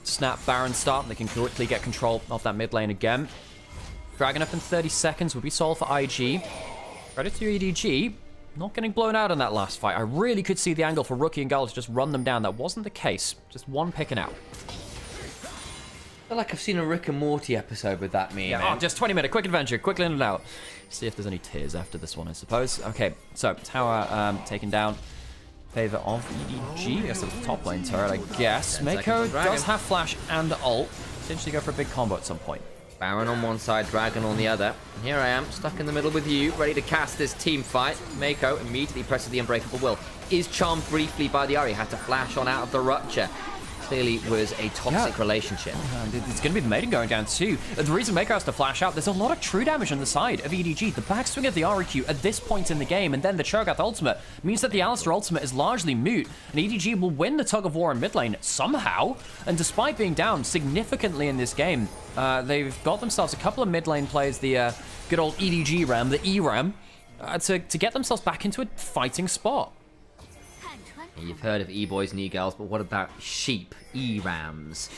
snap Baron start, and they can quickly get control of that mid lane again. Dragon up in 30 seconds would be solved for IG. Credit to EDG. not getting blown out in that last fight. I really could see the angle for Rookie and Gala to just run them down. That wasn't the case. Just one picking out. I feel like I've seen a Rick and Morty episode with that meme. Yeah, just 20-minute quick adventure, quickly in and out. See if there's any tears after this one, I suppose. Okay, so tower taken down. Favor of EDG. I guess that's the top lane turret, I guess. Mako does have flash and ult. Potentially go for a big combo at some point. Baron on one side, Dragon on the other. And here I am, stuck in the middle with you, ready to cast this team fight. Mako immediately presses the Unbreakable Will. Is charmed briefly by the Ahri, had to flash on out of the Rupture. Clearly was a toxic relationship. It's going to be the maiden going down too. The reason Mako has to flash out, there's a lot of true damage on the side of EDG. The backswing of the REQ at this point in the game, and then the Cho'Gath ultimate, means that the Alistar ultimate is largely moot, and EDG will win the tug of war in mid lane somehow. And despite being down significantly in this game, they've got themselves a couple of mid lane plays, the good old EDG ram, the E-ram, to get themselves back into a fighting spot. You've heard of E-boys and E-girls, but what about sheep, E-rams?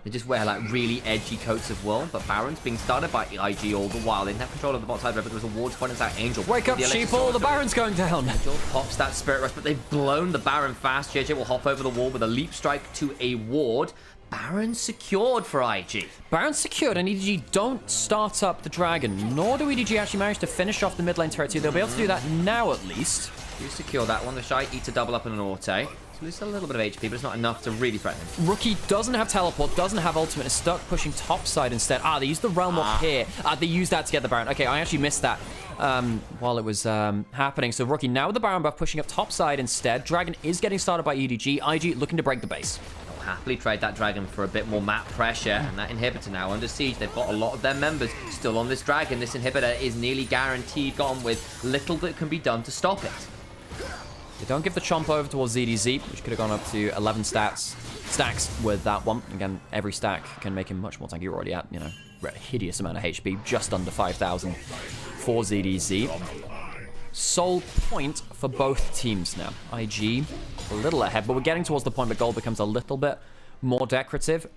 They just wear like really edgy coats of wool, but Baron's being started by IG all the while. They didn't have control of the bot side, but there was a ward spot inside Angel. Wake up, sheeple, the Baron's going down. Angel pops that Spirit Rush, but they've blown the Baron fast. JJ will hop over the wall with a leap strike to a ward. Baron secured for IG. Baron secured, and EDG don't start up the Dragon, nor do EDG actually manage to finish off the mid lane turret too. They'll be able to do that now at least. You secure that one. The Shy eats a double up and an auto. So loses a little bit of HP, but it's not enough to really threaten him. Rookie doesn't have teleport, doesn't have ultimate, is stuck pushing top side instead. They used the realm up here. They used that to get the Baron. Okay, I actually missed that while it was happening. So Rookie now with the Baron buff pushing up top side instead. Dragon is getting started by EDG. IG looking to break the base. They'll happily trade that Dragon for a bit more map pressure, and that inhibitor now under siege. They've got a lot of their members still on this Dragon. This inhibitor is nearly guaranteed gone with little that can be done to stop it. They don't give the chomp over towards ZDZ, which could have gone up to 11 stacks with that one. Again, every stack can make him much more tanky. You're already at, you know, a hideous amount of HP, just under 5,000 for ZDZ. Sole point for both teams now. IG a little ahead, but we're getting towards the point where gold becomes a little bit more decorative.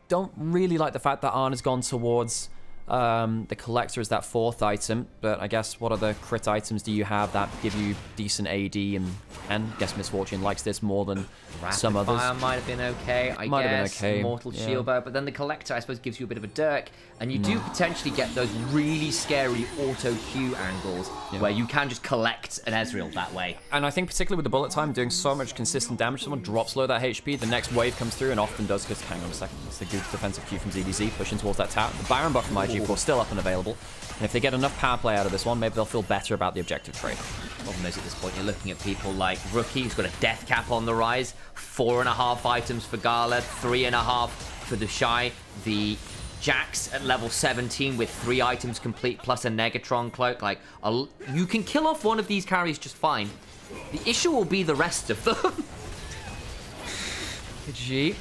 Don't really like the fact that Arn has gone towards the collector as that fourth item, but I guess what other crit items do you have that give you decent AD, and I guess Misfortune likes this more than some others. Fire might have been okay, I guess. Mortal Shield Bow, but then the collector I suppose gives you a bit of a dirk, and you do potentially get those really scary auto Q angles where you can just collect an Ezreal that way. And I think particularly with the bullet time doing so much consistent damage, someone drops low that HP, the next wave comes through and often does, because hang on a second, it's a good defensive Q from ZDZ pushing towards that tower. The Baron buff from IG of course still up and available, and if they get enough power play out of this one, maybe they'll feel better about the objective trade. Problem is at this point you're looking at people like Rookie, who's got a death cap on the rise, 4.5 items for Gala, 3.5 for the Shy, the Jax at level 17 with 3 items complete plus a Negatron cloak. Like, you can kill off one of these carries just fine. The issue will be the rest of them. G.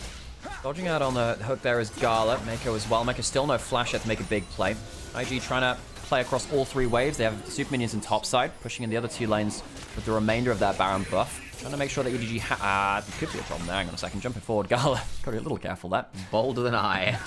Dodging out on the hook there is Gala. Mako as well. Mako still no flash yet to make a big play. IG trying to play across all 3 waves. They have the super minions in top side, pushing in the other 2 lanes with the remainder of that Baron buff. Trying to make sure that EDG could be a problem there. Hang on a second. Jumping forward, Gala. Gotta be a little careful there. Bolder than I.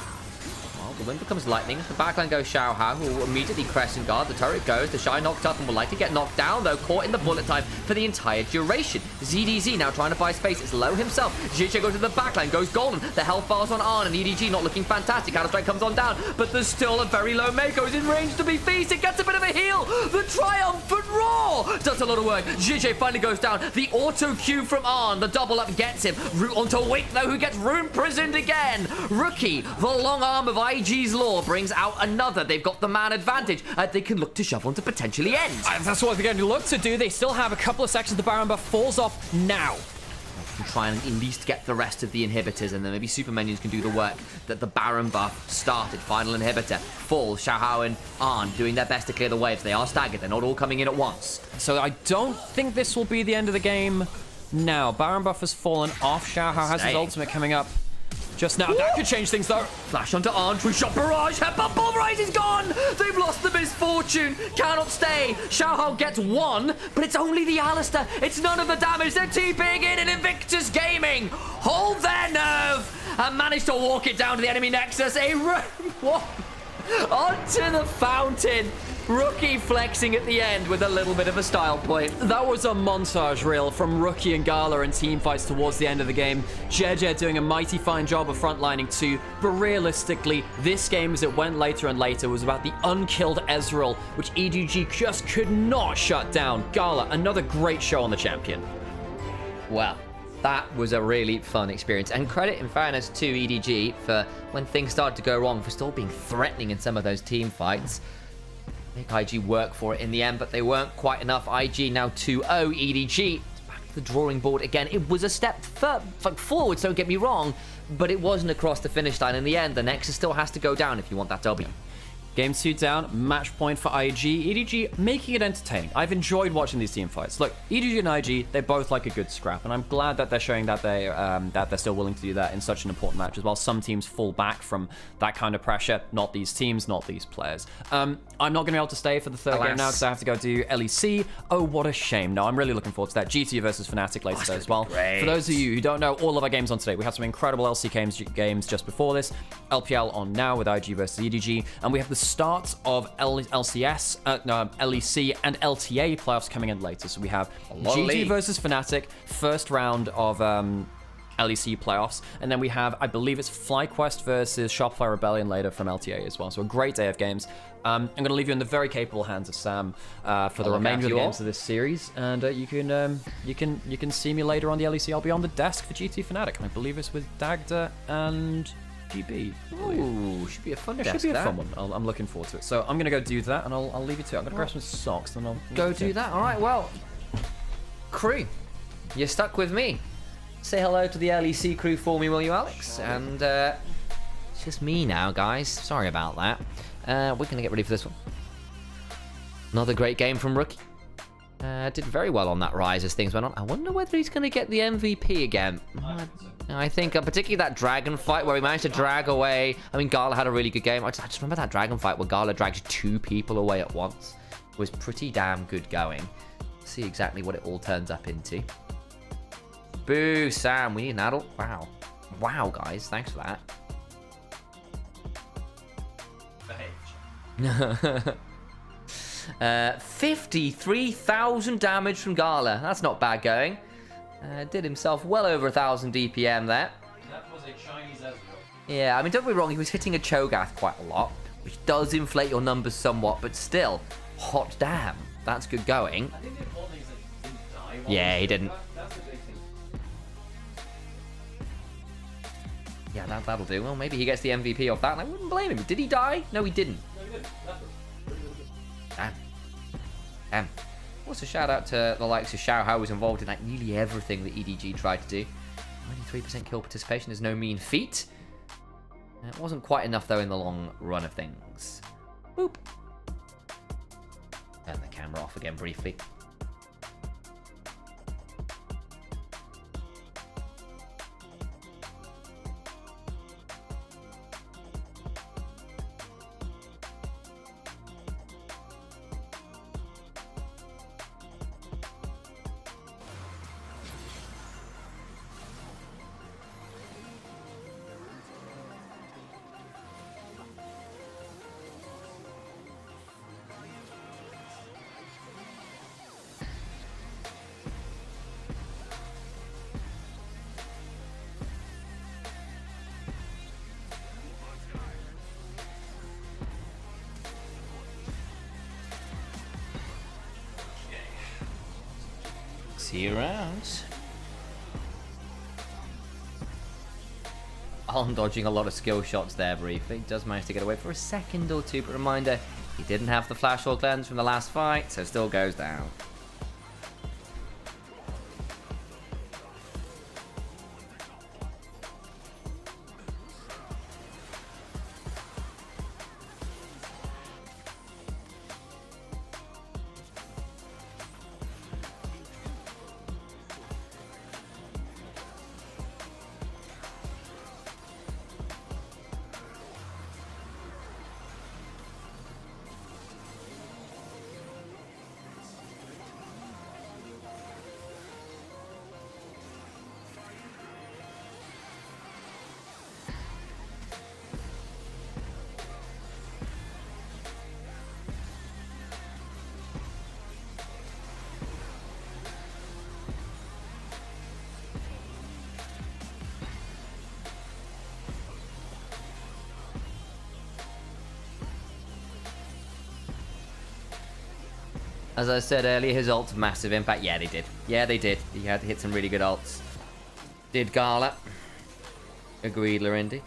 Well, the wind becomes lightning. The backline goes Xiaohao, who will immediately crest and guard. The turret goes. The Shy knocked up and will likely get knocked down, though, caught in the bullet time for the entire duration. ZDZ now trying to buy space. It's low himself. Jisha goes to the backline, goes golden. The health bars on Arn, and EDG not looking fantastic. Counter-strike comes on down, but there's still a very low Mako's in range to be feasted. Gets a bit of a heal. The triumphant roar does a lot of work. JJ finally goes down. The auto Q from Arn. The double up gets him. Root onto Wick, though, who gets rune prisoned again. Rookie, the long arm of IG's law, brings out another. They've got the man advantage. They can look to shove on to potentially end. That's what they're going to look to do. They still have a couple of sections. The Baron buff falls off now. Can try and at least get the rest of the inhibitors, and then maybe super minions can do the work that the Baron buff started. Final inhibitor falls. Xiaohao and Arn doing their best to clear the waves. They are staggered. They're not all coming in at once. So I don't think this will be the end of the game now. Baron buff has fallen off. Xiaohao has his ultimate coming up just now. That could change things, though. Flash onto Arn, true shot barrage, headbutt, pulverize is gone! They've lost the Misfortune, cannot stay. Xiaohao gets 1, but it's only the Alistar. It's none of the damage. They're TPing in, and Invictus Gaming hold their nerve and manage to walk it down to the enemy Nexus. A what? Onto the fountain. Rookie flexing at the end with a little bit of a style point. That was a montage reel from Rookie and Gala in team fights towards the end of the game. JJ doing a mighty fine job of frontlining too, but realistically, this game as it went later and later was about the unkilled Ezreal, which EDG just could not shut down. Gala, another great show on the champion. Well, that was a really fun experience. And credit, in fairness, to EDG for when things started to go wrong, for still being threatening in some of those team fights. Make IG work for it in the end, but they weren't quite enough. IG now 2-0. EDG, it's back to the drawing board again. It was a step forward, don't get me wrong, but it wasn't across the finish line in the end. The Nexus still has to go down if you want that W. Game 2 down, match point for IG. EDG making it entertaining. I've enjoyed watching these team fights. Look, EDG and IG, they both like a good scrap, and I'm glad that they're showing that they're still willing to do that in such an important match as well. Some teams fall back from that kind of pressure. Not these teams, not these players. I'm not going to be able to stay for the third game now because I have to go do LEC. Oh, what a shame. No, I'm really looking forward to that. GT versus Fnatic later today as well. For those of you who don't know all of our games on today, we have some incredible LC games just before this. LPL on now with IG versus EDG, and we have the start of LEC and LTA playoffs coming in later. So we have GT versus Fnatic, first round of LEC playoffs, and then we have, I believe it's FlyQuest versus Shopify Rebellion later from LTA as well. So a great day of games. I'm going to leave you in the very capable hands of Sam for the remainder of the games of this series, and you can see me later on the LEC. I'll be on the desk for GT Fnatic, and I believe it's with Dagda and GB. Ooh, should be a fun desk. Should be a fun one. I'm looking forward to it. So I'm going to go do that, and I'll leave you to it. I'm going to grab some socks, and I'll go do that. All right, well, crew, you're stuck with me. Say hello to the LEC crew for me, will you, Alex? And it's just me now, guys. Sorry about that. We're going to get ready for this one. Another great game from Rookie. Did very well on that Rise as things went on. I wonder whether he's going to get the MVP again. I think particularly that Dragon fight where he managed to drag away. I mean, Gala had a really good game. I just remember that Dragon fight where Gala dragged 2 people away at once. It was pretty damn good going. See exactly what it all turns up into. Boo, Sam. We need an adult. Wow. Wow, guys. Thanks for that. 53,000 damage from Gala. That's not bad going. Did himself well over 1,000 DPM there. That was a Chinese Ezreal. Yeah, I mean, don't be wrong. He was hitting a Cho'Gath quite a lot, which does inflate your numbers somewhat, but still, hot damn. That's good going. I think the important thing is that he didn't die. Yeah, he didn't. That's the big thing. Yeah, that'll do. Well, maybe he gets the MVP off that, and I wouldn't blame him. Did he die? No, he didn't. No, he didn't. Damn. Damn. Also, shout out to the likes of Xiao Hao, who was involved in like nearly everything that EDG tried to do. 93% kill participation is no mean feat. It wasn't quite enough, though, in the long run of things. Boop. Turn the camera off again briefly. See you around. I'm dodging a lot of skill shots there briefly. Does manage to get away for a second or two, but reminder, he didn't have the flash or cleanse from the last fight, so still goes down. As I said earlier, his ults massive impact. Yeah, they did. Yeah, they did. He had to hit some really good ults. Did Gala. Agreed, Lorendi.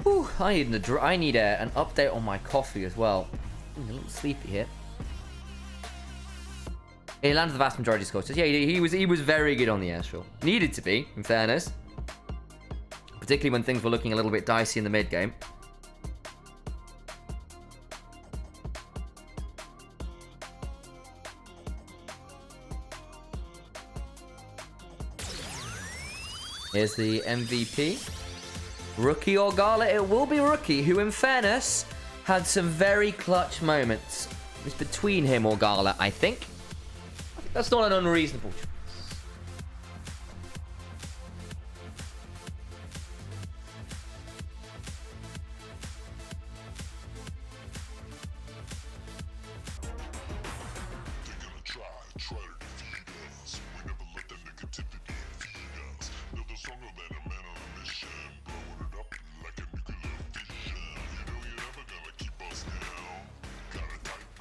Whew, I need an update on my coffee as well. I'm a little sleepy here. He landed the vast majority of scores. Yeah, he was very good on the airstrike. Needed to be, in fairness. Particularly when things were looking a little bit dicey in the mid game. Here's the MVP. Rookie or Gala? It will be Rookie, who in fairness had some very clutch moments. It's between him or Gala, I think. That's not an unreasonable choice.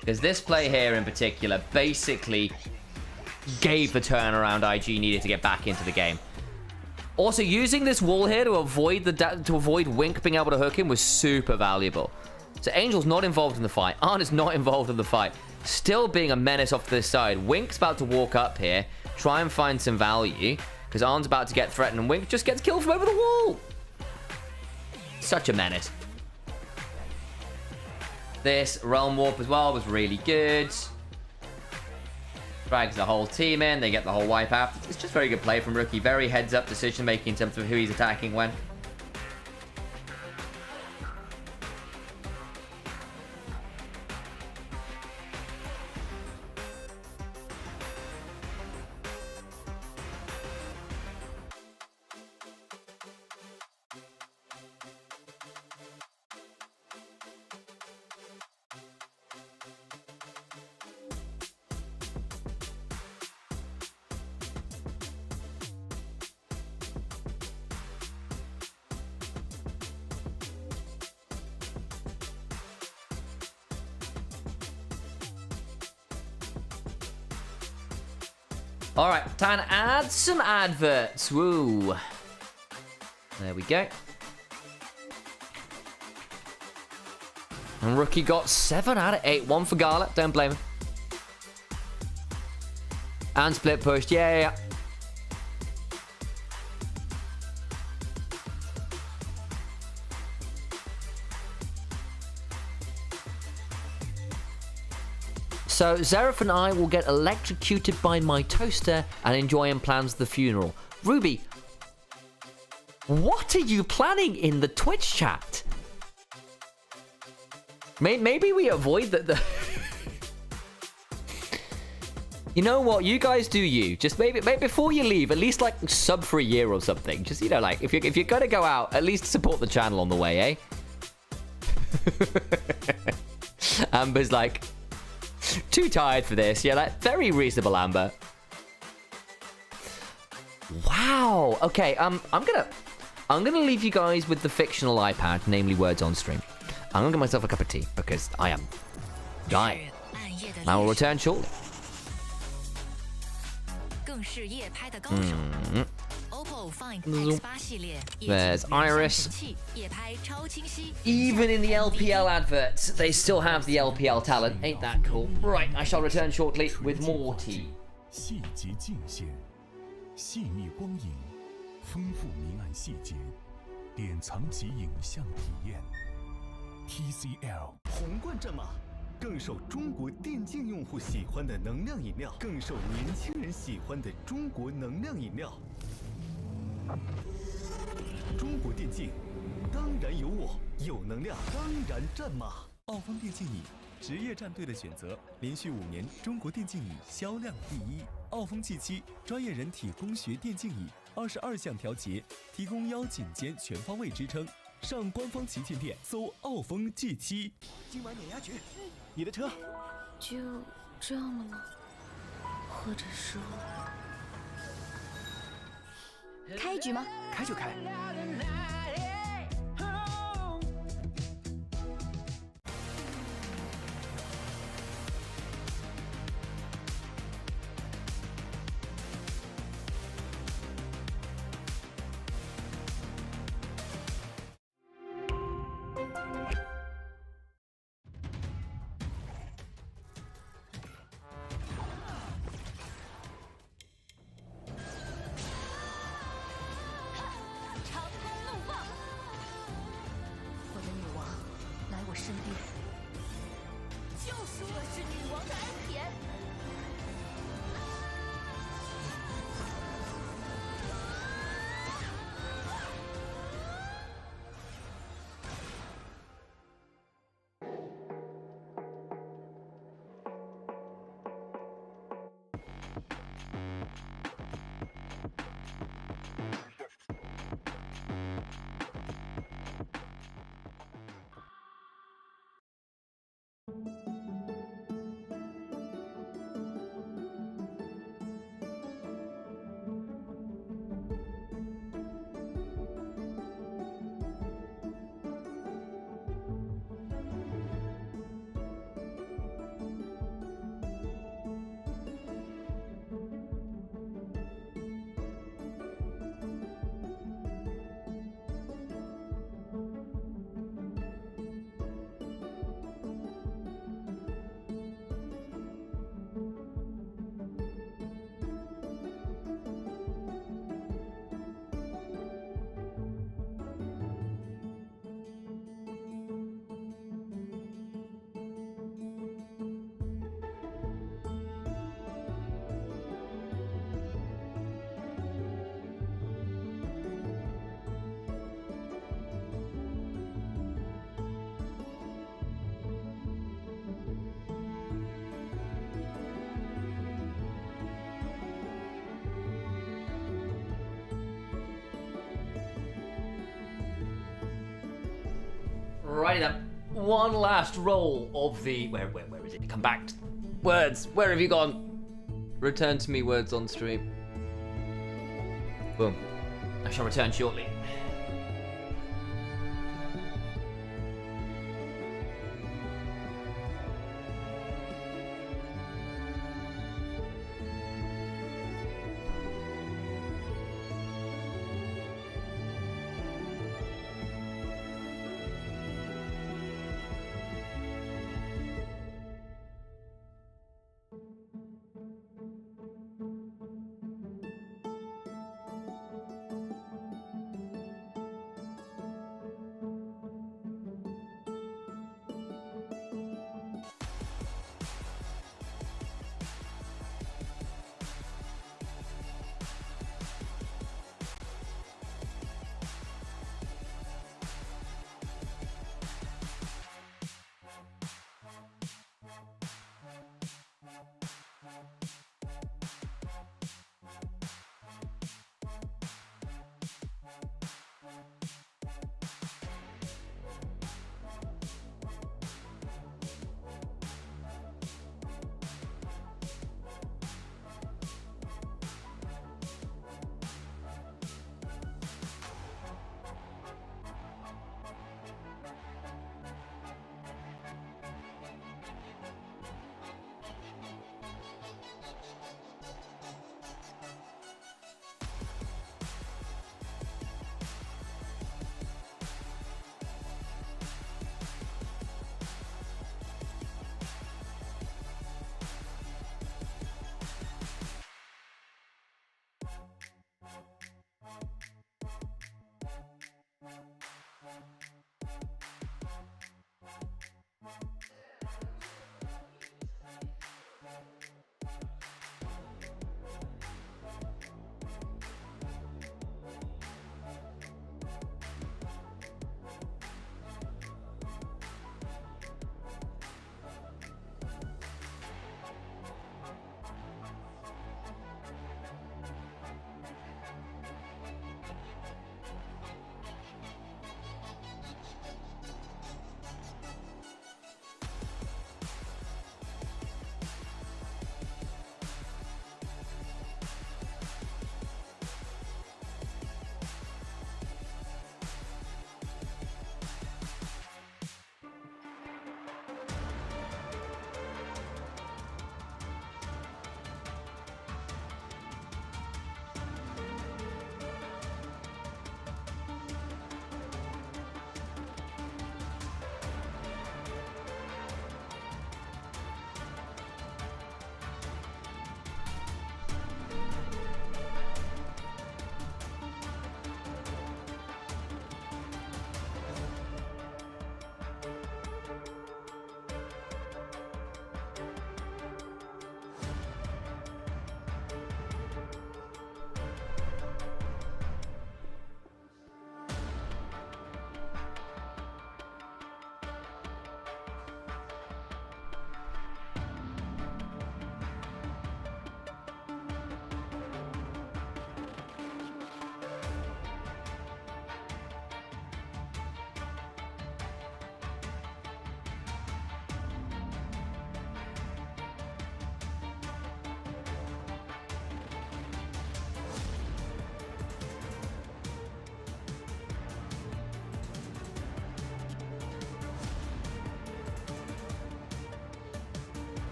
Because this play here in particular basically gave the turnaround IG needed to get back into the game. Also, using this wall here to avoid Wink being able to hook him was super valuable. So Angel's not involved in the fight. Arn is not involved in the fight. Still being a menace off to this side. Wink's about to walk up here, try and find some value, because Arn's about to get threatened, and Wink just gets killed from over the wall. Such a menace. This Realm Warp as well was really good. Drags the whole team in. They get the whole wipe out. It's just very good play from Rookie. Very heads-up decision-making in terms of who he's attacking when. All right, time to add some adverts. Woo. There we go. And Rookie got 7 out of 8. 1 for Gala. Don't blame him. And split pushed. Yeah. So, Zeref and I will get electrocuted by my toaster and enjoy and plans the funeral. Ruby, what are you planning in the Twitch chat? Maybe we avoid the... You know what? You guys do you. Just maybe before you leave, at least like sub for a year or something. Just, you know, like if you're gonna go out, at least support the channel on the way, eh? Amber's like... Too tired for this. Yeah, like, very reasonable, Amber. Wow. Okay, I'm gonna leave you guys with the fictional iPad, namely Words on Stream. I'm gonna get myself a cup of tea because I am dying. I will return shortly. There's Iris. Even in the LPL adverts, they still have the LPL talent. Ain't that cool? Right, I shall return shortly with more tea. 细腻光影，丰富明暗细节，典藏级影像体验。TCL 皇冠战马，更受中国电竞用户喜欢的能量饮料，更受年轻人喜欢的中国能量饮料。中国电竞，当然有我，有能量，当然战马。奥峰电竞椅，职业战队的选择，连续5年中国电竞椅销量第1。奥峰 G7 专业人体工学电竞椅，22项调节，提供腰颈肩全方位支撑。上官方旗舰店搜奥峰 G7。今晚碾压局，你的车。就这样了吗？或者说，开一局吗？开就开。我的女王，来我身边，就说是女王的恩典。Righty then. One last roll of the where is it? Come back. Words. Where have you gone? Return to me, words on stream. Boom. I shall return shortly.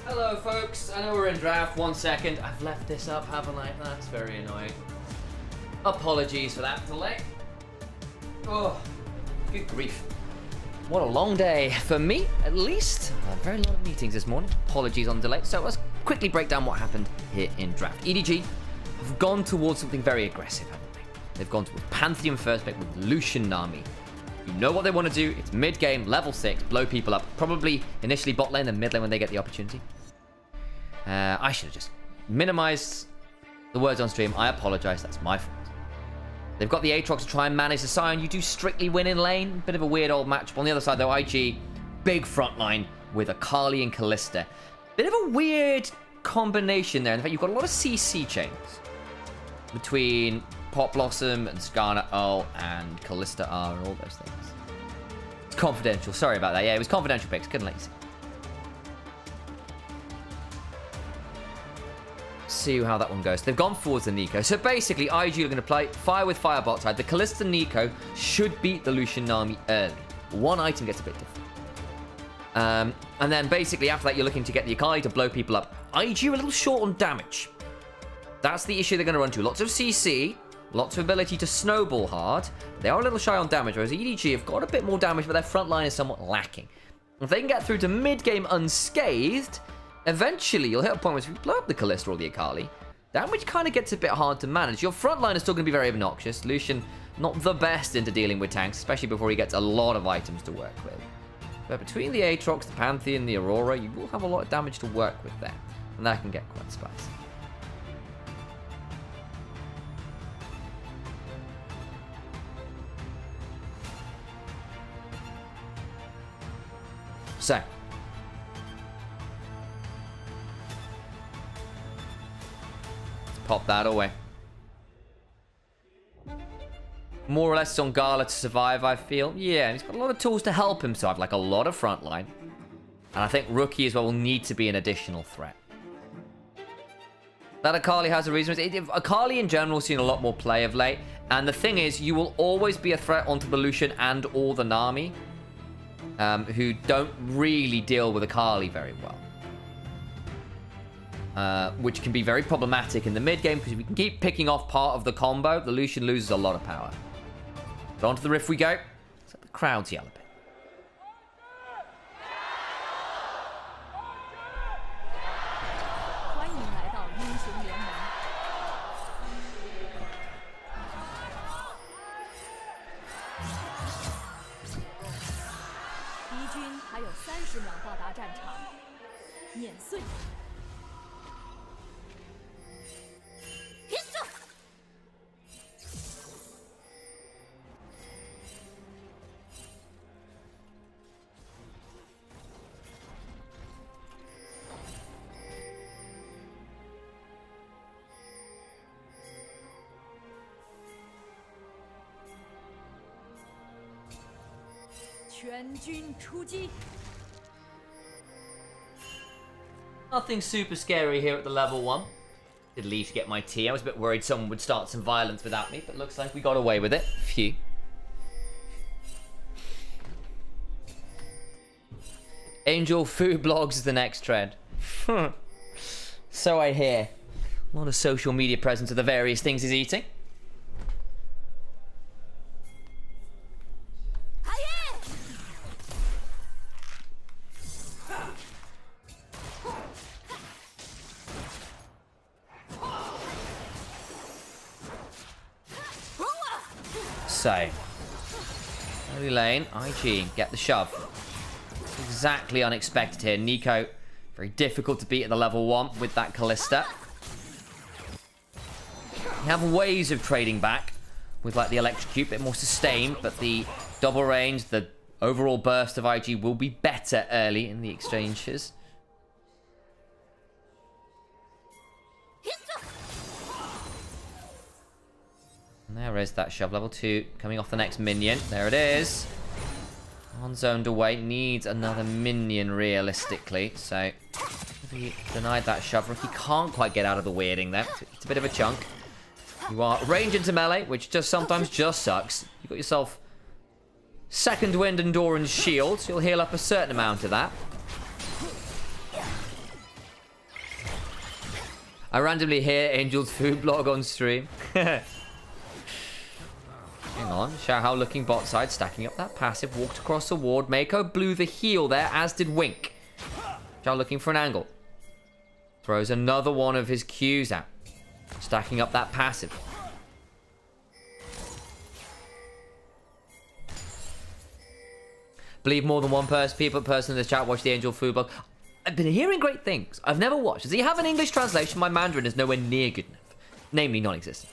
Hello, folks. I know we're in draft. 1 second. I've left this up, haven't I? That's very annoying. Apologies for that delay. Oh, good grief. What a long day. For me, at least. A very lot of meetings this morning. Apologies on the delay. So let's quickly break down what happened here in draft. EDG have gone towards something very aggressive, haven't they? They've gone towards Pantheon first pick with Lucian Nami. You know what they want to do. It's mid-game, level 6, blow people up. Probably initially bot lane, then mid lane when they get the opportunity. I should have just minimized the words on stream. I apologize. That's my fault. They've got the Aatrox to try and manage the Sion. You do strictly win in lane. Bit of a weird old matchup. On the other side, though, IG, big front line with Akali and Kalista. Bit of a weird combination there. In fact, you've got a lot of CC chains between Pot Blossom and Skarner Ul and Kalista R and all those things. It's confidential. Sorry about that. Yeah, it was confidential picks. Couldn't let you see. See how that one goes. They've gone forwards to Nico. So basically, IG are going to play fire with fire bot side. The Kalista Nico should beat the Lucian Nami early. One item gets a bit different. And then basically after that, you're looking to get the Akali to blow people up. IG are a little short on damage. That's the issue they're going to run to. Lots of CC, lots of ability to snowball hard. They are a little shy on damage, whereas EDG have got a bit more damage, but their front line is somewhat lacking. If they can get through to mid-game unscathed, eventually, you'll hit a point where if you blow up the Kalista or the Akali, damage kind of gets a bit hard to manage. Your front line is still going to be very obnoxious. Lucian, not the best into dealing with tanks, especially before he gets a lot of items to work with. But between the Aatrox, the Pantheon, the Aurora, you will have a lot of damage to work with there. And that can get quite spicy. So, pop that away. More or less it's on Gala to survive, I feel. Yeah, he's got a lot of tools to help him survive, like a lot of frontline. And I think Rookie as well will need to be an additional threat. That Akali has a reason. Akali in general has seen a lot more play of late. And the thing is, you will always be a threat onto the Lucian and or the Nami, who don't really deal with Akali very well. Which can be very problematic in the mid game, because if we can keep picking off part of the combo, the Lucian loses a lot of power. But onto the Rift we go. Let's let the crowds yell a bit. Nothing super scary here at the level 1. Did leave to get my tea. I was a bit worried someone would start some violence without me, but looks like we got away with it. Phew. Angel food blogs is the next trend. So I hear. A lot of social media presence of the various things he's eating. So, early lane, IG, get the shove. Exactly unexpected here. Nico, very difficult to beat at the level 1 with that Kalista. You have ways of trading back with like the electrocute, a bit more sustained, but the double range, the overall burst of IG will be better early in the exchanges. And there is that shove, level 2, coming off the next minion. There it is. On zoned away, needs another minion realistically. So, he denied that shove. He can't quite get out of the weirding there. It's a bit of a chunk. You are range into melee, which just sometimes just sucks. You've got yourself second wind and Doran's shield, so you'll heal up a certain amount of that. I randomly hear Angel's food blog on stream. Hang on. Xiaohao looking bot side, stacking up that passive, walked across the ward. Mako blew the heal there, as did Wink. Xiao looking for an angle. Throws another one of his Qs out, stacking up that passive. Believe more than one person in the chat watched the Angel food blog. I've been hearing great things. I've never watched. Does he have an English translation? My Mandarin is nowhere near good enough, namely non-existent,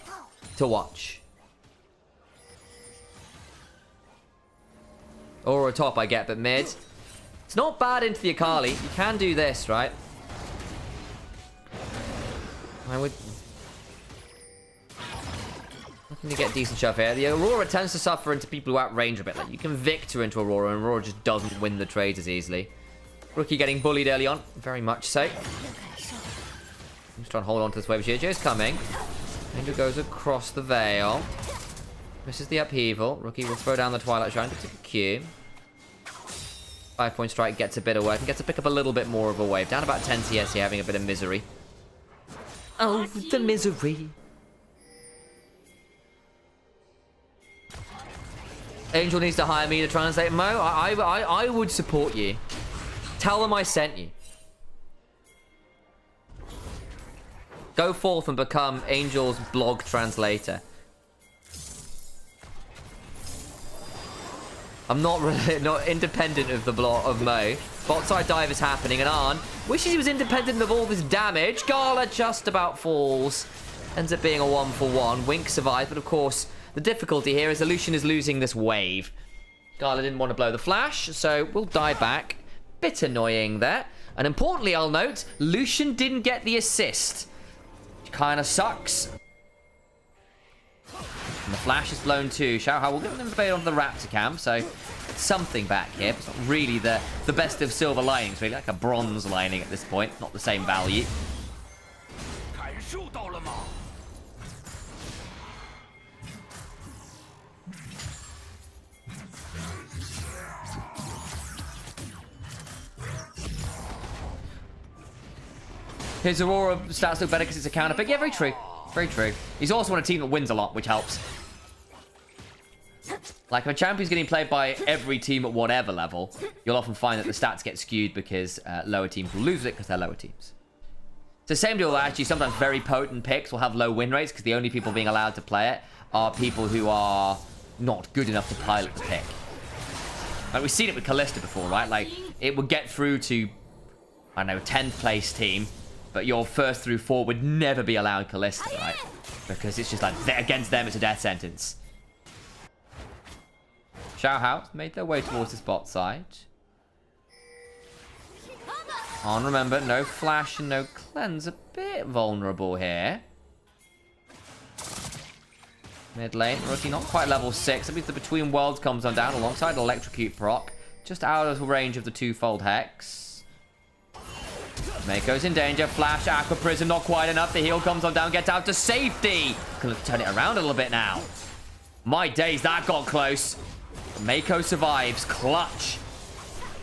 to watch. Or a top, I get, but mid. It's not bad into the Akali. You can do this, right? I would... Looking to get decent shove here. The Aurora tends to suffer into people who outrange a bit. Like, you can Victor into Aurora, and Aurora just doesn't win the trades as easily. Rookie getting bullied early on. Very much so. He's trying to hold on to this wave. JJ's coming. Angel goes across the veil. Misses the upheaval. Rookie will throw down the Twilight Shrine to take a Q. 5-point strike gets a bit of work and gets to pick up a little bit more of a wave. Down about 10 TS here, having a bit of misery. Oh, the misery. Angel needs to hire me to translate. Mo, I would support you. Tell them I sent you. Go forth and become Angel's blog translator. I'm not really not independent of the blog of Mo. Bot side dive is happening, and Arn wishes he was independent of all this damage. Gala just about falls. Ends up being a 1-for-1. Wink survives, but of course, the difficulty here is Lucian is losing this wave. Gala didn't want to blow the flash, so we'll die back. Bit annoying there. And importantly, I'll note, Lucian didn't get the assist. Which kind of sucks. And the flash is blown too. Xiaohao will give them the bait onto the Raptor camp, so it's something back here. It's not really the best of silver linings, really. Like a bronze lining at this point. Not the same value. His Aurora stats look better because it's a counter pick. Yeah, very true. Very true. He's also on a team that wins a lot, which helps. Like, if a champion's getting played by every team at whatever level, you'll often find that the stats get skewed because lower teams will lose it because they're lower teams. It's the same deal, actually. Sometimes very potent picks will have low win rates because the only people being allowed to play it are people who are not good enough to pilot the pick. Like, we've seen it with Kalista before, right? Like, it would get through to, I don't know, 10th place team, but your first through 4 would never be allowed Kalista, right? Because it's just like, against them, it's a death sentence. Xiaohao made their way towards the spot side. On, remember, no flash and no cleanse. A bit vulnerable here. Mid lane, Rookie not quite level 6. That means the Between Worlds comes on down alongside Electrocute proc. Just out of range of the twofold Hex. Mako's in danger. Flash, Aqua Prism, not quite enough. The heal comes on down, gets out to safety. Gonna turn it around a little bit now. My days, that got close. Mako survives. Clutch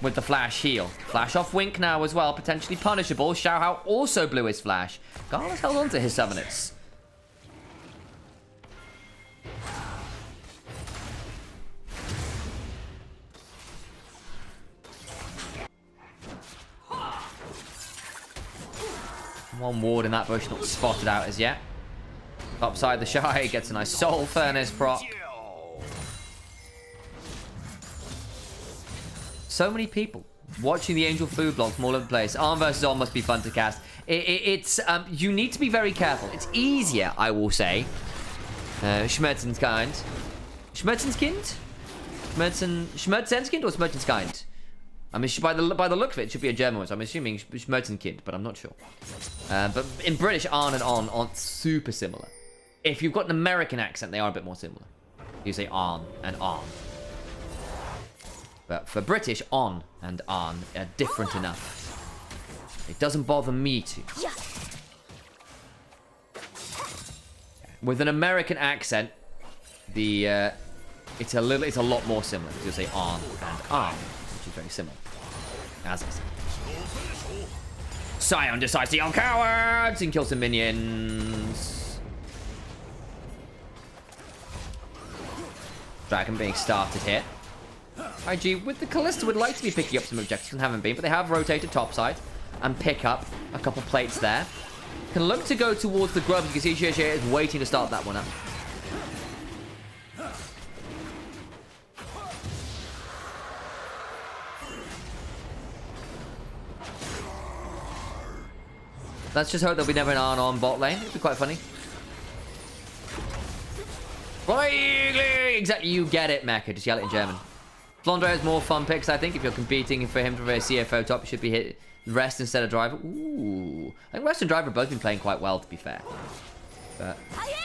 with the flash heal. Flash off Wink now as well, potentially punishable. Xiaohao also blew his flash. Gala's held on to his summoners. One ward in that bush, not spotted out as yet. Upside the Shy gets a nice Soul Furnace proc. So many people watching the Angel food blog from all over the place. Arm versus Arm must be fun to cast. It's you need to be very careful. It's easier, I will say. Schmerzenskind. Schmerzenskind? Schmerzenskind or Schmerzenskind? I mean, by the look of it, it should be a German one, so I'm assuming Schmerzenkind, but I'm not sure. But in British, Arn and On aren't super similar. If you've got an American accent, they are a bit more similar. You say Arn and Arn. But for British, On and Arn are different enough. It doesn't bother me to. With an American accent, it's a lot more similar. You'll say Arn and Arn, which is very similar. As I said. Scion decides to yell cowards and kill some minions. Dragon being started here. IG with the Callista would like to be picking up some objectives and haven't been, but they have rotated topside and pick up a couple plates there. Can look to go towards the grubs. You can see GG is waiting to start that one up. Let's just hope there'll be never an Arn on bot lane. It'd be quite funny. Exactly, you get it, Mecha. Just yell it in German. Flandre has more fun picks, I think. If you're competing for him for a CFO top, it should be hit Rest instead of Driver. Ooh. I think Rest and Driver have both been playing quite well, to be fair. But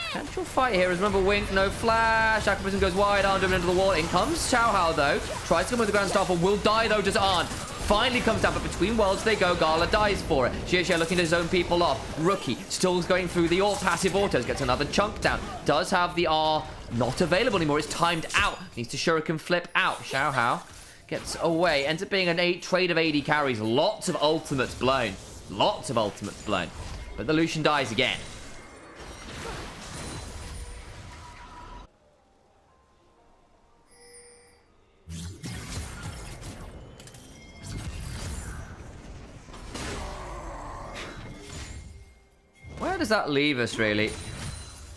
potential fight here is, remember, Wink, no flash. Acrobatism goes wide, Arn driven into the wall. In comes Xiaohao, though. Tries to come with the Grand Starfall. Will die, though, does Arn. Finally comes down, but between worlds they go. Gala dies for it. Xie looking to zone people off. Rookie still going through the passive autos. Gets another chunk down. Does have the R not available anymore. It's timed out. Needs to Shuriken flip out. Xiaohao gets away. Ends up being an 8 trade of AD carries. Lots of ultimates blown. Lots of ultimates blown. But the Lucian dies again. Where does that leave us, really? I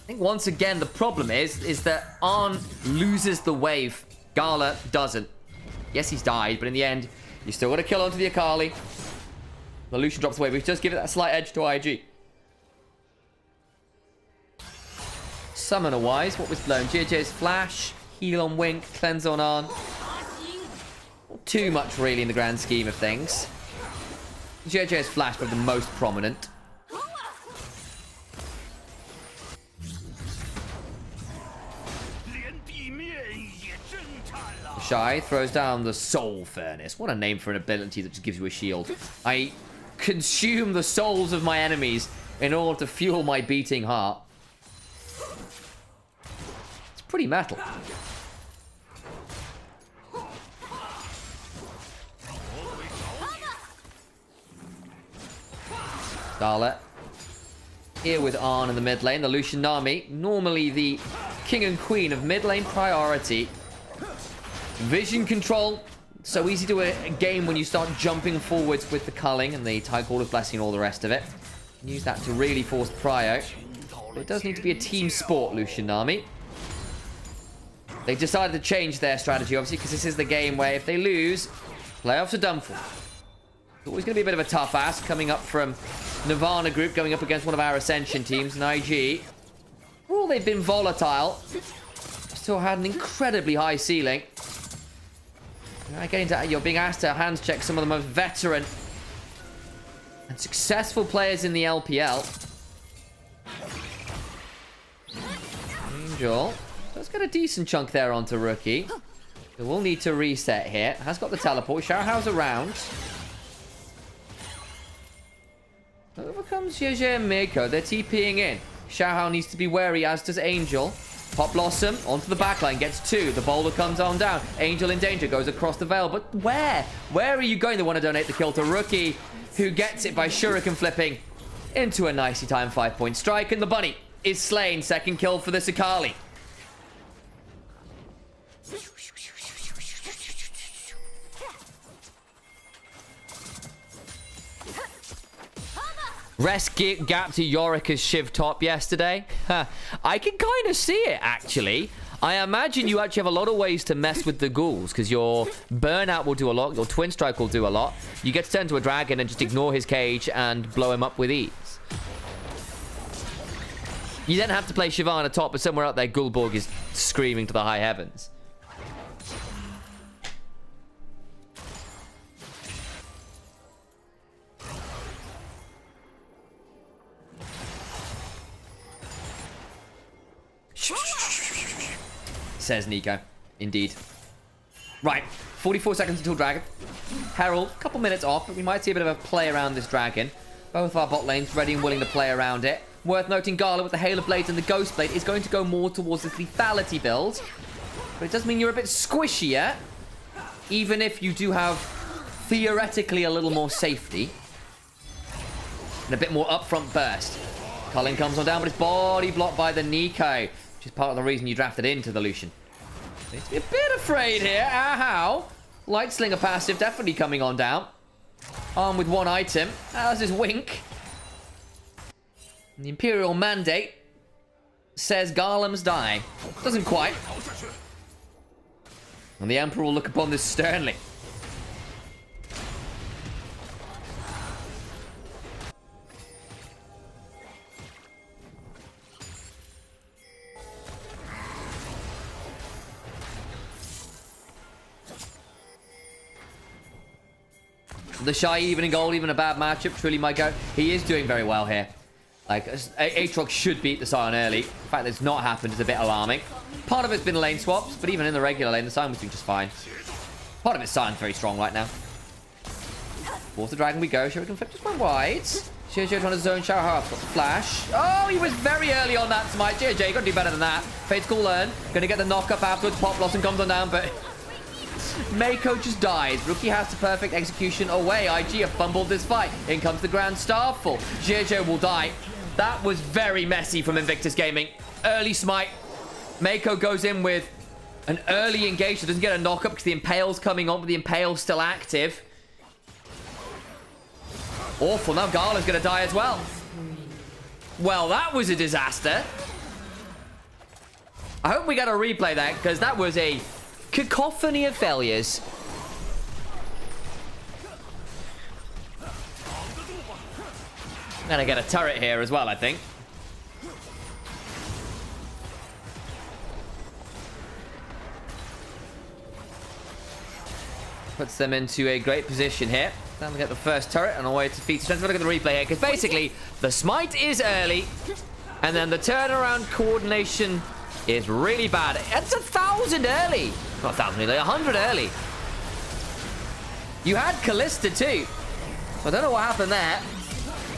think once again, the problem is that Arn loses the wave. Gala doesn't. Yes, he's died, but in the end, you still got to kill onto the Akali. The Lucian drops the wave, which does give it that slight edge to IG. Summoner-wise, what was blown? JJ's flash, heal on Wink, cleanse on Arn. Not too much, really, in the grand scheme of things. JJ's flash, but the most prominent. Shy throws down the Soul Furnace. What a name for an ability that just gives you a shield. I consume the souls of my enemies in order to fuel my beating heart. It's pretty metal. Darla here with Arn in the mid lane. The Lucian army, normally the king and queen of mid lane priority. Vision control, so easy to a game when you start jumping forwards with the culling and the Tidecaller's Blessing and all the rest of it. Use that to really force prio. But it does need to be a team sport, Lucian army. They decided to change their strategy, obviously, because this is the game where if they lose, playoffs are done for. It's always going to be a bit of a tough ask coming up from Nirvana Group, going up against one of our Ascension teams, and IG. For all they've been volatile, still had an incredibly high ceiling. You're being asked to hands check some of the most veteran and successful players in the LPL. Angel does get a decent chunk there onto Rookie. They will need to reset here. Has got the teleport. Xiaohao's around. Over comes Xie and Miko. They're TPing in. Xiaohao needs to be wary, as does Angel. Pop Blossom onto the backline, gets 2. The boulder comes on down. Angel in danger, goes across the veil. But where? Where are you going? They want to donate the kill to Rookie, who gets it by Shuriken flipping into a nicely timed 5-point strike. And the bunny is slain. Second kill for the Akali. Rest gap to Yorika's Shiv top yesterday. I can kind of see it, actually. I imagine you actually have a lot of ways to mess with the ghouls, because your burnout will do a lot, your twin strike will do a lot. You get to turn to a dragon and just ignore his cage and blow him up with ease. You then have to play Shyvana top, but somewhere out there, Gulborg is screaming to the high heavens. Says Nico. Indeed. Right. 44 seconds until dragon. Herald, a couple minutes off, but we might see a bit of a play around this dragon. Both our bot lanes ready and willing to play around it. Worth noting, Gala with the Hail of Blades and the Ghost Blade is going to go more towards the lethality build. But it does mean you're a bit squishier, even if you do have, theoretically, a little more safety. and a bit more upfront burst. Cullen comes on down, but it's body blocked by the Nico, which is part of the reason you drafted into the Lucian. Need to be a bit afraid here. How? Light Slinger passive definitely coming on down. Armed with one item. How's his Wink? And the Imperial Mandate says Garlem's die. Doesn't quite. And the Emperor will look upon this sternly. The Shy even in gold, even a bad matchup. Truly Maiko, he is doing very well here. Like, Aatrox should beat the Sion early. The fact that it's not happened is a bit alarming. Part of it's been lane swaps, but even in the regular lane, the Sion was doing just fine. Part of it's Sion's very strong right now. Force the Dragon we go. Shuriken flip just went wide. JJ trying to zone shower her up. Got the flash. Oh, he was very early on that smite. JJ got to do better than that. Fate's Call learn. Going to get the knock up afterwards. Pop Blossom comes on down, but Meiko just dies. Rookie has the perfect execution away. IG have fumbled this fight. In comes the Grand Starfall. JJ will die. That was very messy from Invictus Gaming. Early smite. Meiko goes in with an early engage. Doesn't get a knock up because the Impale's coming on, but the Impale's still active. Awful. Now Gala's going to die as well. Well, that was a disaster. I hope we get a replay there, because that was a cacophony of failures. I'm going to get a turret here as well, I think. Puts them into a great position here. Then we get the first turret on our way to feat strength. Look at the replay here, because basically the smite is early, and then the turnaround coordination is really bad. It's 1,000 early. Not 1,000 early, 100 early. You had Callista too. I don't know what happened there.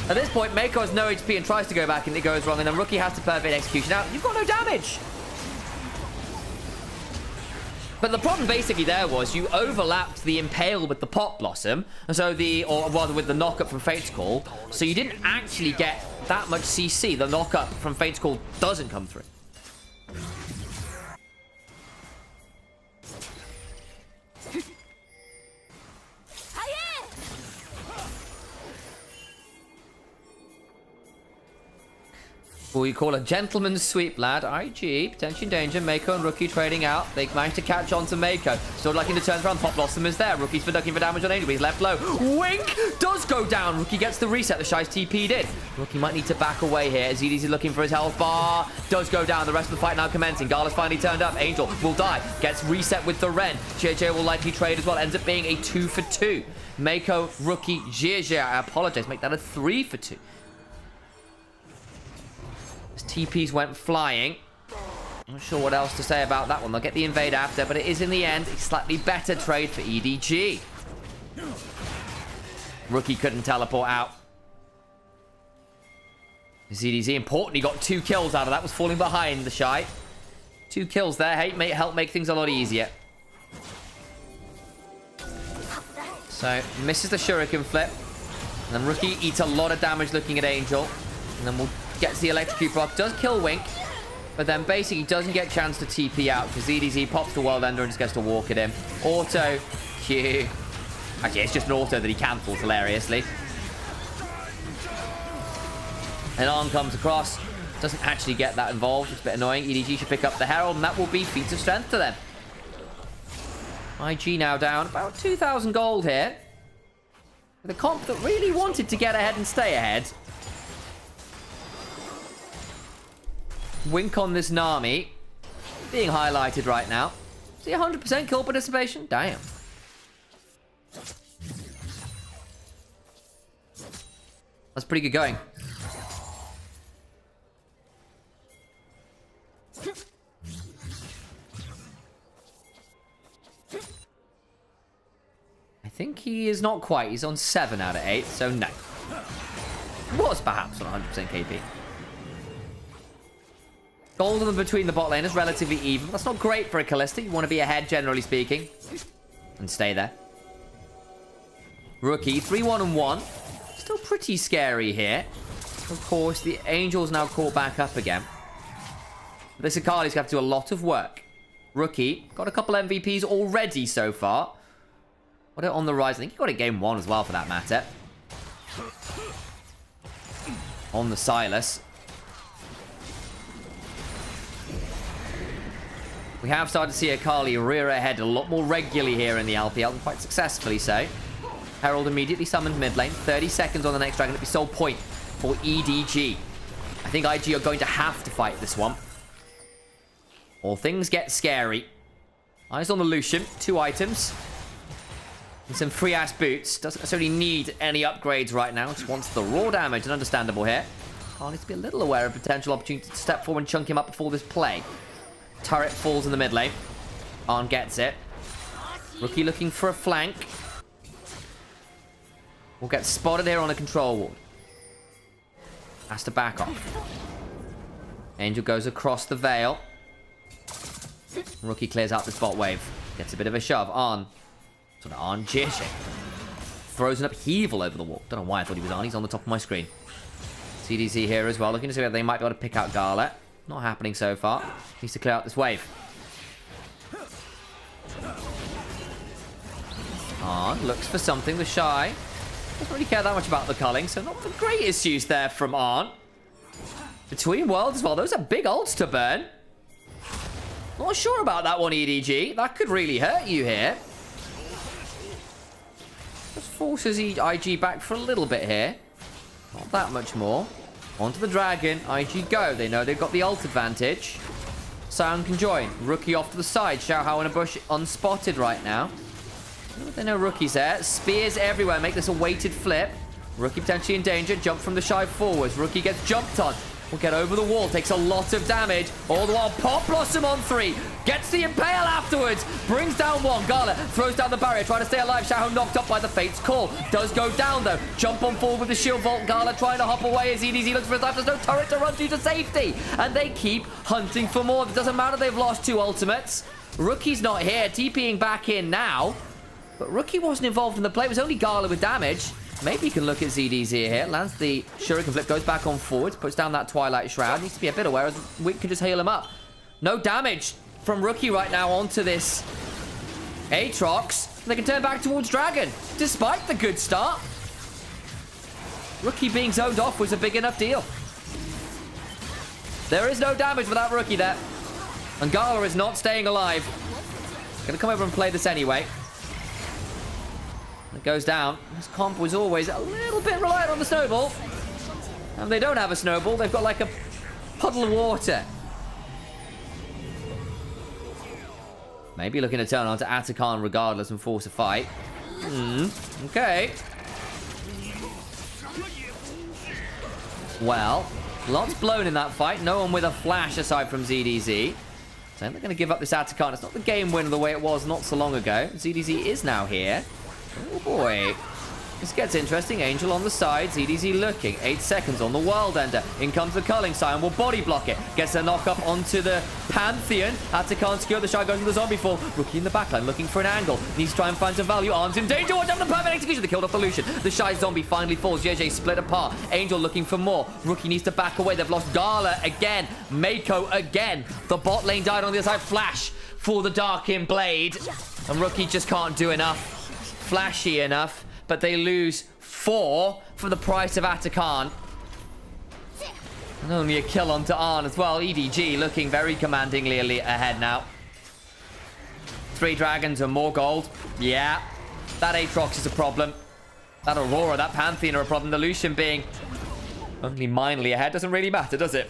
At this point, Meiko has no HP and tries to go back and it goes wrong, and then Rookie has the perfect execution out. You've got no damage. But the problem basically there was you overlapped the Impale with the Pop Blossom, and so or rather with the knockup from Fate's Call, so you didn't actually get that much CC. The knockup from Fate's Call doesn't come through. What we call a gentleman's sweep, lad. IG, potentially in danger. Meiko and Rookie trading out. They managed to catch on to Meiko. Still liking the turns around. Pop Blossom is there. Rookie's for ducking for damage on Angel. He's left low. Wink does go down. Rookie gets the reset. The Shy's TP did. Rookie might need to back away here. ZDZ is looking for his health bar. Does go down. The rest of the fight now commencing. Gala's finally turned up. Angel will die. Gets reset with the Ren. JJ will likely trade as well. Ends up being a 2 for 2. Meiko, Rookie, JJ. I apologize. Make that a 3 for 2. TPs went flying. I'm not sure what else to say about that one. They'll get the invade after, but it is in the end a slightly better trade for EDG. Rookie couldn't teleport out. ZDZ importantly got 2 kills out of that. Was falling behind the Shy. 2 kills there. Help make things a lot easier. So misses the Shuriken flip. And then Rookie eats a lot of damage looking at Angel. And then we'll gets the electrocute block, does kill Wink, but then basically doesn't get a chance to TP out because ZDZ pops the World Ender and just gets to walk at him. Auto, Q. Actually, it's just an auto that he cancels hilariously. And Arm comes across, doesn't actually get that involved. It's a bit annoying. EDG should pick up the Herald, and that will be feats of strength to them. IG now down about 2,000 gold here. With a comp that really wanted to get ahead and stay ahead. Wink on this Nami. Being highlighted right now. See 100% kill participation? Damn. That's pretty good going. I think he is not quite. He's on 7 out of 8, so no. Was perhaps on 100% KP. Gold between the bot lane is relatively even. That's not great for a Callista. You want to be ahead, generally speaking. And stay there. Rookie, 3-1-1. Still pretty scary here. Of course, the Angel's now caught back up again. This Akali's got to do a lot of work. Rookie got a couple MVPs already so far. Got it on the rise. I think he got it game 1 as well, for that matter. On the Silas. We have started to see Akali rear ahead a lot more regularly here in the LPL, and quite successfully so. Herald immediately summoned mid lane. 30 seconds on the next dragon. It'll be sole point for EDG. I think IG are going to have to fight this one, or things get scary. Eyes on the Lucian. 2 items. And some free-ass boots. Doesn't necessarily need any upgrades right now. Just wants the raw damage, and understandable here. Carl needs to be a little aware of potential opportunity to step forward and chunk him up before this play. Turret falls in the mid lane. Arn gets it. Rookie looking for a flank. Will get spotted here on a control ward. Has to back off. Angel goes across the veil. Rookie clears out this bot wave. Gets a bit of a shove. Arn. Sort of Arn JJ. Throws an upheaval over the wall. Don't know why I thought he was Arn. He's on the top of my screen. CDC here as well. Looking to see whether they might be able to pick out Gala. Not happening so far. Needs to clear out this wave. Arn looks for something. The Shy doesn't really care that much about the culling, so not the greatest use there from Arn. Between worlds as well. Those are big ults to burn. Not sure about that one, EDG. That could really hurt you here. Just forces IG back for a little bit here. Not that much more. Onto the dragon. IG go. They know they've got the ult advantage. Sion can join. Rookie off to the side. Xiaohao in a bush unspotted right now. They know Rookie's there. Spears everywhere. Make this a weighted flip. Rookie potentially in danger. Jump from the Shy forwards. Rookie gets jumped on. Will get over the wall. Takes a lot of damage. All the while, Pop Blossom on 3. Gets the Impale afterwards. Brings down 1. Gala throws down the barrier. Trying to stay alive. Xiaohao knocked up by the Fate's Call. Does go down, though. Jump on forward with the shield vault. Gala trying to hop away as EDZ looks for his life. There's no turret to run to safety. And they keep hunting for more. It doesn't matter. They've lost 2 ultimates. Rookie's not here. TPing back in now. But Rookie wasn't involved in the play. It was only Gala with damage. Maybe you can look at ZDZ here. Lands the Shuriken Flip, goes back on forwards, puts down that Twilight Shroud. Needs to be a bit aware as we can just heal him up. No damage from Rookie right now onto this Aatrox. They can turn back towards Dragon, despite the good start. Rookie being zoned off was a big enough deal. There is no damage without Rookie there. And Gala is not staying alive. Gonna come over and play this anyway. It goes down. This comp was always a little bit reliant on the snowball. And they don't have a snowball. They've got like a puddle of water. Maybe looking to turn on to Atakan regardless and force a fight. Okay. Well, lots blown in that fight. No one with a flash aside from ZDZ. So they're going to give up this Atakan. It's not the game winner the way it was not so long ago. ZDZ is now here. Oh boy. This gets interesting. Angel on the side. ZDZ looking. 8 seconds on the World Ender. In comes the culling. Sion will body block it. Gets a knock up onto the Pantheon. Atakan secure. The Shy goes to the zombie fall. Rookie in the backline looking for an angle. Needs to try and find some value. Arms in danger. Watch out for the perfect execution. They killed off the Lucian. The Shy zombie finally falls. JJ split apart. Angel looking for more. Rookie needs to back away. They've lost Gala again. Mako again. The bot lane died on the other side. Flash for the Darkin Blade. And Rookie just can't do enough. Flashy enough, but they lose 4 for the price of Atakan. And only a kill onto Arn as well. EDG looking very commandingly ahead now. 3 dragons and more gold. Yeah, that Aatrox is a problem. That Aurora, that Pantheon are a problem. The Lucian being only minorly ahead doesn't really matter, does it?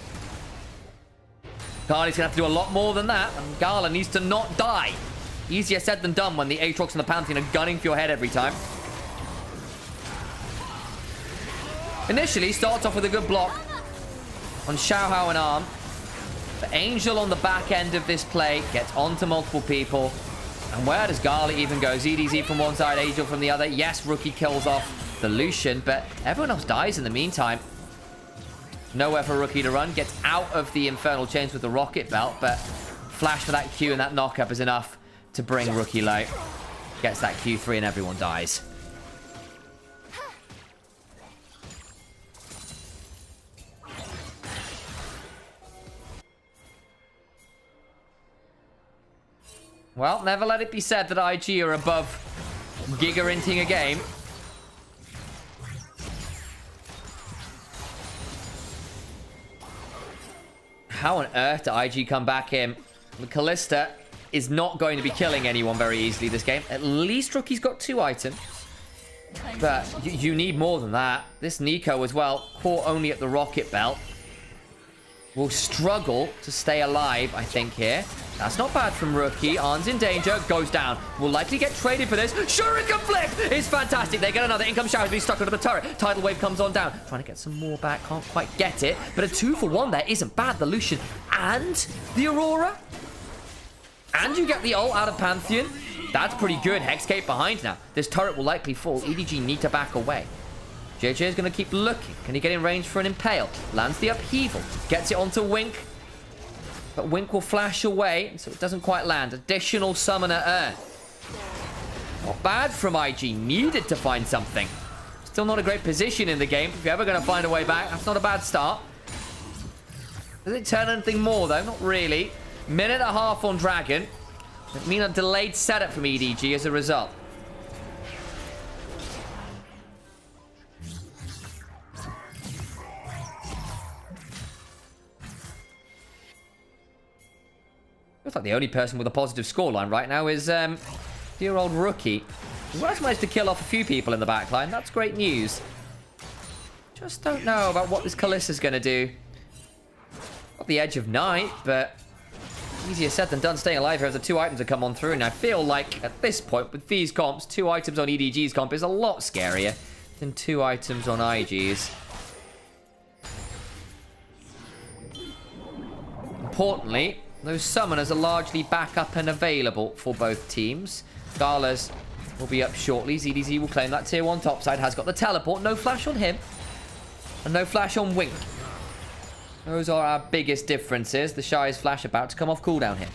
Kali's gonna have to do a lot more than that, and Gala needs to not die. Easier said than done when the Aatrox and the Pantheon are gunning for your head every time. Initially, starts off with a good block on Xiaohao and Arm. But Angel on the back end of this play gets onto multiple people. And where does Gala even go? ZDZ from one side, Angel from the other. Yes, Rookie kills off the Lucian, but everyone else dies in the meantime. Nowhere for Rookie to run. Gets out of the Infernal Chains with the Rocket Belt, but flash for that Q and that knockup is enough to bring Rookie low. Gets that Q3 and everyone dies. Well, never let it be said that IG are above giga-inting a game. How on earth did IG come back in? The Kalista is not going to be killing anyone very easily this game. At least Rookie's got 2 items. But you need more than that. This Nico as well, caught only at the rocket belt, will struggle to stay alive, I think, here. That's not bad from Rookie. Arn's in danger. Goes down. Will likely get traded for this. Shuriken flip is fantastic. They get another. Income shower. He's stuck under the turret. Tidal wave comes on down. Trying to get some more back. Can't quite get it. But a 2-for-1 there isn't bad. The Lucian and the Aurora. And you get the ult out of Pantheon. That's pretty good. Hexcape behind now. This turret will likely fall. EDG need to back away. JJ is going to keep looking. Can he get in range for an Impale? Lands the upheaval. Gets it onto Wink. But Wink will flash away, so it doesn't quite land. Additional summoner Earth. Not bad from IG. Needed to find something. Still not a great position in the game. If you're ever going to find a way back, that's not a bad start. Does it turn anything more, though? Not really. Minute and a half on Dragon. It means a delayed setup from EDG as a result. Looks like the only person with a positive scoreline right now is dear old Rookie. He has managed to kill off a few people in the backline. That's great news. Just don't know about what this Kalista's going to do. Got the edge of night, but easier said than done staying alive here as the 2 items have come on through. And I feel like at this point with these comps, 2 items on EDG's comp is a lot scarier than 2 items on IG's. Importantly, those summoners are largely back up and available for both teams. Gala's will be up shortly. ZDZ will claim that tier 1 topside. Has got the teleport. No flash on him. And no flash on Wink. Those are our biggest differences. The Shy's flash about to come off cooldown here.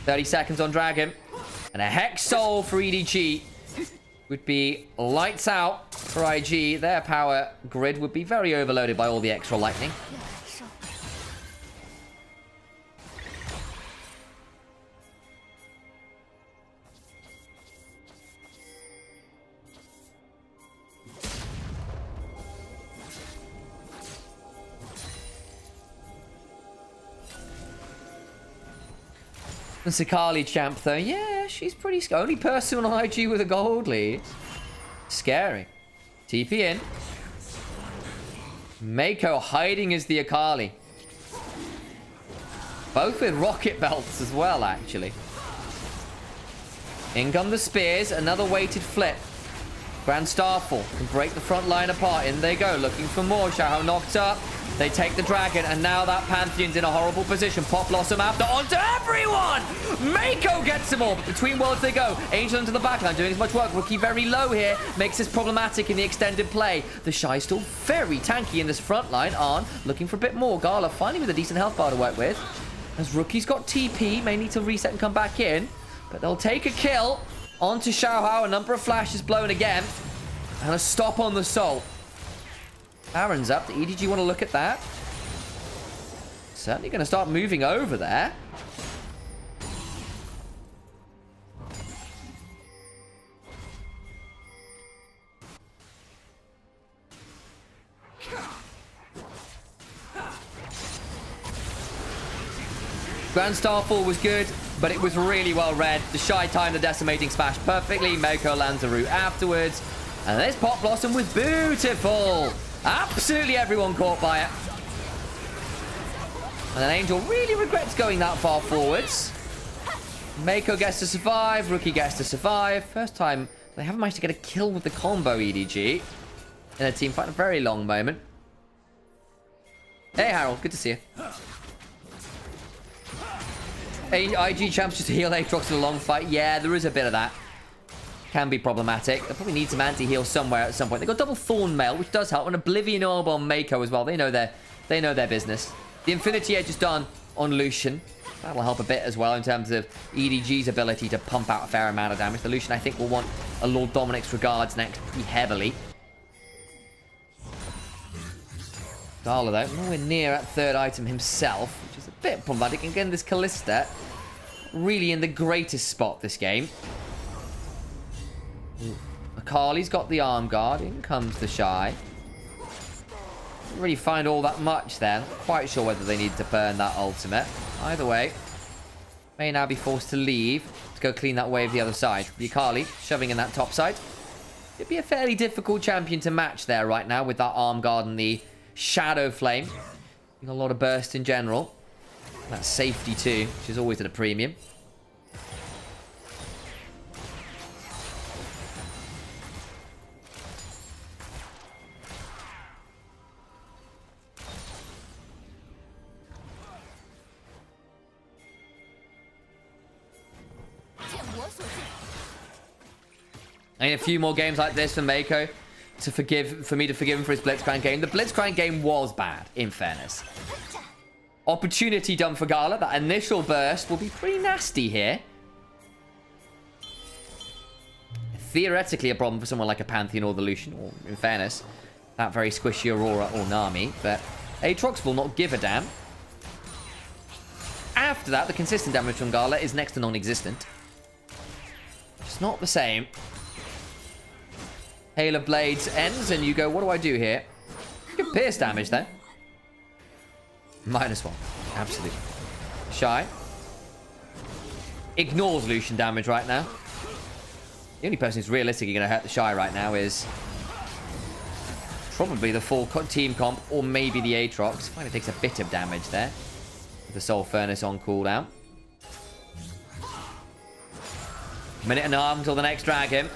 30 seconds on Dragon. And a Hex Soul for EDG would be lights out for IG. Their power grid would be very overloaded by all the extra lightning. The Sakali champ, though, yeah, she's pretty scary. Only person on IG with a gold lead. Scary. TP in. Mako hiding as the Akali. Both with rocket belts as well, actually. In come the spears. Another weighted flip. Grand Starfall can break the front line apart. In they go, looking for more. Xiaohao knocked up. They take the Dragon, and now that Pantheon's in a horrible position. Pop Blossom after onto everyone! Mako gets them all, but between worlds they go. Angel into the backline, doing as much work. Rookie very low here, makes this problematic in the extended play. The Shy still very tanky in this front line. Arn looking for a bit more. Gala finally with a decent health bar to work with. As Rookie's got TP, may need to reset and come back in. But they'll take a kill onto Xiaohao. A number of flashes blown again. And a stop on the Soul. Baron's up. The EDG want to look at that? Certainly going to start moving over there. Grand Starfall was good, but it was really well read. The Shy timed the decimating smash perfectly. Mako lands a root afterwards. And this Pop Blossom was beautiful. Absolutely everyone caught by it. And then Angel really regrets going that far forwards. Mako gets to survive. Rookie gets to survive. First time they haven't managed to get a kill with the combo EDG in a team fight. A very long moment. Hey, Harold. Good to see you. IG champs just heal Aatrox in a long fight. Yeah, there is a bit of that. Can be problematic. They'll probably need some anti-heal somewhere at some point. They've got double Thorn Mail, which does help. And Oblivion Orb on Mako as well. They know their business. The Infinity Edge is done on Lucian. That'll help a bit as well in terms of EDG's ability to pump out a fair amount of damage. The Lucian, I think, will want a Lord Dominic's Regards next pretty heavily. Gala, though, nowhere near that 3rd item himself, which is a bit problematic. Again, this Kalista really in the greatest spot this game. Akali's got the arm guard. In comes the Shy. Didn't really find all that much there. Not quite sure whether they need to burn that ultimate. Either way, may now be forced to leave to go clean that wave the other side. The Akali shoving in that top side. It'd be a fairly difficult champion to match there right now with that arm guard and the Shadow Flame. A lot of burst in general. That safety too, which is always at a premium. I need a few more games like this for Mako for me to forgive him for his Blitzcrank game. The Blitzcrank game was bad, in fairness. Opportunity done for Gala. That initial burst will be pretty nasty here. Theoretically a problem for someone like a Pantheon or the Lucian, or in fairness, that very squishy Aurora or Nami. But Aatrox will not give a damn. After that, the consistent damage from Gala is next to non-existent. It's not the same. Hail of Blades ends, and you go, what do I do here? Good pierce damage there. -1. Absolutely. Shy. Ignores Lucian damage right now. The only person who's realistically going to hurt the Shy right now is probably the full team comp, or maybe the Aatrox. Finally takes a bit of damage there. With the Soul Furnace on cooldown. Minute and a half until the next dragon.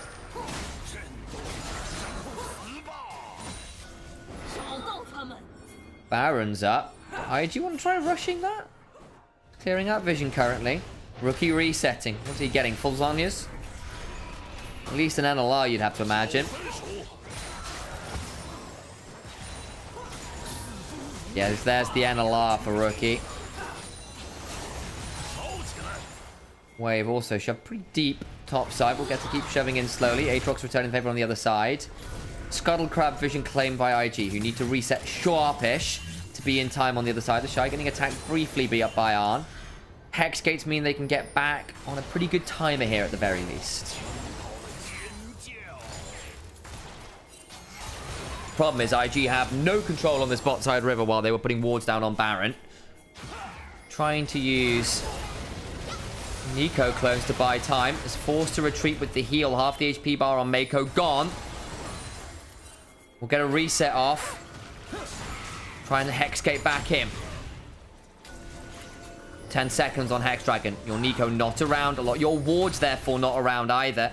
Baron's up. Do you want to try rushing that? Clearing out vision currently. Rookie resetting. What's he getting? Full Zonyas? At least an NLR you'd have to imagine. Yeah, there's the NLR for Rookie. Wave also shoved pretty deep top side. We'll get to keep shoving in slowly. Aatrox returning favor on the other side. Scuttle Crab vision claimed by IG, who need to reset sharpish to be in time on the other side. The Shy getting attacked briefly, be up by Arn. Hex gates mean they can get back on a pretty good timer here at the very least. Problem is, IG have no control on this bot side river while they were putting wards down on Baron. Trying to use Nico clones to buy time. Is forced to retreat with the heal. Half the HP bar on Mako gone. We'll get a reset off. Trying to Hexgate back in. 10 seconds on Hex Dragon. Your Nico not around a lot. Your wards, therefore, not around either.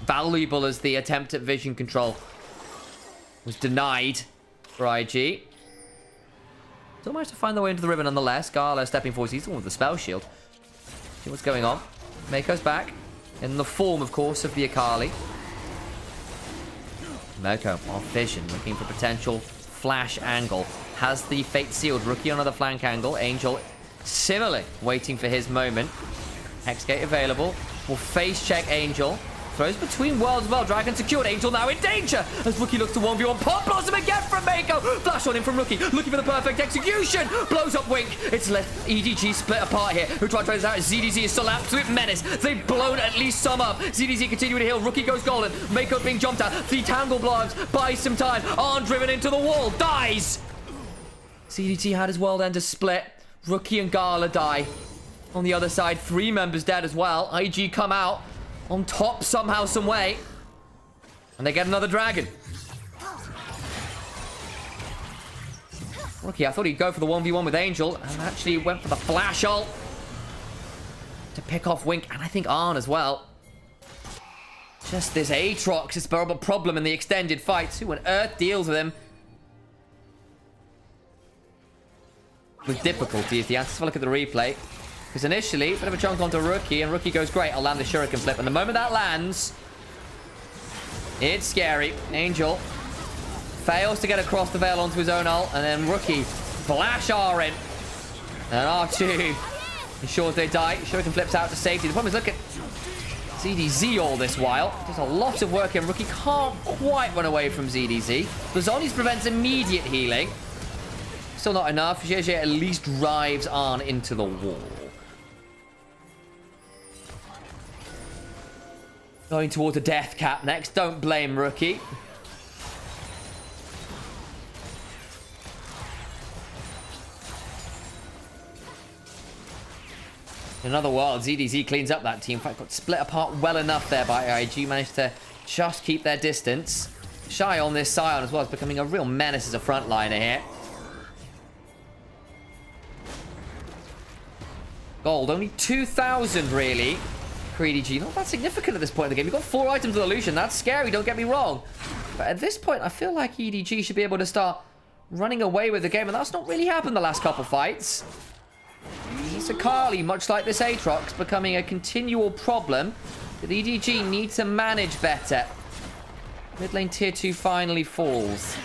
Valuable as the attempt at vision control was denied for IG. Still managed to find their way into the river nonetheless. Gala stepping forward. He's the one with the spell shield. See what's going on. Mako's back. In the form, of course, of the Akali. Mako off vision, looking for potential flash angle. Has the fate sealed. Rookie on another flank angle. Angel similarly waiting for his moment. Hexgate available. Will face check Angel. Throws between worlds as well. Dragon secured. Angel now in danger as Rookie looks to 1v1. Pop Blossom again from Mako. Flash on him from Rookie. Looking for the perfect execution. Blows up Wink. It's let EDG split apart here. Who tried to try this out? ZDZ is still absolute menace. They've blown at least some up. ZDZ continuing to heal. Rookie goes golden. Mako being jumped at. The Tangle Blobs buys some time. Arn driven into the wall. Dies. ZDZ had his world ender split. Rookie and Gala die. On the other side, 3 members dead as well. IG come out on top somehow, some way. And they get another dragon. Rookie, I thought he'd go for the 1v1 with Angel. And actually went for the flash ult. To pick off Wink. And I think Arn as well. Just this Aatrox is a problem in the extended fights. Who on earth deals with him? With difficulty is the answer. Let's have a look at the replay. Because initially, a bit of a chunk onto Rookie, and Rookie goes great. I'll land the Shuriken flip. And the moment that lands, it's scary. Angel fails to get across the veil onto his own ult, and then Rookie flash R in. And R2 ensures they die. Shuriken flips out to safety. The problem is, look at ZDZ all this while. There's a lot of work in. Rookie can't quite run away from ZDZ. The Zonies prevents immediate healing. Still not enough. JJ at least drives Arn into the wall. Going towards a death cap next. Don't blame Rookie. In other words, EDZ cleans up that team fight. Got split apart well enough there by IG. Managed to just keep their distance. Shy on this Scion as well. Is becoming a real menace as a frontliner here. Gold, only 2,000 really for EDG. Not that significant at this point in the game. You've got 4 items of illusion. That's scary, don't get me wrong. But at this point, I feel like EDG should be able to start running away with the game. And that's not really happened the last couple fights. It's Akali, much like this Aatrox, becoming a continual problem that EDG need to manage better. Mid lane tier 2 finally falls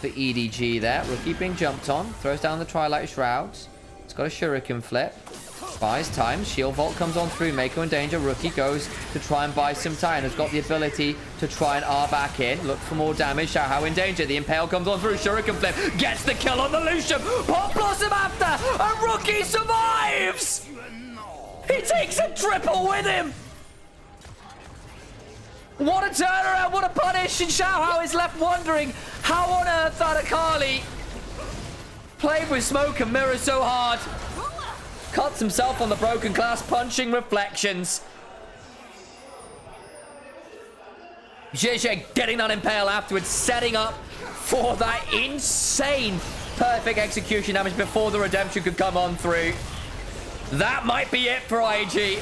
for EDG there. Rookie being jumped on. Throws down the Twilight Shrouds. It's got a Shuriken flip. Buys time. Shield Vault comes on through. Mako in danger. Rookie goes to try and buy some time. Has got the ability to try and R back in. Look for more damage. Xiaohao in danger. The Impale comes on through. Shuriken flip. Gets the kill on the Lucian. Pop Blossom after. And Rookie survives. He takes a triple with him. What a turnaround. What a punish. And Xiaohao is left wondering how on earth that Akali played with smoke and mirror so hard. Cuts himself on the broken glass, punching reflections. JJ getting that Impale afterwards, setting up for that insane perfect execution damage before the redemption could come on through. That might be it for IG.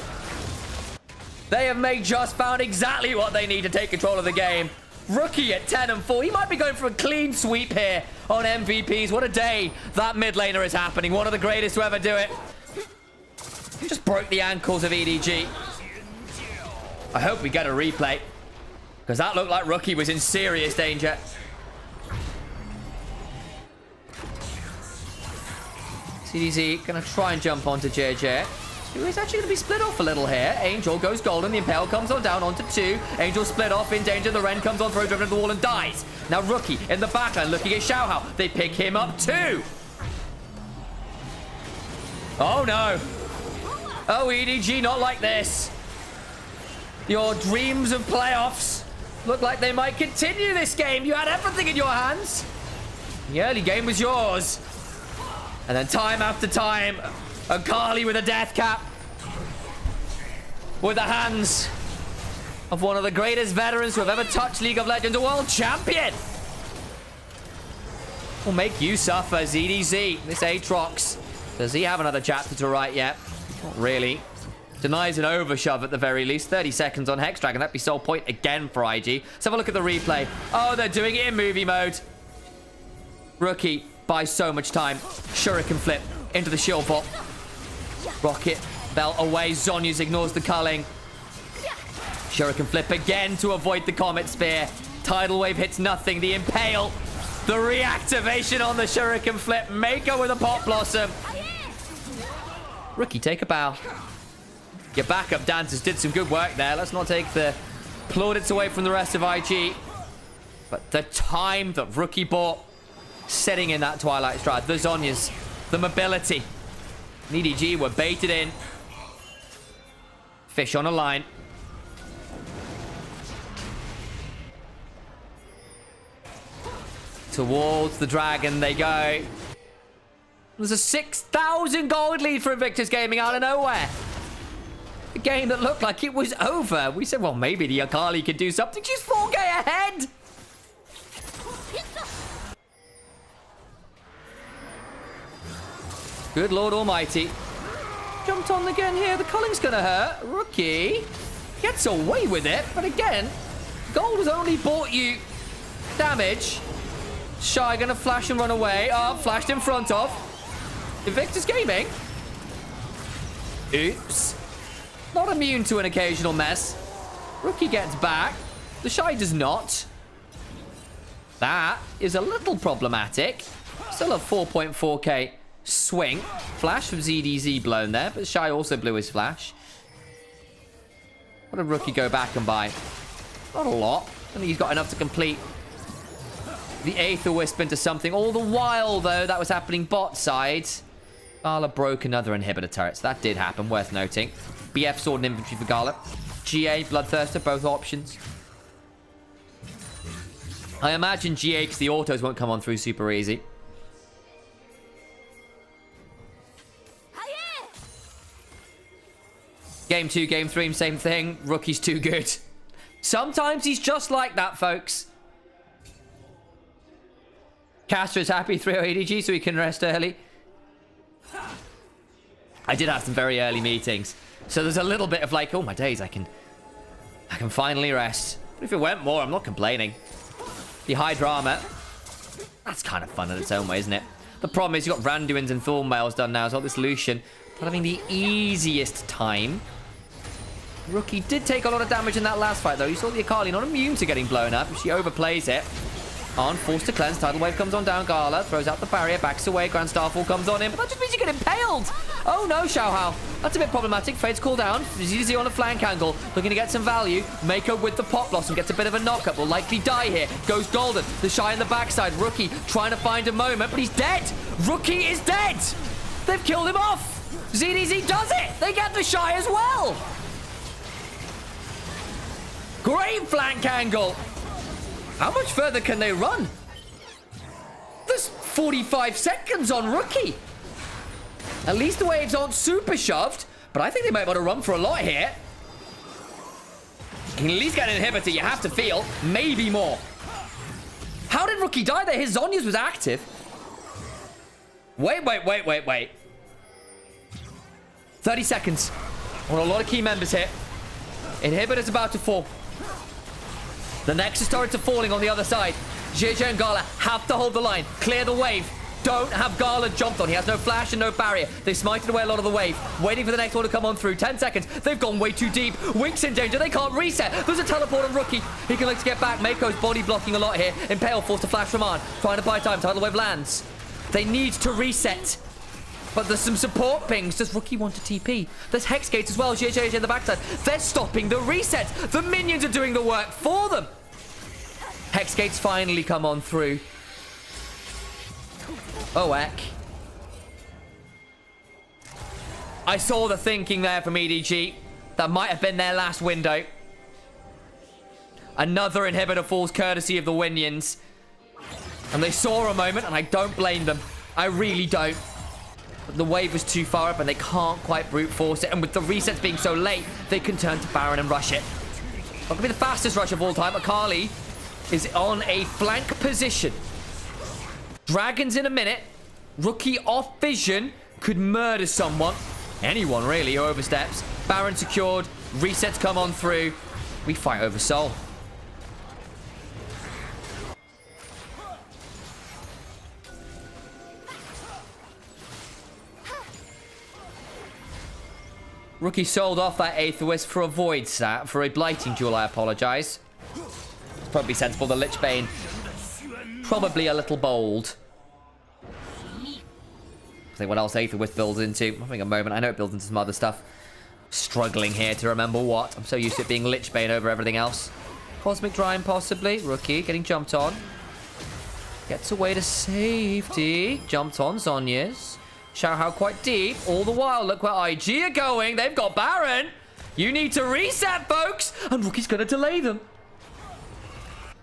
They have just found exactly what they need to take control of the game. Rookie at 10 and 4. He might be going for a clean sweep here on MVPs. What a day that mid laner is happening. One of the greatest to ever do it. Just broke the ankles of EDG. I hope we get a replay, because that looked like Rookie was in serious danger. CDZ gonna try and jump onto JJ. He's actually going to be split off a little here. Angel goes golden. The Impale comes on down onto 2. Angel split off in danger. The Ren comes on through, driven to the wall and dies. Now Rookie in the backline looking at Xiaohao. They pick him up too. Oh no. Oh, EDG, not like this. Your dreams of playoffs look like they might continue this game. You had everything in your hands. The early game was yours. And then time after time, Akali with a death cap. With the hands of one of the greatest veterans who have ever touched League of Legends, a world champion. Will make you suffer, ZDZ. This Aatrox. Does he have another chapter to write yet? Not really. Denies an overshove at the very least. 30 seconds on Hex Dragon. That'd be sole point again for IG. Let's have a look at the replay. Oh, they're doing it in movie mode. Rookie buys so much time. Shuriken flip into the shield vault. Rocket belt away. Zhonya's ignores the culling. Shuriken flip again to avoid the Comet Spear. Tidal Wave hits nothing. The Impale. The reactivation on the Shuriken flip. Mako with a Pop Blossom. Rookie, take a bow. Your backup dancers did some good work there. Let's not take the plaudits away from the rest of IG. But the time that Rookie bought setting in that Twilight Stride, the Zhonyas, the mobility. EDG were baited in. Fish on a line. Towards the dragon they go. There's a 6,000 gold lead for Invictus Gaming out of nowhere. A game that looked like it was over. We said, well, maybe the Akali could do something. She's 4K ahead. Good Lord Almighty. Jumped on again here. The culling's going to hurt. Rookie gets away with it. But again, gold has only bought you damage. Shy going to flash and run away. Oh, flashed in front of Invictus Gaming. Oops. Not immune to an occasional mess. Rookie gets back. The Shy does not. That is a little problematic. Still a 4.4k swing. Flash from ZDZ blown there, but Shy also blew his flash. What did Rookie go back and buy? Not a lot. I think he's got enough to complete the Aether Wisp into something. All the while, though, that was happening bot side. Gala broke another inhibitor turret, so that did happen, worth noting. BF sword and inventory for Gala. GA, Bloodthirster, both options. I imagine GA because the autos won't come on through super easy. Game 2, Game 3, same thing. Rookie's too good. Sometimes he's just like that, folks. Caster's happy 3-0 EDG so he can rest early. I did have some very early meetings. So there's a little bit of like, oh my days, I can finally rest. But if it went more, I'm not complaining. The high drama, that's kind of fun in its own way, isn't it? The problem is you've got Randuins and Thornmails done now, so this Lucian not having the easiest time. Rookie did take a lot of damage in that last fight, though. You saw the Akali not immune to getting blown up. She overplays it. On, forced to cleanse. Tidal Wave comes on down. Gala throws out the barrier, backs away. Grand Starfall comes on in, but that just means you get impaled. Oh no, Xiaohao. That's a bit problematic. Fade's cooled down. ZZ on a flank angle, looking to get some value. Mako with the pop blossom gets a bit of a knock-up. Will likely die here. Goes golden. The Shy in the backside. Rookie trying to find a moment, but he's dead. Rookie is dead. They've killed him off. ZDZ does it. They get the Shy as well. Great flank angle. How much further can they run? There's 45 seconds on Rookie. At least the waves aren't super shoved, but I think they might want to run for a lot here. You can at least get an inhibitor, you have to feel. Maybe more. How did Rookie die there? His Zhonya's was active. Wait. 30 seconds. I want a lot of key members here. Inhibitor's about to fall. The Nexus turrets are falling on the other side. JJ and Gala have to hold the line. Clear the wave. Don't have Gala jumped on. He has no flash and no barrier. They smited away a lot of the wave. Waiting for the next one to come on through. 10 seconds. They've gone way too deep. Wink's in danger. They can't reset. There's a teleport on Rookie. He can look to get back. Mako's body blocking a lot here. Impale forced to flash from on. Trying to buy time. Tidal Wave lands. They need to reset. But there's some support pings. Does Rookie want to TP? There's Hex Gates as well. JJ in the backside. They're stopping the reset. The minions are doing the work for them. Hex Gates finally come on through. Oh, heck. I saw the thinking there from EDG. That might have been their last window. Another inhibitor falls courtesy of the Winions. And they saw a moment, and I don't blame them. I really don't. But the wave was too far up, and they can't quite brute force it. And with the resets being so late, they can turn to Baron and rush it. Not going to be the fastest rush of all time. Akali is on a flank position. Dragons in a minute. Rookie off vision. Could murder someone. Anyone, really, who oversteps. Baron secured. Resets come on through. We fight over Soul. Rookie sold off that Aetherwisp for a Void Sat. For a Blighting Jewel, I apologize. It's probably sensible. The Lichbane, probably a little bold. I think what else Aetherwisp builds into. I'm having a moment. I know it builds into some other stuff. Struggling here to remember what. I'm so used to it being Lichbane over everything else. Cosmic Drime, possibly. Rookie getting jumped on. Gets away to safety. Jumped on Zhonya's. Xiaohao quite deep. All the while, look where IG are going. They've got Baron. You need to reset, folks. And Rookie's going to delay them.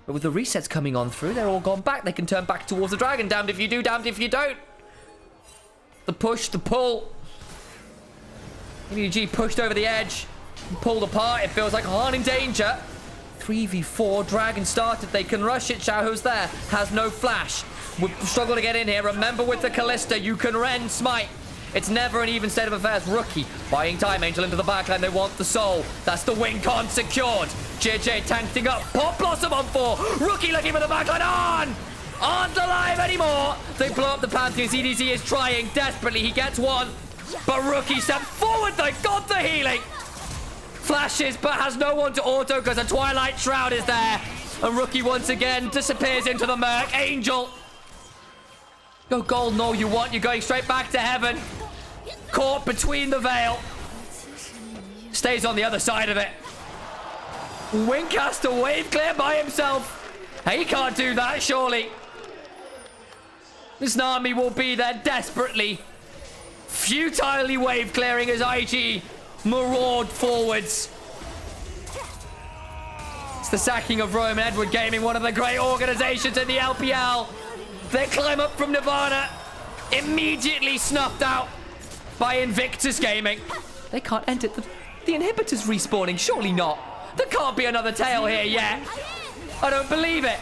But with the resets coming on through, they're all gone back. They can turn back towards the dragon. Damned if you do, damned if you don't. The push, the pull. EDG pushed over the edge. Pulled apart. It feels like Han in danger. 3v4. Dragon started. They can rush it. Xiaohu's there. Has no flash. Would struggle to get in here. Remember with the Callista, you can rend smite. It's never an even state of affairs. Rookie buying time. Angel into the backline. They want the soul. That's the win con secured. JJ tanking up. Pop Blossom on 4. Rookie looking for the backline. Aren't alive anymore. They blow up the Pantheon. EDG is trying desperately. He gets one. But Rookie stepped forward. They got the healing. Flashes, but has no one to auto because a Twilight Shroud is there. And Rookie once again disappears into the murk. Angel. Go golden all you want. You're going straight back to heaven. Caught between the veil. Stays on the other side of it. Wingcaster wave clear by himself. He can't do that, surely. This Nami will be there desperately. Futilely wave clearing as IG maraud forwards. It's the sacking of Rome and Edward Gaming, one of the great organizations in the LPL. They climb up from Nirvana, immediately snuffed out by Invictus Gaming. They can't enter. The inhibitor's respawning. Surely not. There can't be another tail here yet. I don't believe it.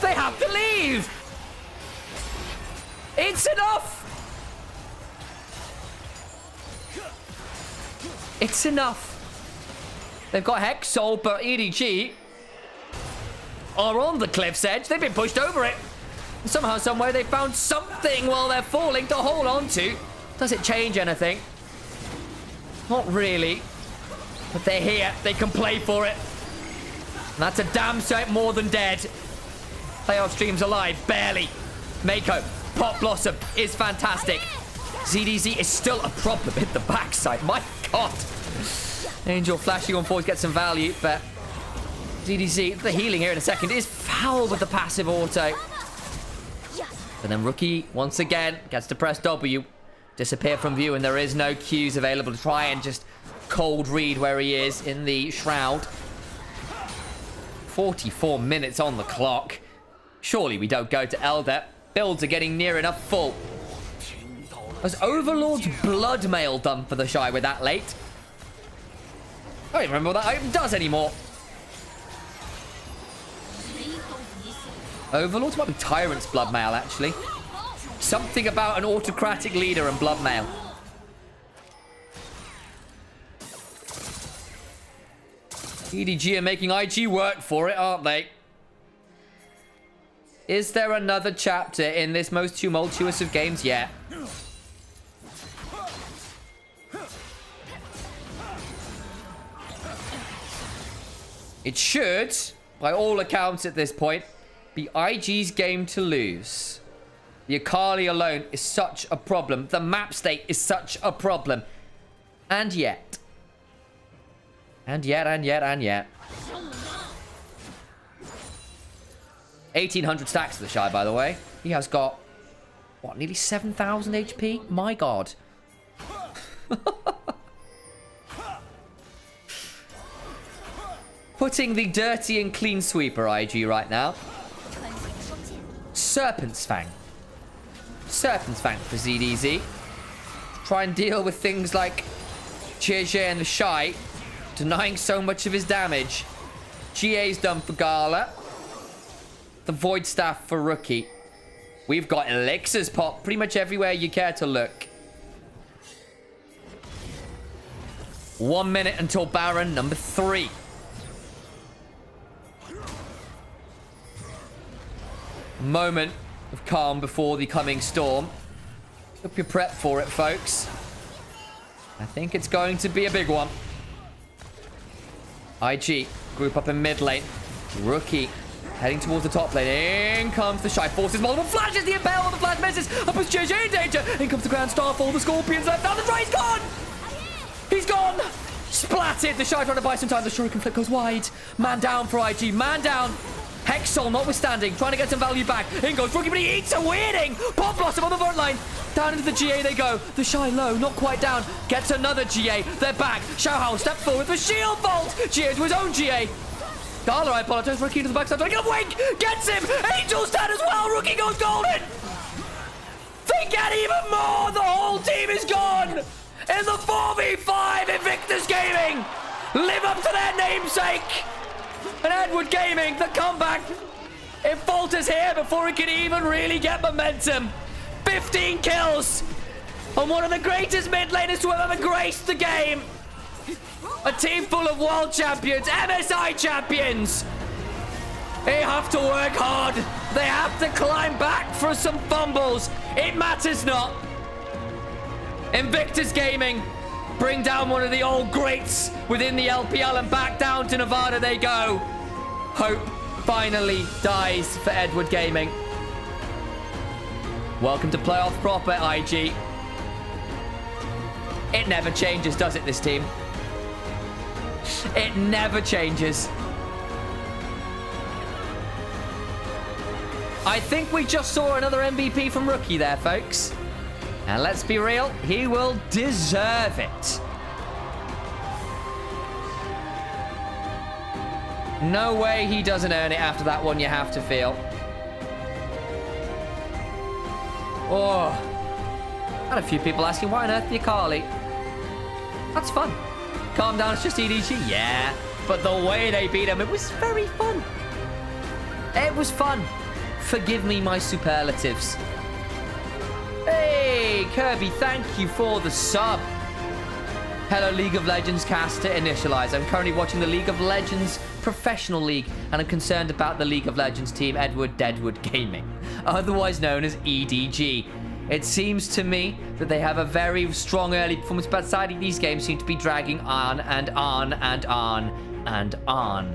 They have to leave. It's enough. It's enough. They've got Hexol, but EDG are on the cliff's edge. They've been pushed over it. Somehow, somewhere, they found something while they're falling to hold on to. Does it change anything? Not really. But they're here. They can play for it. And that's a damn sight more than dead. Playoff stream's alive. Barely. Mako. Pop Blossom is fantastic. ZDZ is still a problem in the backside. My God. Angel flashing on forward gets some value, but ZDZ, the healing here in a second, is foul with the passive auto. But then Rookie, once again, gets to press W, disappear from view, and there is no Qs available to try and just cold read where he is in the Shroud. 44 minutes on the clock. Surely we don't go to Elder. Builds are getting near enough full. Was Overlord's Bloodmail done for the Shy with that late? I don't even remember what that item does anymore. Overlord's might be Tyrant's Bloodmail, actually. Something about an autocratic leader and Bloodmail. EDG are making IG work for it, aren't they? Is there another chapter in this most tumultuous of games yet? It should, by all accounts at this point, be IG's game to lose. The Akali alone is such a problem. The map state is such a problem. And yet. And yet. 1,800 stacks to the Shy, by the way. He has got, what, nearly 7,000 HP? My God. Putting the dirty and clean sweeper IG right now. Serpent's Fang. Serpent's Fang for ZDZ. Try and deal with things like JJ and the Shy, denying so much of his damage. GA's done for Gala. The Void Staff for Rookie. We've got elixirs pop pretty much everywhere you care to look. 1 minute until Baron number 3. Moment of calm before the coming storm. Hope you're prepped for it, folks. I think it's going to be a big one. IG, group up in mid lane. Rookie, heading towards the top lane. In comes the Shy. Forces multiple flashes. The Impale on the flash misses. Up is JJ in danger. In comes the Grand Starfall. The Scorpions left down the try. He's gone. He's gone. Splatted. The Shy trying to buy some time. The Shuriken flip goes wide. Man down for IG. Man down. Hexol notwithstanding, trying to get some value back. In goes Rookie, but he eats a weirding. Pop Blossom on the front line. Down into the GA they go. The Shy low, not quite down. Gets another GA. They're back. Xiaohao step forward for shield vault. GA to his own GA. Gala, I apologize. Rookie to the backside. Trying to get a wink. Gets him. Angel's dead as well. Rookie goes golden. They get even more. The whole team is gone. In the 4v5, Invictus Gaming live up to their namesake. And Edward Gaming, the comeback, it falters here before it can even really get momentum. 15 kills on one of the greatest mid laners to have ever graced the game. A team full of world champions, MSI champions. They have to work hard. They have to climb back for some fumbles. It matters not. Invictus Gaming bring down one of the old greats within the LPL, and back down to Nevada they go. Hope finally dies for Edward Gaming. Welcome to playoff proper, IG. It never changes, does it, this team? It never changes. I think we just saw another MVP from Rookie there, folks. And let's be real, he will deserve it. No way he doesn't earn it after that one, you have to feel. Oh. Had a few people asking, why on earth the Akali? That's fun. Calm down, it's just EDG. Yeah. But the way they beat him, it was very fun. It was fun. Forgive me my superlatives. Hey, Kirby, thank you for the sub. Hello, League of Legends caster Initialise. I'm currently watching the League of Legends Professional League, and I'm concerned about the League of Legends team Edward Deadwood Gaming, otherwise known as EDG. It seems to me that they have a very strong early performance, but sadly these games seem to be dragging on and on and on and on.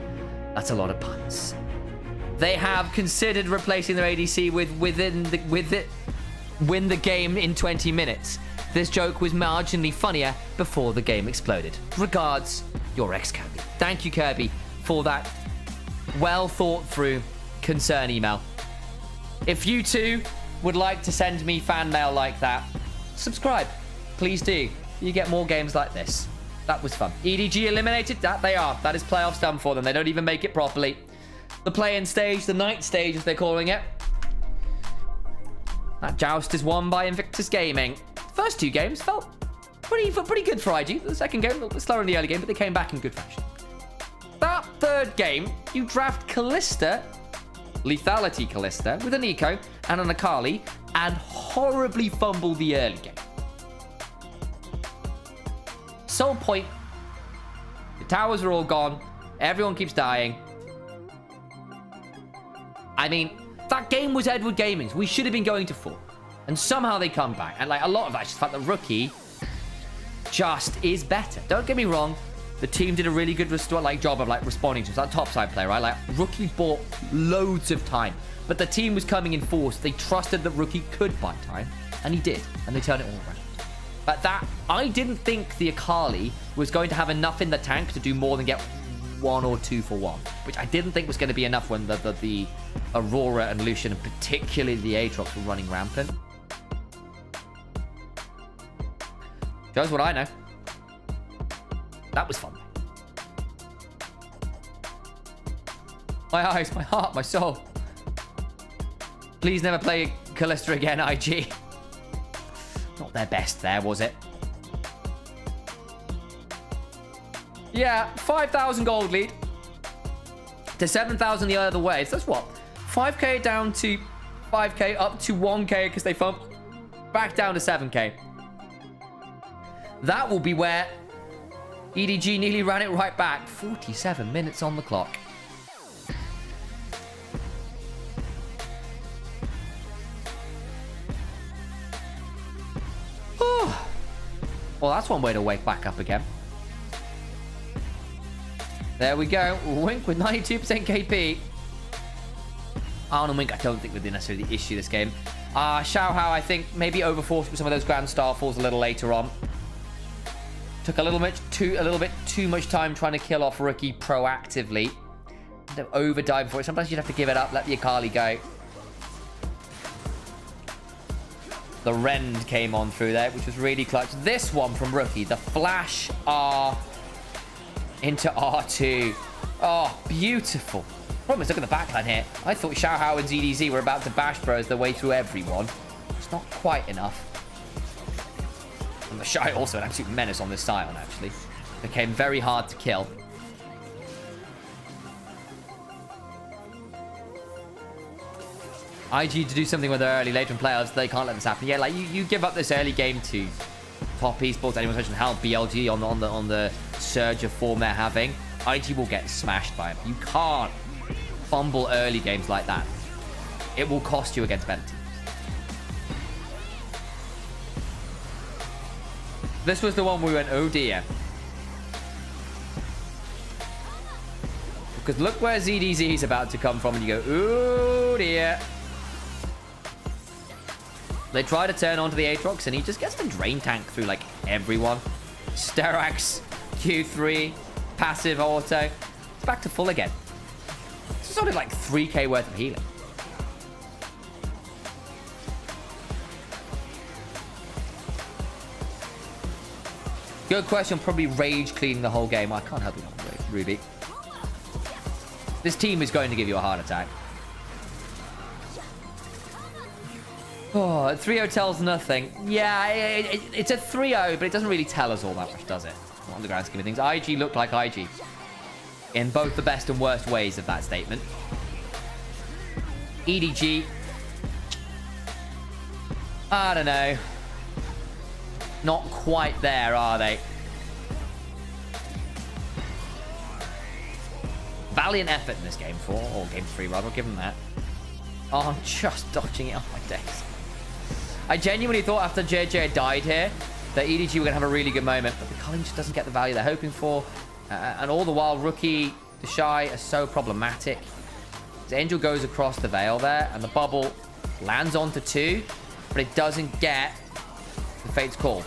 That's a lot of puns. They have considered replacing their ADC with win the game in 20 minutes. This joke was marginally funnier before the game exploded. Regards, your ex-Kirby. Thank you, Kirby, for that well thought through concern email. If you too would like to send me fan mail like that, subscribe. Please do. You get more games like this. That was fun. EDG eliminated? That they are. That is playoffs done for them. They don't even make it properly. The play-in stage, the night stage as they're calling it. That joust is won by Invictus Gaming. First two games felt pretty good for IG. The second game, a little bit slower in the early game, but they came back in good fashion. That third game, you draft Kalista, Lethality Kalista, with an Eco and an Akali, and horribly fumble the early game. Soul point. The towers are all gone. Everyone keeps dying. I mean, that game was Edward Gaming's. We should have been going to 4. And somehow they come back. And like a lot of that is the fact that Rookie just is better. Don't get me wrong. The team did a really good job of responding to that topside play, right? Like Rookie bought loads of time. But the team was coming in force. They trusted that Rookie could buy time. And he did. And they turned it all around. But that, I didn't think the Akali was going to have enough in the tank to do more than get 1 or 2 for 1. Which I didn't think was going to be enough when the Aurora and Lucian, and particularly the Aatrox, were running rampant. Shows what I know. That was fun. My eyes, my heart, my soul. Please never play Kalista again, IG. Not their best there, was it? Yeah, 5,000 gold lead. To 7,000 the other way. So that's what? 5k down to 5k, up to 1k because they bumped back down to 7k. That will be where EDG nearly ran it right back. 47 minutes on the clock. Well, that's one way to wake back up again. There we go. Wink with 92% KP. Arn and Wink, I don't think would be necessarily the issue this game. Xiaohao, I think, maybe overforced with some of those Grand Starfalls a little later on. Took a little bit too much time trying to kill off Rookie proactively. Overdive for it. Sometimes you'd have to give it up, let the Akali go. The Rend came on through there, which was really clutch. This one from Rookie, the flash R into R2. Oh, beautiful. Problem is, look at the backline here. I thought Xiaohao and ZDZ were about to bash bros their way through everyone. It's not quite enough. And the Shy also an absolute menace on this Scion, actually. Became very hard to kill. IG to do something with their early later in playoffs, they can't let this happen. Yeah, like you give up this early game to top esports. Anyone's mentioned how BLG on the surge of form they're having. IG will get smashed by them. You can't fumble early games like that. It will cost you against better teams. This was the one where we went, oh dear. Because look where ZDZ is about to come from and you go, oh dear. They try to turn onto the Aatrox and he just gets the drain tank through like everyone. Sterax, Q3, passive auto. It's back to full again. It's only like 3k worth of healing. Good question. Probably rage cleaning the whole game. I can't help you, Ruby. This team is going to give you a heart attack. Oh, 3-0 tells nothing. Yeah, it's a 3-0, but it doesn't really tell us all that much, does it? On the grand scheme of things. IG looked like IG. In both the best and worst ways of that statement. EDG. I don't know. Not quite there, are they? Valiant effort in this game 4, or game 3 rather, give them that. Oh, I'm just dodging it. Oh my days. I genuinely thought after JJ had died here that EDG were going to have a really good moment, but the Culling just doesn't get the value they're hoping for. And all the while, Rookie, the Shy are so problematic. Angel goes across the Veil there, and the bubble lands onto 2, but it doesn't get the Fate's Call.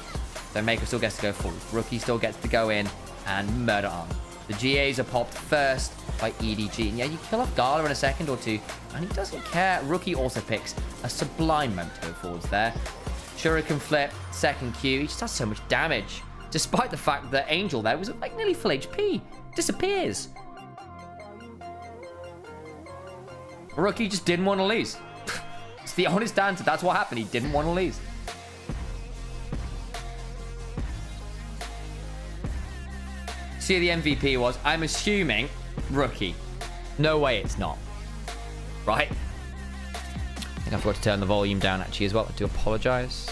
So Maker still gets to go full. Rookie still gets to go in and murder Arm. The GAs are popped first by EDG. And yeah, you kill off Gala in a second or 2, and he doesn't care. Rookie also picks a sublime moment to go forwards there. Shuriken flip, second Q. He just does so much damage. Despite the fact that Angel there was like nearly full HP. Disappears. Rookie just didn't want to lose. It's the honest answer. That's what happened. He didn't want to lose. See who the MVP was. I'm assuming Rookie. No way it's not. Right? I think I forgot to turn the volume down actually as well. I do apologize.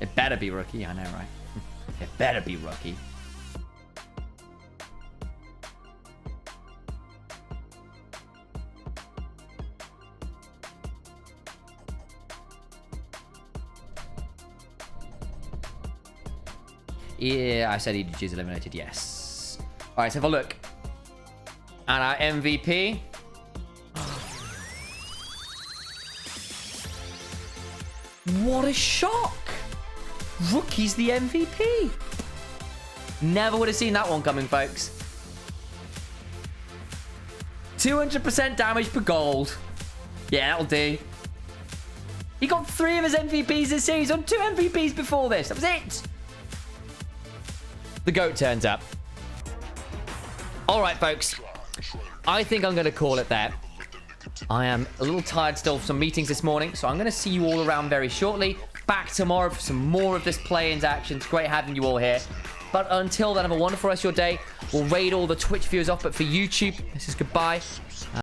It better be Rookie. I know, right? It better be Rookie. Yeah, I said EDG is eliminated, yes. All right, let's have a look. And our MVP. What a shock! Rookie's the MVP. Never would have seen that one coming, folks. 200% damage per gold. Yeah, that'll do. He got 3 of his MVPs this series on 2 MVPs before this. That was it. The GOAT turns up. All right, folks. I think I'm going to call it there. I am a little tired still from some meetings this morning, so I'm going to see you all around very shortly. Back tomorrow for some more of this play-ins action. It's great having you all here. But until then, have a wonderful rest of your day. We'll raid all the Twitch viewers off, but for YouTube, this is goodbye.